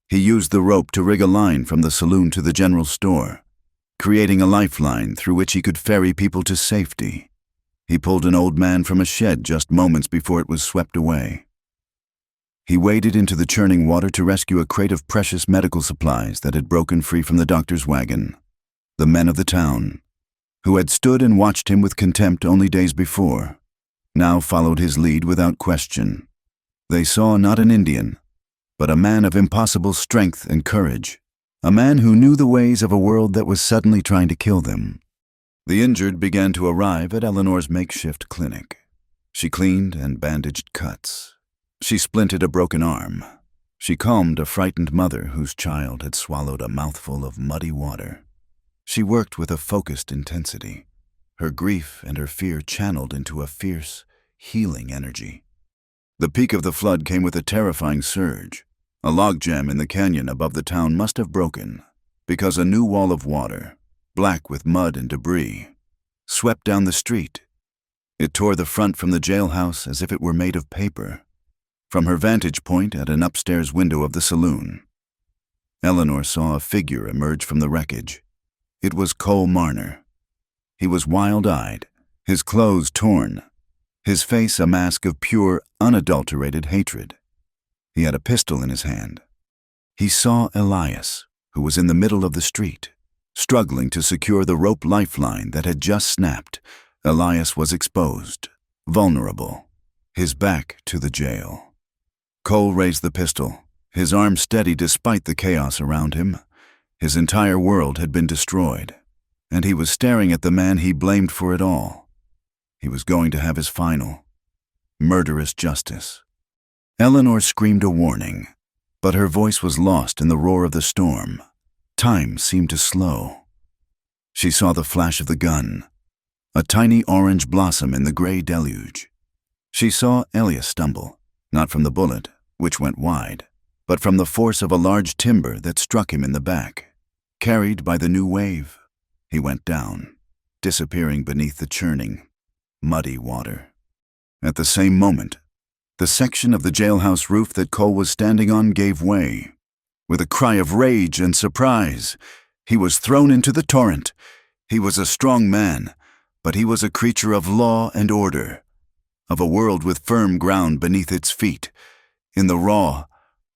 He used the rope to rig a line from the saloon to the general store, creating a lifeline through which he could ferry people to safety. He pulled an old man from a shed just moments before it was swept away. He waded into the churning water to rescue a crate of precious medical supplies that had broken free from the doctor's wagon. The men of the town, who had stood and watched him with contempt only days before, now followed his lead without question. They saw not an Indian, but a man of impossible strength and courage, a man who knew the ways of a world that was suddenly trying to kill them. The injured began to arrive at Eleanor's makeshift clinic. She cleaned and bandaged cuts. She splinted a broken arm. She calmed a frightened mother whose child had swallowed a mouthful of muddy water. She worked with a focused intensity, her grief and her fear channeled into a fierce, healing energy. The peak of the flood came with a terrifying surge. A logjam in the canyon above the town must have broken, because a new wall of water, black with mud and debris, swept down the street. It tore the front from the jailhouse as if it were made of paper. From her vantage point at an upstairs window of the saloon, Eleanor saw a figure emerge from the wreckage. It was Cole Marner. He was wild-eyed, his clothes torn, his face a mask of pure, unadulterated hatred. He had a pistol in his hand. He saw Elias, who was in the middle of the street, struggling to secure the rope lifeline that had just snapped. Elias was exposed, vulnerable, his back to the jail. Cole raised the pistol, his arm steady despite the chaos around him. His entire world had been destroyed, and he was staring at the man he blamed for it all. He was going to have his final, murderous justice. Eleanor screamed a warning, but her voice was lost in the roar of the storm. Time seemed to slow. She saw the flash of the gun, a tiny orange blossom in the gray deluge. She saw Elias stumble, not from the bullet, which went wide, but from the force of a large timber that struck him in the back. Carried by the new wave, he went down, disappearing beneath the churning, muddy water. At the same moment, the section of the jailhouse roof that Cole was standing on gave way. With a cry of rage and surprise, he was thrown into the torrent. He was a strong man, but he was a creature of law and order, of a world with firm ground beneath its feet, in the raw,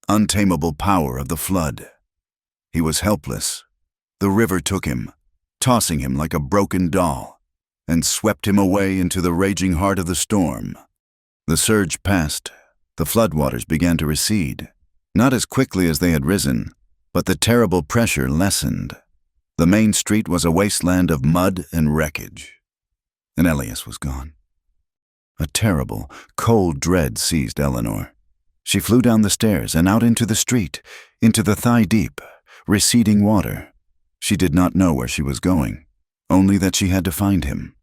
untamable power of the flood. He was helpless. The river took him, tossing him like a broken doll, and swept him away into the raging heart of the storm. The surge passed. The floodwaters began to recede, not as quickly as they had risen, but the terrible pressure lessened. The main street was a wasteland of mud and wreckage, and Elias was gone. A terrible, cold dread seized Eleanor. She flew down the stairs and out into the street, into the thigh-deep, receding water. She did not know where she was going, only that she had to find him.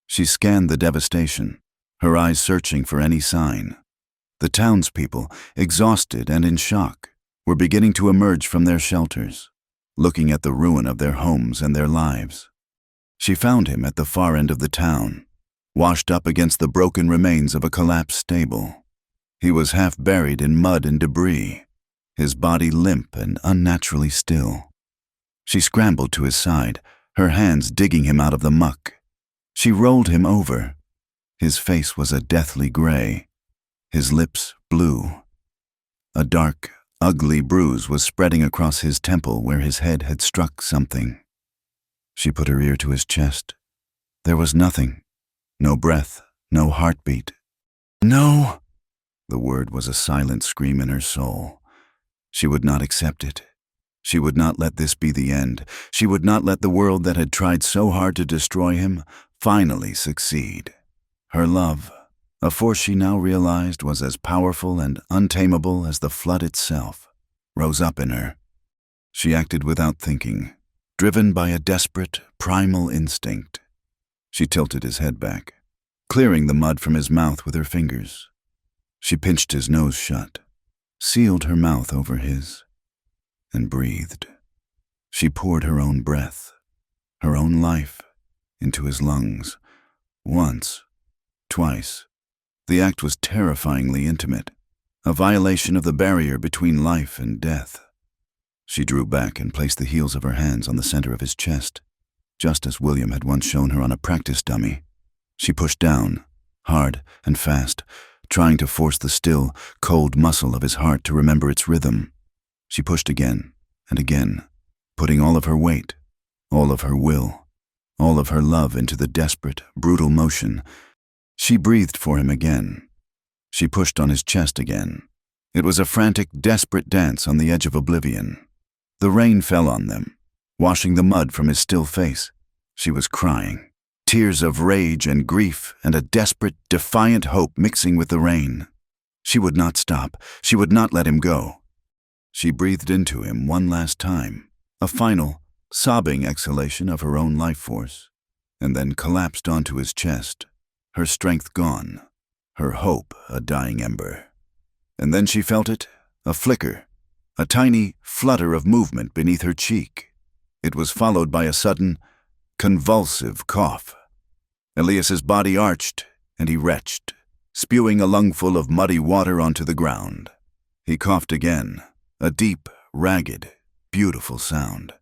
She scanned the devastation, her eyes searching for any sign. The townspeople, exhausted and in shock, were beginning to emerge from their shelters, looking at the ruin of their homes and their lives. She found him at the far end of the town, washed up against the broken remains of a collapsed stable. He was half buried in mud and debris, his body limp and unnaturally still. She scrambled to his side, her hands digging him out of the muck. She rolled him over. His face was a deathly gray, his lips blue. A dark, ugly bruise was spreading across his temple where his head had struck something. She put her ear to his chest. There was nothing, no breath, no heartbeat. No! The word was a silent scream in her soul. She would not accept it. She would not let this be the end. She would not let the world that had tried so hard to destroy him finally succeed. Her love, a force she now realized was as powerful and untamable as the flood itself, rose up in her. She acted without thinking, driven by a desperate, primal instinct. She tilted his head back, clearing the mud from his mouth with her fingers. She pinched his nose shut, sealed her mouth over his, and breathed. She poured her own breath, her own life, into his lungs. Once, twice. The act was terrifyingly intimate, a violation of the barrier between life and death. She drew back and placed the heels of her hands on the center of his chest, just as William had once shown her on a practice dummy. She pushed down, hard and fast, trying to force the still, cold muscle of his heart to remember its rhythm. She pushed again and again, putting all of her weight, all of her will, all of her love into the desperate, brutal motion. She breathed for him again. She pushed on his chest again. It was a frantic, desperate dance on the edge of oblivion. The rain fell on them, washing the mud from his still face. She was crying, tears of rage and grief and a desperate, defiant hope mixing with the rain. She would not stop. She would not let him go. She breathed into him one last time, a final, sobbing exhalation of her own life force, and then collapsed onto his chest, her strength gone, her hope a dying ember. And then she felt it, a flicker, a tiny flutter of movement beneath her cheek. It was followed by a sudden, convulsive cough. Elias's body arched, and he retched, spewing a lungful of muddy water onto the ground. He coughed again, a deep, ragged, beautiful sound.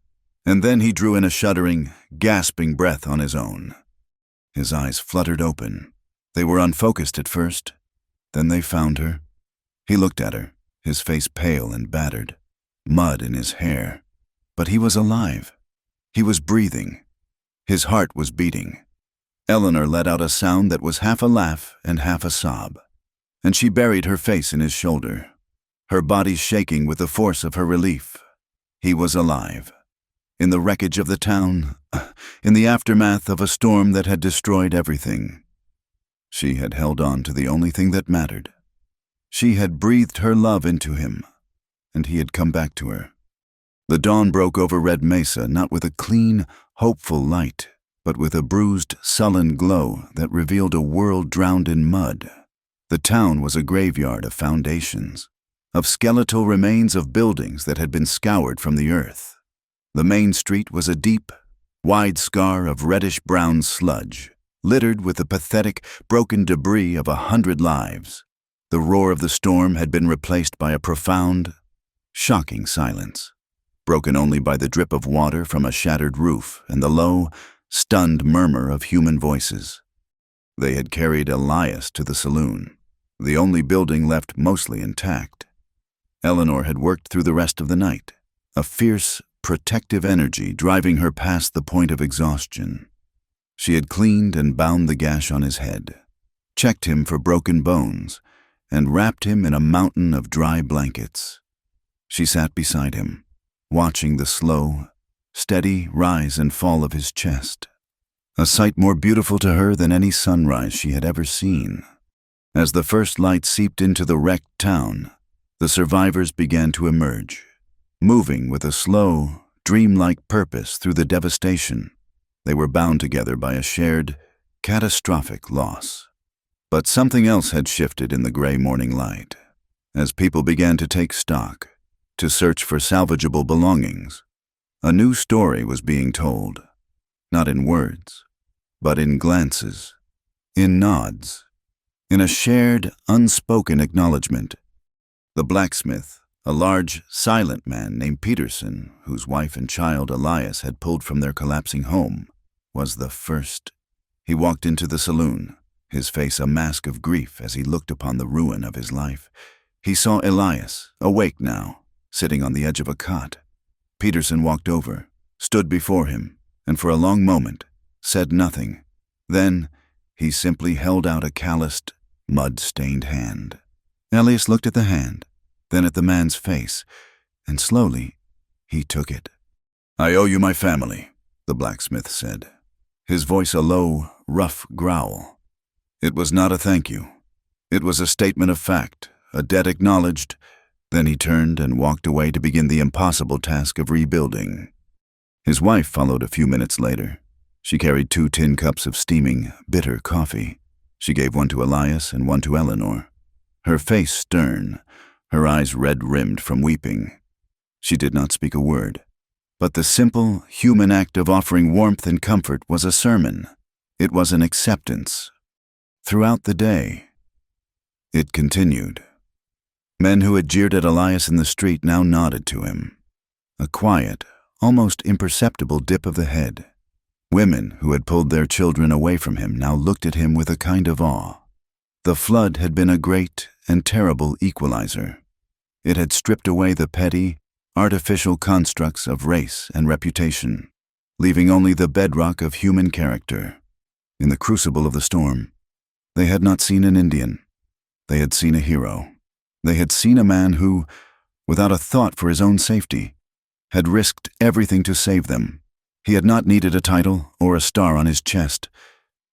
And then he drew in a shuddering, gasping breath on his own. His eyes fluttered open. They were unfocused at first. Then they found her. He looked at her, his face pale and battered, mud in his hair. But he was alive. He was breathing. His heart was beating. Eleanor let out a sound that was half a laugh and half a sob, and she buried her face in his shoulder, her body shaking with the force of her relief. He was alive. In the wreckage of the town, in the aftermath of a storm that had destroyed everything. She had held on to the only thing that mattered. She had breathed her love into him, and he had come back to her. The dawn broke over Red Mesa not with a clean, hopeful light, but with a bruised, sullen glow that revealed a world drowned in mud. The town was a graveyard of foundations, of skeletal remains of buildings that had been scoured from the earth. The main street was a deep, wide scar of reddish-brown sludge, littered with the pathetic, broken debris of 100 lives. The roar of the storm had been replaced by a profound, shocking silence, broken only by the drip of water from a shattered roof and the low, stunned murmur of human voices. They had carried Elias to the saloon, the only building left mostly intact. Eleanor had worked through the rest of the night, a fierce, protective energy driving her past the point of exhaustion. She had cleaned and bound the gash on his head, checked him for broken bones, and wrapped him in a mountain of dry blankets. She sat beside him, watching the slow, steady rise and fall of his chest, a sight more beautiful to her than any sunrise she had ever seen. As the first light seeped into the wrecked town, the survivors began to emerge, moving with a slow, dreamlike purpose through the devastation. They were bound together by a shared, catastrophic loss. But something else had shifted in the gray morning light. As people began to take stock, to search for salvageable belongings, a new story was being told, not in words, but in glances, in nods, in a shared, unspoken acknowledgement. The blacksmith, a large, silent man named Peterson, whose wife and child Elias had pulled from their collapsing home, was the first. He walked into the saloon, his face a mask of grief as he looked upon the ruin of his life. He saw Elias, awake now, sitting on the edge of a cot. Peterson walked over, stood before him, and for a long moment said nothing. Then he simply held out a calloused, mud-stained hand. Elias looked at the hand, then at the man's face, and slowly, He took it. "I owe you my family," the blacksmith said, his voice a low, rough growl. It was not a thank you. It was a statement of fact, a debt acknowledged. Then he turned and walked away to begin the impossible task of rebuilding. His wife followed a few minutes later. She carried 2 tin cups of steaming, bitter coffee. She gave one to Elias and one to Eleanor. Her face stern, her eyes red-rimmed from weeping. She did not speak a word. But the simple, human act of offering warmth and comfort was a sermon. It was an acceptance. Throughout the day, it continued. Men who had jeered at Elias in the street now nodded to him. A quiet, almost imperceptible dip of the head. Women who had pulled their children away from him now looked at him with a kind of awe. The flood had been a great and terrible equalizer. It had stripped away the petty, artificial constructs of race and reputation, leaving only the bedrock of human character. In the crucible of the storm, they had not seen an Indian. They had seen a hero. They had seen a man who, without a thought for his own safety, had risked everything to save them. He had not needed a title or a star on his chest.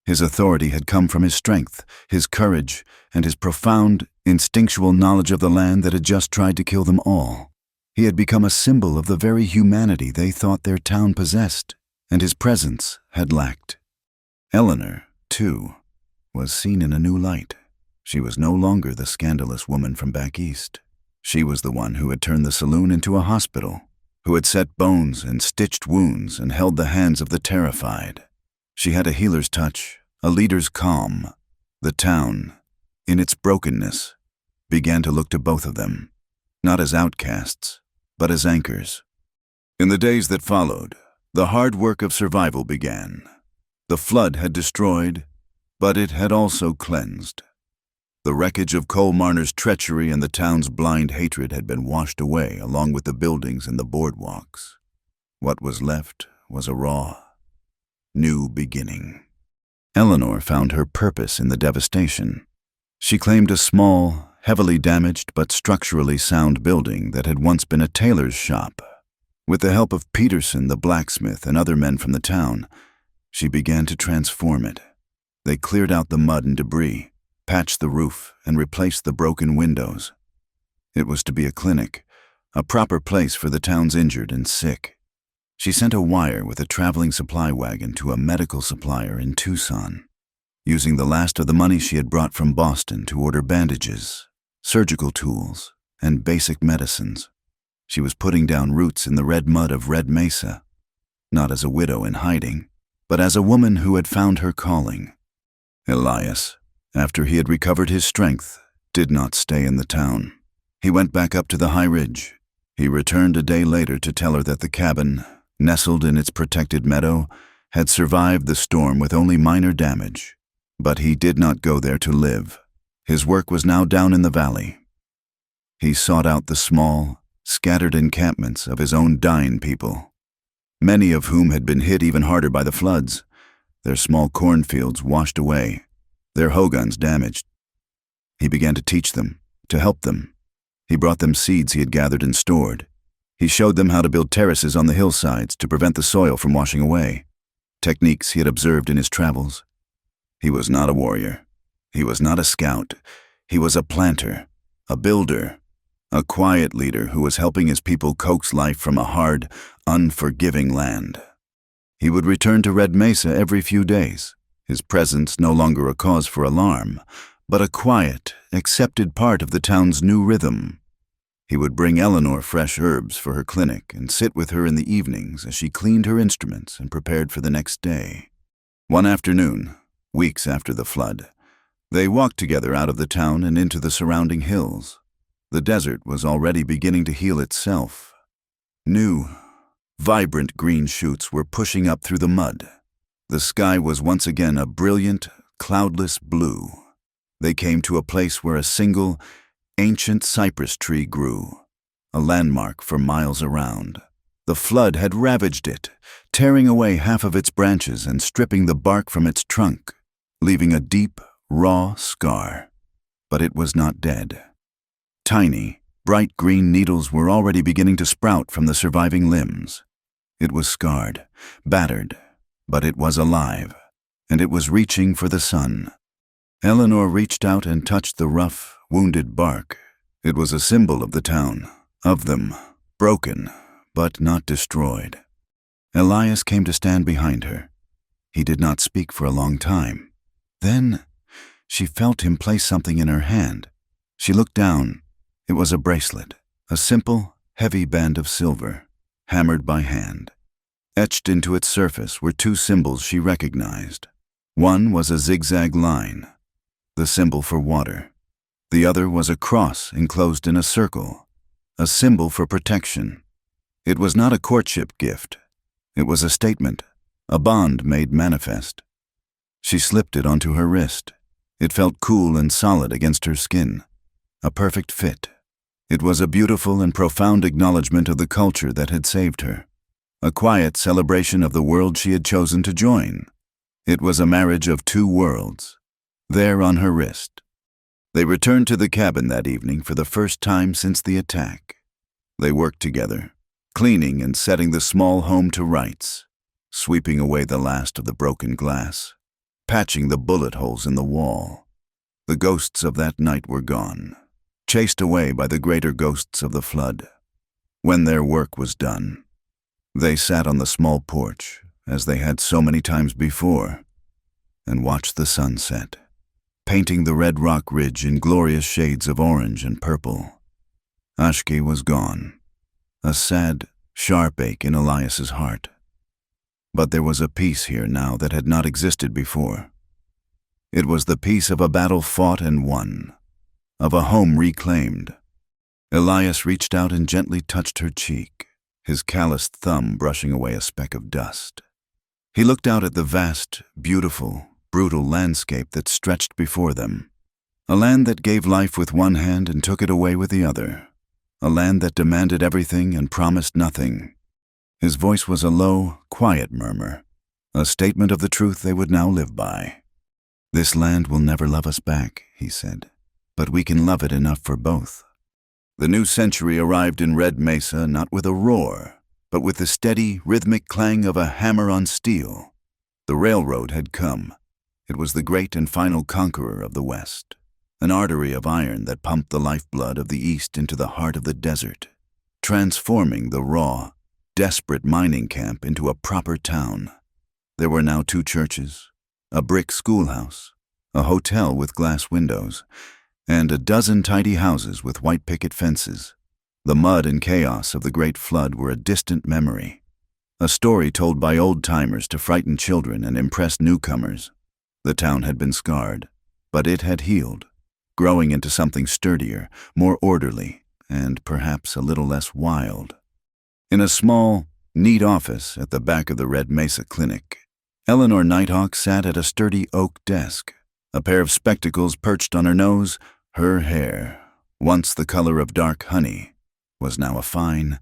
His authority had come from his strength, his courage, and his profound, instinctual knowledge of the land that had just tried to kill them all. He had become a symbol of the very humanity they thought their town possessed, and his presence had lacked. Eleanor, too, was seen in a new light. She was no longer the scandalous woman from back east. She was the one who had turned the saloon into a hospital, who had set bones and stitched wounds and held the hands of the terrified. She had a healer's touch, a leader's calm. The town, in its brokenness, began to look to both of them, not as outcasts, but as anchors. In the days that followed, the hard work of survival began. The flood had destroyed, but it had also cleansed. The wreckage of Cole Marner's treachery and the town's blind hatred had been washed away along with the buildings and the boardwalks. What was left was a raw, new beginning. Eleanor found her purpose in the devastation. She claimed a small, heavily damaged but structurally sound building that had once been a tailor's shop. With the help of Peterson, the blacksmith, and other men from the town, she began to transform it. They cleared out the mud and debris, patched the roof, and replaced the broken windows. It was to be a clinic, a proper place for the town's injured and sick. She sent a wire with a traveling supply wagon to a medical supplier in Tucson, using the last of the money she had brought from Boston to order bandages, surgical tools, and basic medicines. She was putting down roots in the red mud of Red Mesa, not as a widow in hiding, but as a woman who had found her calling. Elias, after he had recovered his strength, did not stay in the town. He went back up to the high ridge. He returned a day later to tell her that the cabin, nestled in its protected meadow, had survived the storm with only minor damage. But he did not go there to live. His work was now down in the valley. He sought out the small, scattered encampments of his own dying people, many of whom had been hit even harder by the floods, their small cornfields washed away, their hoguns damaged. He began to teach them, to help them. He brought them seeds he had gathered and stored. He showed them how to build terraces on the hillsides to prevent the soil from washing away, techniques he had observed in his travels. He was not a warrior. He was not a scout. He was a planter, a builder, a quiet leader who was helping his people coax life from a hard, unforgiving land. He would return to Red Mesa every few days, his presence no longer a cause for alarm, but a quiet, accepted part of the town's new rhythm. He would bring Eleanor fresh herbs for her clinic and sit with her in the evenings as she cleaned her instruments and prepared for the next day. One afternoon, weeks after the flood, they walked together out of the town and into the surrounding hills. The desert was already beginning to heal itself. New, vibrant green shoots were pushing up through the mud. The sky was once again a brilliant, cloudless blue. They came to a place where a single, ancient cypress tree grew, a landmark for miles around. The flood had ravaged it, tearing away half of its branches and stripping the bark from its trunk, leaving a deep, raw scar. But it was not dead. Tiny, Bright green needles were already beginning to sprout from the surviving limbs. It was scarred, battered, but it was alive, and it was reaching for the sun. Eleanor reached out and touched the rough, wounded bark. It was a symbol of the town, of them, broken, but not destroyed. Elias came to stand behind her. He did not speak for a long time. Then she felt him place something in her hand. She looked down. It was a bracelet, a simple, heavy band of silver, hammered by hand. Etched into its surface were two symbols she recognized. One was a zigzag line, the symbol for water. The other was a cross enclosed in a circle, a symbol for protection. It was not a courtship gift. It was a statement, a bond made manifest. She slipped it onto her wrist. It felt cool and solid against her skin, a perfect fit. It was a beautiful and profound acknowledgement of the culture that had saved her, a quiet celebration of the world she had chosen to join. It was a marriage of two worlds, there on her wrist. They returned to the cabin that evening for the first time since the attack. They worked together, cleaning and setting the small home to rights, sweeping away the last of the broken glass, patching the bullet holes in the wall. The ghosts of that night were gone, chased away by the greater ghosts of the flood. When their work was done, they sat on the small porch, as they had so many times before, and watched the sun set, painting the red rock ridge in glorious shades of orange and purple. Ashki was gone, a sad, sharp ache in Elias's heart. But there was a peace here now that had not existed before. It was the peace of a battle fought and won, of a home reclaimed. Elias reached out and gently touched her cheek, his calloused thumb brushing away a speck of dust. He looked out at the vast, beautiful, brutal landscape that stretched before them, a land that gave life with one hand and took it away with the other, a land that demanded everything and promised nothing. His voice was a low, quiet murmur, a statement of the truth they would now live by. "This land will never love us back," he said, "but we can love it enough for both." The new century arrived in Red Mesa not with a roar, but with the steady, rhythmic clang of a hammer on steel. The railroad had come. It was the great and final conqueror of the West, an artery of iron that pumped the lifeblood of the East into the heart of the desert, transforming the raw, desperate mining camp into a proper town. There were now 2 churches, a brick schoolhouse, a hotel with glass windows, and a dozen tidy houses with white picket fences. The mud and chaos of the Great Flood were a distant memory, a story told by old-timers to frighten children and impress newcomers. The town had been scarred, but it had healed, growing into something sturdier, more orderly, and perhaps a little less wild. In a small, neat office at the back of the Red Mesa Clinic, Eleanor Nighthawk sat at a sturdy oak desk, a pair of spectacles perched on her nose. Her hair, once the color of dark honey, was now a fine,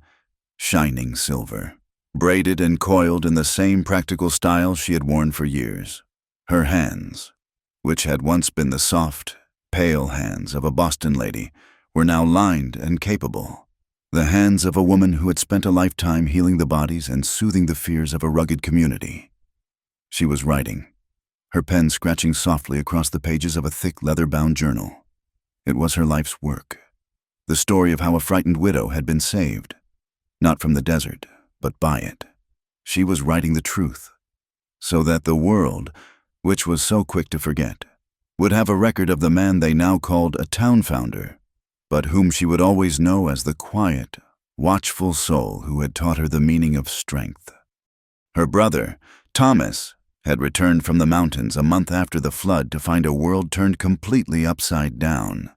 shining silver, braided and coiled in the same practical style she had worn for years. Her hands, which had once been the soft, pale hands of a Boston lady, were now lined and capable, the hands of a woman who had spent a lifetime healing the bodies and soothing the fears of a rugged community. She was writing, her pen scratching softly across the pages of a thick leather-bound journal. It was her life's work, the story of how a frightened widow had been saved, not from the desert, but by it. She was writing the truth, so that the world, which was so quick to forget, would have a record of the man they now called a town founder, but whom she would always know as the quiet, watchful soul who had taught her the meaning of strength. Her brother, Thomas, had returned from the mountains a month after the flood to find a world turned completely upside down.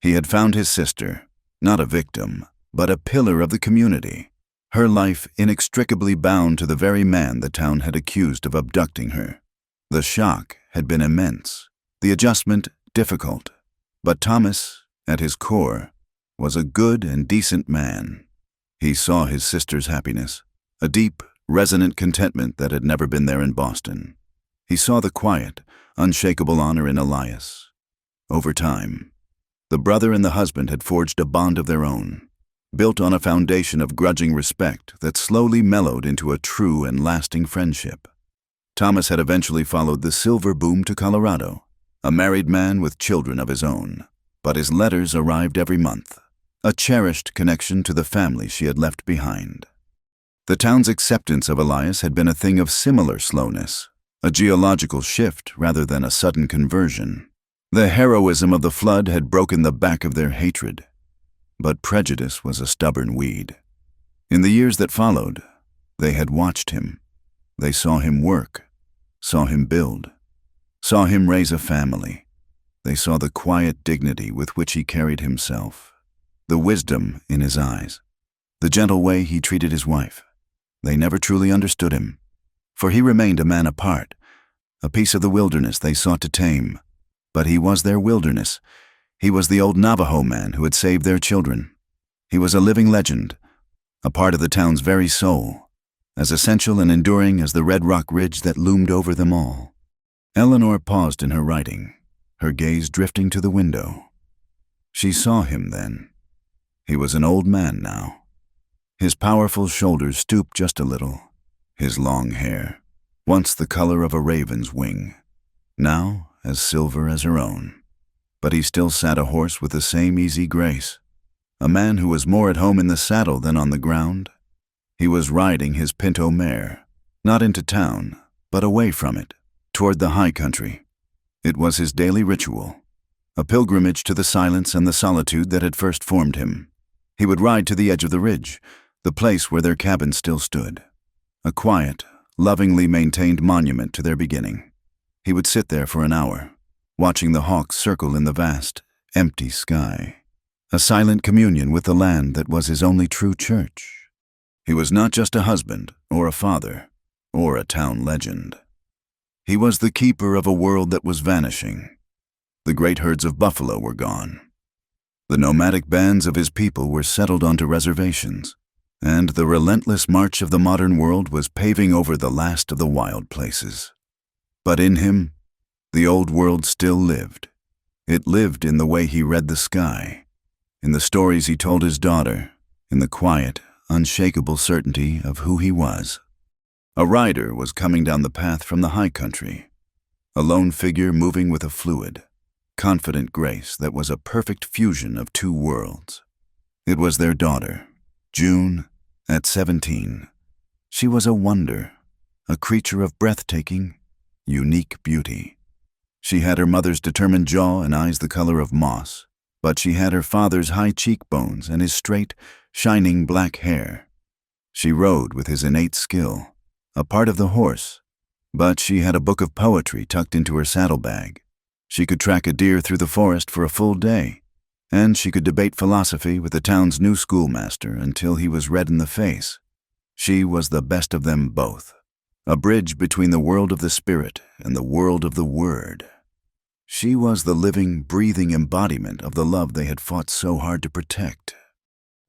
He had found his sister, not a victim, but a pillar of the community, her life inextricably bound to the very man the town had accused of abducting her. The shock had been immense, the adjustment difficult, but Thomas, at his core, was a good and decent man. He saw his sister's happiness, a deep, resonant contentment that had never been there in Boston. He saw the quiet, unshakable honor in Elias. Over time, The brother and the husband had forged a bond of their own, built on a foundation of grudging respect that slowly mellowed into a true and lasting friendship. Thomas had eventually followed the silver boom to Colorado, a married man with children of his own, but his letters arrived every month, a cherished connection to the family she had left behind. The town's acceptance of Elias had been a thing of similar slowness, a geological shift rather than a sudden conversion. The heroism of the flood had broken the back of their hatred, but prejudice was a stubborn weed. In the years that followed, they had watched him. They saw him work, saw him build, saw him raise a family. They saw the quiet dignity with which he carried himself, the wisdom in his eyes, the gentle way he treated his wife. They never truly understood him, for he remained a man apart, a piece of the wilderness they sought to tame. But he was their wilderness. He was the old Navajo man who had saved their children. He was a living legend, a part of the town's very soul, as essential and enduring as the red rock ridge that loomed over them all. Eleanor paused in her writing, her gaze drifting to the window. She saw him then. He was an old man now. His powerful shoulders stooped just a little, his long hair, once the color of a raven's wing, now as silver as her own. But he still sat a horse with the same easy grace, a man who was more at home in the saddle than on the ground. He was riding his pinto mare, not into town, but away from it, toward the high country. It was his daily ritual, a pilgrimage to the silence and the solitude that had first formed him. He would ride to the edge of the ridge, the place where their cabin still stood, a quiet, lovingly maintained monument to their beginning. He would sit there for an hour, watching the hawks circle in the vast, empty sky, a silent communion with the land that was his only true church. He was not just a husband, or a father, or a town legend. He was the keeper of a world that was vanishing. The great herds of buffalo were gone. The nomadic bands of his people were settled onto reservations, and the relentless march of the modern world was paving over the last of the wild places. But in him, the old world still lived. It lived in the way he read the sky, in the stories he told his daughter, in the quiet, unshakable certainty of who he was. A rider was coming down the path from the high country, a lone figure moving with a fluid, confident grace that was a perfect fusion of two worlds. It was their daughter, June, at 17. She was a wonder, a creature of breathtaking, unique beauty. She had her mother's determined jaw and eyes the color of moss, but she had her father's high cheekbones and his straight, shining black hair. She rode with his innate skill, a part of the horse, but she had a book of poetry tucked into her saddlebag. She could track a deer through the forest for a full day, and she could debate philosophy with the town's new schoolmaster until he was red in the face. She was the best of them both, a bridge between the world of the spirit and the world of the word. She was the living, breathing embodiment of the love they had fought so hard to protect.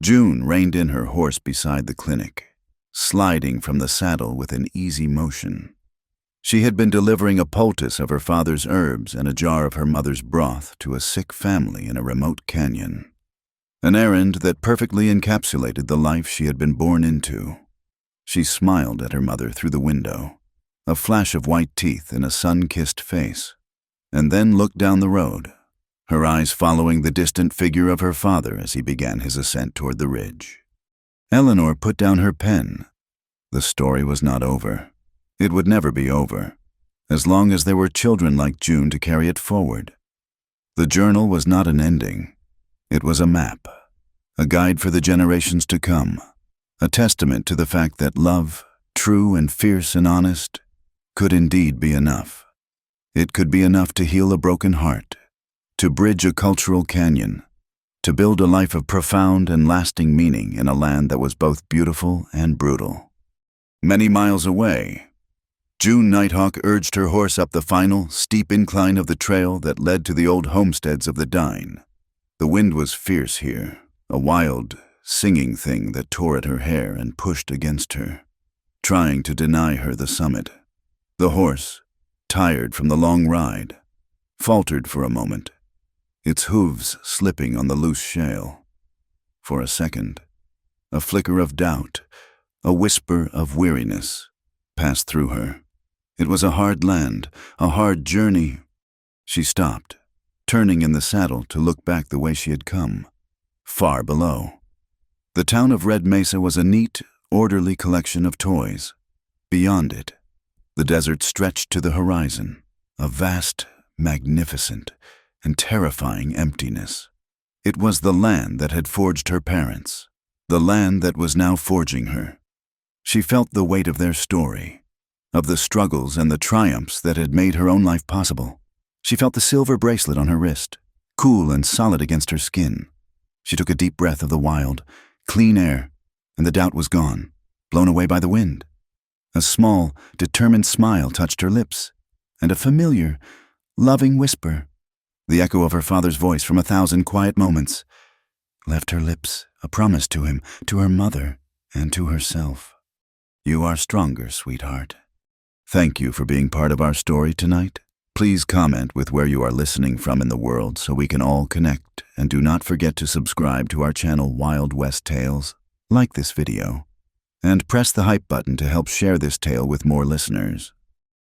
June reined in her horse beside the clinic, sliding from the saddle with an easy motion. She had been delivering a poultice of her father's herbs and a jar of her mother's broth to a sick family in a remote canyon, an errand that perfectly encapsulated the life she had been born into. She smiled at her mother through the window, a flash of white teeth in a sun-kissed face, and then looked down the road, her eyes following the distant figure of her father as he began his ascent toward the ridge. Eleanor put down her pen. The story was not over. It would never be over, as long as there were children like June to carry it forward. The journal was not an ending. It was a map, a guide for the generations to come, a testament to the fact that love, true and fierce and honest, could indeed be enough. It could be enough to heal a broken heart, to bridge a cultural canyon, to build a life of profound and lasting meaning in a land that was both beautiful and brutal. Many miles away, June Nighthawk urged her horse up the final, steep incline of the trail that led to the old homesteads of the Dine. The wind was fierce here, a wild, singing thing that tore at her hair and pushed against her, trying to deny her the summit. The horse, tired from the long ride, faltered for a moment. its hooves slipping on the loose shale. For a second, a flicker of doubt, a whisper of weariness, passed through her. It was a hard land, a hard journey. She stopped, turning in the saddle to look back the way she had come, far below. The town of Red Mesa was a neat, orderly collection of toys. Beyond it, the desert stretched to the horizon, a vast, magnificent, and terrifying emptiness. It was the land that had forged her parents, the land that was now forging her. She felt the weight of their story, of the struggles and the triumphs that had made her own life possible. She felt the silver bracelet on her wrist, cool and solid against her skin. She took a deep breath of the wild, clean air, and the doubt was gone, blown away by the wind. A small, determined smile touched her lips, and a familiar, loving whisper, the echo of her father's voice from 1,000 quiet moments, left her lips, a promise to him, to her mother, and to herself. You are stronger, sweetheart. Thank you for being part of our story tonight. Please comment with where you are listening from in the world so we can all connect, and do not forget to subscribe to our channel Wild West Tales, like this video, and press the hype button to help share this tale with more listeners.